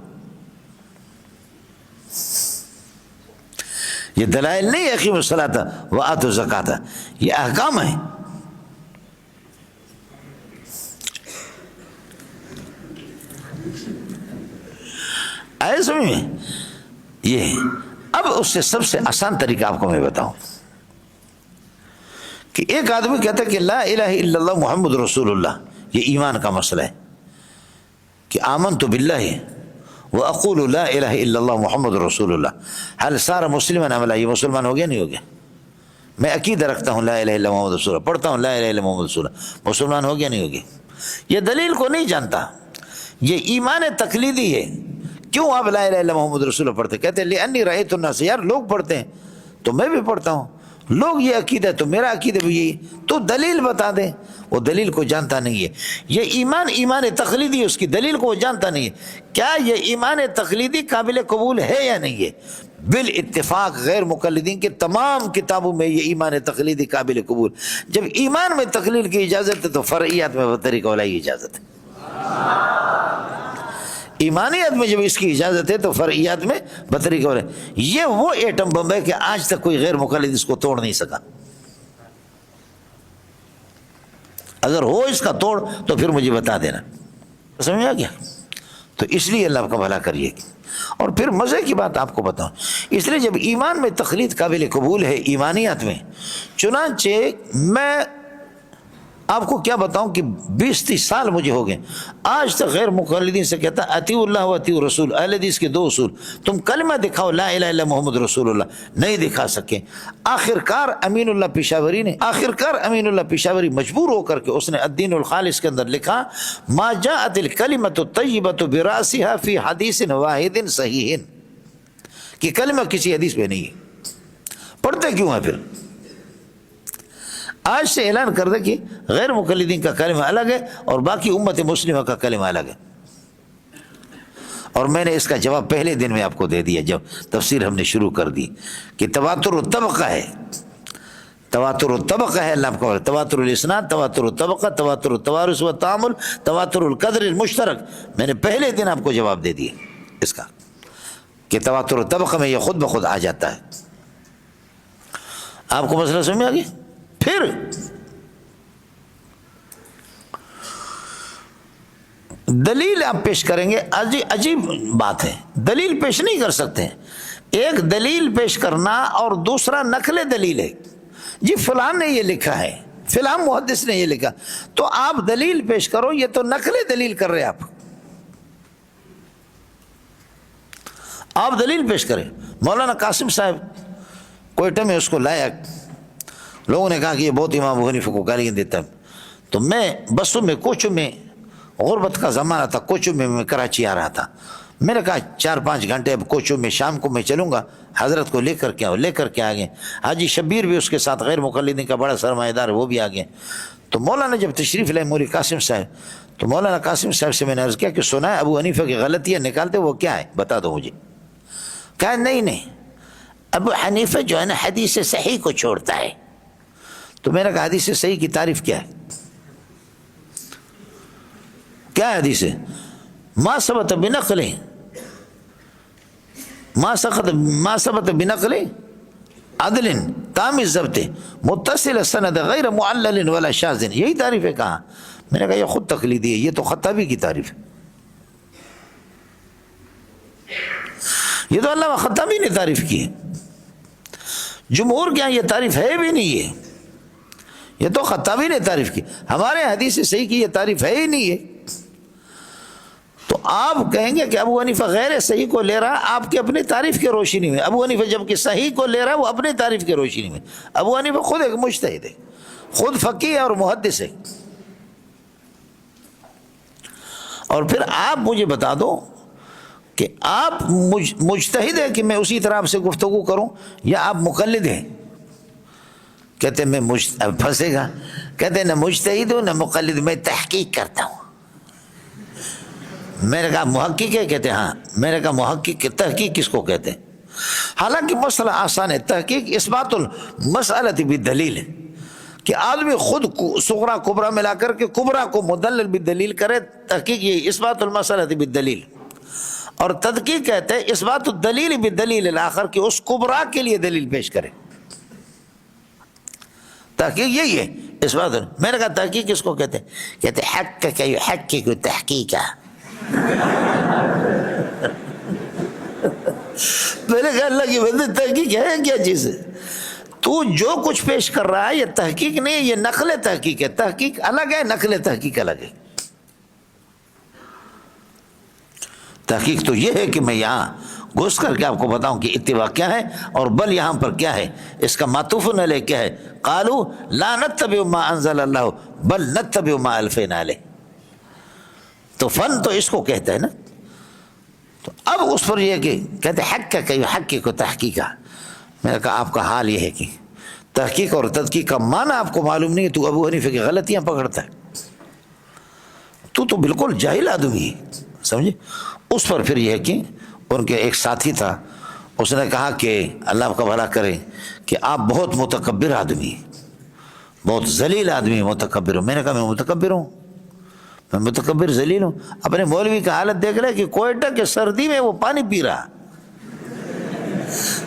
یہ دلائل نہیں، اقیم الصلاۃ وآتوا الزکاۃ، یہ احکام ہیں۔ آئے سمجھ میں؟ یہ اب اس سے سب سے آسان طریقہ آپ کو میں بتاؤں کہ ایک آدمی کہتا ہے کہ لا الہ الا اللہ محمد رسول اللہ، یہ ایمان کا مسئلہ ہے کہ آمنت باللہ واقول لا الہ الا اللہ محمد رسول اللہ، حال سارا مسلمان عملہ، یہ مسلمان ہو گیا نہیں ہو گیا؟ میں عقیدہ رکھتا ہوں لا الہ الا محمد رسول اللہ، پڑھتا ہوں لا الہ الا محمد رسول اللہ، مسلمان ہو گیا نہیں ہو گیا؟ یہ دلیل کو نہیں جانتا، یہ ایمان تقلیدی ہے۔ کیوں آپ لا الہ الا محمد رسول اللہ پڑھتے؟ کہتے ہیں لأنی رأیت الناس، یار لوگ پڑھتے ہیں تو میں بھی پڑھتا ہوں، لوگ یہ عقیدہ ہے تو میرا عقیدہ بھی یہی، تو دلیل بتا دیں۔ وہ دلیل کو جانتا نہیں ہے۔ یہ ایمان تقلیدی ہے، اس کی دلیل کو وہ جانتا نہیں ہے۔ کیا یہ ایمان تقلیدی قابل قبول ہے یا نہیں ہے؟ بالاتفاق غیر مقلدین کے تمام کتابوں میں یہ ایمان تقلیدی قابل قبول۔ جب ایمان میں تقلید کی اجازت ہے تو فرعیات میں بطریقہ اولیٰ کی اجازت ہے۔ ایمانیت میں جب اس کی اجازت ہے تو فرعیات میں بطریقہ اولیٰ۔ یہ وہ ایٹم بم ہے کہ آج تک کوئی غیر مقلد اس کو توڑ نہیں سکا۔ اگر ہو اس کا توڑ تو پھر مجھے بتا دینا، سمجھ آ گیا؟ تو اس لیے اللہ کا بھلا کریے۔ اور پھر مزے کی بات آپ کو بتاؤں، اس لیے جب ایمان میں تقلید قابل قبول ہے ایمانیات میں، چنانچہ میں آپ کو کیا بتاؤں کہ 20-30 سال مجھے ہو گئے، آج تک غیر مقلدین سے کہتا اطیعوا اللہ و اطیعوا الرسول، اہل حدیث کے 2 اصول، تم کلمہ دکھاؤ لا الہ الا محمد رسول اللہ، نہیں دکھا سکے۔ آخرکار امین اللہ پشاوری مجبور ہو کر کے اس نے الدین الخالص کے اندر لکھا ما جاءت الکلمۃ الطیبۃ براسها فی حدیث واحد صحیح، کہ کلمہ کسی حدیث میں نہیں ہے۔ پڑھتے کیوں ہیں پھر؟ آج سے اعلان کر دے کہ غیر مقلدین کا کلمہ الگ ہے اور باقی امت مسلمہ کا کلمہ الگ ہے۔ اور میں نے اس کا جواب پہلے دن میں آپ کو دے دیا جب تفسیر ہم نے شروع کر دی کہ تواتر الطبقہ ہے، تواتر الطبقہ ہے، اللہ کو تواتر الاسناد، تواتر الطبقہ، تواتر التوارث و تعامل، تواتر القدر المشترک۔ میں نے پہلے دن آپ کو جواب دے دیا اس کا کہ تواتر الطبقہ میں یہ خود بخود آ جاتا ہے۔ آپ کو مسئلہ سمجھ آ گیا؟ پھر دلیل آپ پیش کریں گے، عجیب بات ہے، دلیل پیش نہیں کر سکتے۔ ایک دلیل پیش کرنا اور دوسرا نقل دلیل ہے۔ جی فلاں نے یہ لکھا ہے، فلاں محدث نے یہ لکھا، تو آپ دلیل پیش کرو، یہ تو نقل دلیل کر رہے آپ دلیل پیش کریں۔ مولانا قاسم صاحب کوئٹہ میں اس کو لایا، لوگوں نے کہا کہ یہ بہت امام ابو حنیفہ کو گالیاں دیتا ہے، تو میں بسوں میں کوچوں میں، غربت کا زمانہ تھا، کوچوں میں کراچی آ رہا تھا، میں نے کہا 4-5 گھنٹے اب کوچوں میں شام کو میں چلوں گا، حضرت کو لے کر کے آؤ، لے کر کے آ گئے۔ حاجی شبیر بھی اس کے ساتھ غیر مقلدین کا بڑا سرمایہ دار، وہ بھی آ گئے۔ تو مولانا جب تشریف لائے مولوی قاسم صاحب، تو مولانا قاسم صاحب سے میں نے عرض کیا کہ سنا ہے ابو حنیفہ کی غلطیاں نکالتے وہ کیا ہے بتا دو مجھے. کہا نہیں ابو حنیفہ جو ہے نا حدیث صحیح کو چھوڑتا ہے. تو میں نے کہا حدیث صحیح کی تعریف کیا ہے؟ کیا ہے حدیث؟ ما ثبت بنقل ما ثبت بنقل عدل تام الضبط متصل السند غیر معلل ولا شاذ. یہی تعریف ہے. کہا؟ میں نے کہا یہ خود تقلیدی ہے, یہ تو خطابی کی تعریف ہے, یہ تو علامہ خطابی نے تعریف کی ہے. جمہور کے یہاں یہ تعریف ہے بھی نہیں ہے, یہ تو خطابی نے تعریف کی. ہمارے حدیث صحیح کی یہ تعریف ہے ہی نہیں ہے. تو آپ کہیں گے کہ ابو حنیفہ غیر صحیح کو لے رہا آپ کے اپنی تعریف کے روشنی میں, ابو حنیفہ جب کہ صحیح کو لے رہا وہ اپنی تعریف کے روشنی میں. ابو حنیفہ خود ایک مجتہد ہے, خود فقیہ ہے اور محدث ہے. اور پھر آپ مجھے بتا دو کہ آپ مجتہد ہے کہ میں اسی طرح آپ سے گفتگو کروں, یا آپ مقلد ہیں؟ کہتے ہیں میں پھنسے گا, کہتے ہیں نہ مجتہد ہوں نہ مقلد, میں تحقیق کرتا ہوں. میں نے کہا محقق ہے؟ کہتے ہیں ہاں. میں نے کہا محقق تحقیق کس کو کہتے ہیں؟ حالانکہ مسئلہ آسان ہے. تحقیق اثبات المسئلہ بالدلیل ہے کہ آدمی خود صغرا کبرا ملا کر کے کبرا کو مدلل بالدلیل کرے. تحقیق یہ اثبات المسئلہ بالدلیل. اور تدقیق کہتے ہیں اثبات الدلیل بالدلیل الاخر کہ اس کبرا کے لیے دلیل پیش کرے. تحقیق یہی ہے اثبات. میں نے کہا تحقیق کس کو کہتے ہیں؟ کہتے حقق یحقق تحقیقا. میں نے کہا اللہ کی بندے تحقیق ہے کیا چیز ہے؟ تو جو کچھ پیش کر رہا ہے یہ تحقیق نہیں ہے, یہ نقل تحقیق ہے. تحقیق الگ ہے, نقل تحقیق الگ ہے. تحقیق تو یہ ہے کہ میں یہاں گھس کر کے آپ کو بتاؤں کہ اتباع کیا ہے اور بل یہاں پر کیا ہے, اس کا معطوف علیہ کیا ہے. قالوا لا نتبع ما انزل اللہ بل نتبع ما الفینا علیہ. تو فن تو اس کو کہتا ہے نا. تو اب اس پر یہ کہ کہتے حقق یحقق تحقیقا. میں نے کہا آپ کا حال یہ ہے کہ تحقیق اور تدقیق کا معنی آپ کو معلوم نہیں ہے, تو ابو حنیفہ کی غلطیاں پکڑتا ہے. تو بالکل جاہل آدمی ہے, سمجھے. اس پر پھر یہ ہے کہ ان کے ایک ساتھی تھا, اس نے کہا کہ اللہ آپ کا بھلا کرے کہ آپ بہت متکبر آدمی ہیں, بہت ذلیل آدمی متکبر ہوں. میں نے کہا میں متکبر ہوں؟ میں متکبر ذلیل ہوں؟ اپنے مولوی کا حالت دیکھ رہے کہ کوئٹہ کے سردی میں وہ پانی پی رہا,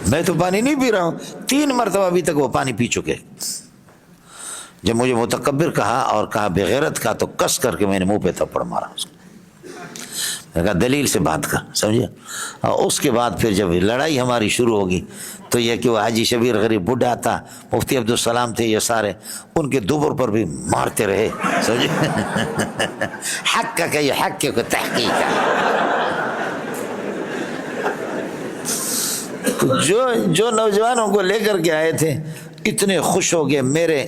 میں تو پانی نہیں پی رہا ہوں. 3 مرتبہ ابھی تک وہ پانی پی چکے. جب مجھے متکبر کہا اور کہا بغیرت کا, تو کس کر کے میں نے منہ پہ تھپڑ مارا اس کو. میں کہا دلیل سے بات کر, سمجھے. اور اس کے بعد پھر جب لڑائی ہماری شروع ہوگی تو یہ کہ وہ حاجی شبیر غریب بڈھا تھا, مفتی عبدالسلام تھے, یہ سارے ان کے دوبر پر بھی مارتے رہے, سمجھے. حق کا یہ حق کو تحقیق ہے. جو نوجوانوں کو لے کر کے آئے تھے اتنے خوش ہو گئے, میرے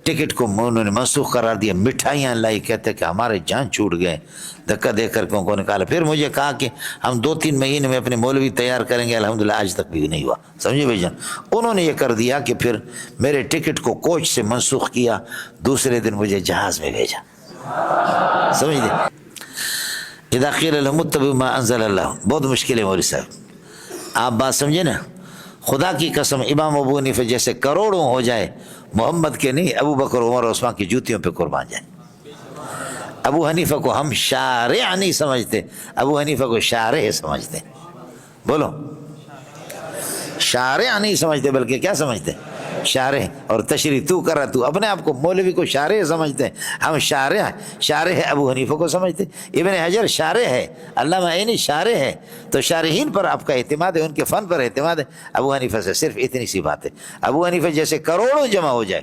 ٹکٹ کو انہوں نے منسوخ قرار دیا, مٹھائیاں لائی, کہتے کہ ہمارے جان چھوٹ گئے, دھکا دے کر کے ان کو نکالا. پھر مجھے کہا کہ ہم 2-3 مہینے میں اپنے مولوی تیار کریں گے. الحمدللہ آج تک بھی نہیں ہوا, سمجھے بھائی جان. انہوں نے یہ کر دیا کہ پھر میرے ٹکٹ کو کوچ سے منسوخ کیا, دوسرے دن مجھے جہاز میں بھیجا, سمجھ لیں. اذا قیل لهم اتبعوا ما انزل اللہ, بہت مشکل ہے مولوی صاحب, آپ بات سمجھے نا. خدا کی قسم امام ابو حنیفہ جیسے کروڑوں ہو جائے, محمد کے نہیں, ابو بکر عمر عثمان کی جوتیوں پہ قربان جائے. ابو حنیفہ کو ہم شارع نہیں سمجھتے, ابو حنیفہ کو شارع سمجھتے. بولو, شارع نہیں سمجھتے بلکہ کیا سمجھتے؟ شارع. اور تشریح تو کر رہا, تو اپنے آپ کو مولوی کو شارع سمجھتے ہیں, ہم شارع ہے ابو حنیفہ کو سمجھتے. ابن حجر شارع ہے, علامہ عینی شارع ہے. تو شارحین پر آپ کا اعتماد ہے, ان کے فن پر اعتماد ہے. ابو حنیفہ سے صرف اتنی سی بات ہے. ابو حنیفہ جیسے کروڑوں جمع ہو جائے,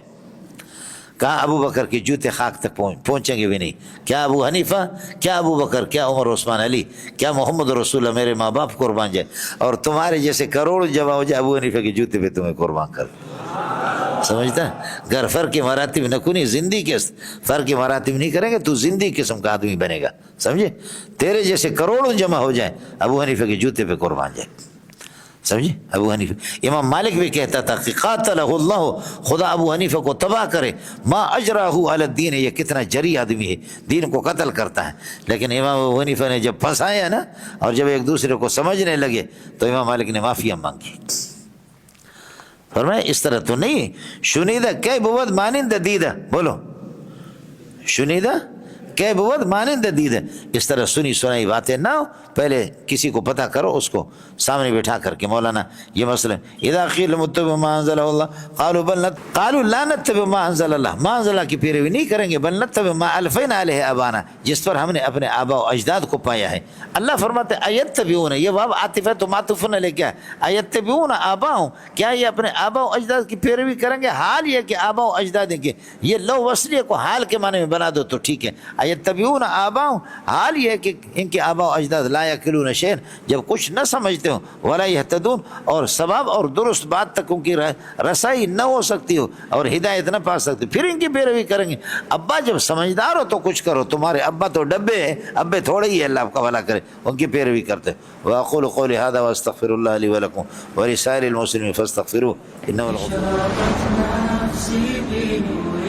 کہاں ابو بکر کے جوتے خاک تک پہنچیں گے بھی نہیں. کیا ابو حنیفہ, کیا ابو بکر, کیا عمر عثمان علی, کیا محمد رسول اللہ, میرے ماں باپ قربان جائے, اور تمہارے جیسے کروڑوں جمع ہو جائے ابو حنیفہ کے جوتے پہ تمہیں قربان کر. سمجھتا ہے؟ گر فرق مراتب نہ کنی, زندگی کے فرق مراتب نہیں کریں گے تو زندگی قسم کا آدمی بنے گا, سمجھے. تیرے جیسے کروڑوں جمع ہو جائیں ابو حنیفہ کے جوتے پہ قربان جائے. سمجھے؟ ابو حنیفہ. امام مالک بھی کہتا تھا کہ قاتلہ اللہ، خدا ابو حنیفہ کو تباہ کرے، ما اجراہ علی الدین، یہ کتنا جری آدمی ہے، دین کو قتل کرتا ہے. لیکن امام ابو حنیفہ نے جب پھنسایا نا اور جب ایک دوسرے کو سمجھنے لگے تو امام مالک نے معافی مانگی. فرمایا اس طرح تو نہیں. شنیدہ کہ بود مانند دیدہ، بولو شنیدہ کہ بود مانند دیدہ، اس طرح سنی سنائی باتیں نہ ہو، پہلے کسی کو پتہ کرو، اس کو سامنے بٹھا کر کے مولانا یہ مسئلہ اذا قیل متبع ما انزل اللہ قالوا لا نتبع ما انزل اللہ، ما انزل اللہ کی پیروی نہیں کریں گے، بل نتبع ما الفینا علیہ ابانا، جس پر ہم نے اپنے آبا و اجداد کو پایا ہے. اللہ فرماتے ایتبعون، یہ باب عاطف ہے تو معطوف علیہ کیا ہے، ایتبعون آباؤں، کیا یہ اپنے آبا و اجداد کی پیروی کریں گے؟ حال یہ کہ آبا و اجداد کے، یہ لو وصلیہ کو حال کے معنی میں بنا دو تو ٹھیک ہے. ایتبعون آباؤں، حال یہ کہ ان کے آبا و اجداد لا یعقلون شیئا، جب کچھ نہ سمجھتے ہو، ولا یہتدون، اور ثواب اور درست بات تک ان کی رسائی نہ ہو سکتی ہو اور ہدایت نہ پا سکتی، پھر ان کی پیروی کریں گے. ابا جب سمجھدار ہو تو کچھ کرو، تمہارے ابا تو ڈبے ہیں، ابے تھوڑے ہی ہے، اللہ آپ کا بھلا کرے، ان کی پیروی کرتے. واقول قولی ھذا واستغفر اللہ لی ولکم ولسائر المسلمین فاستغفروہ انہ هو الغفور الرحیم.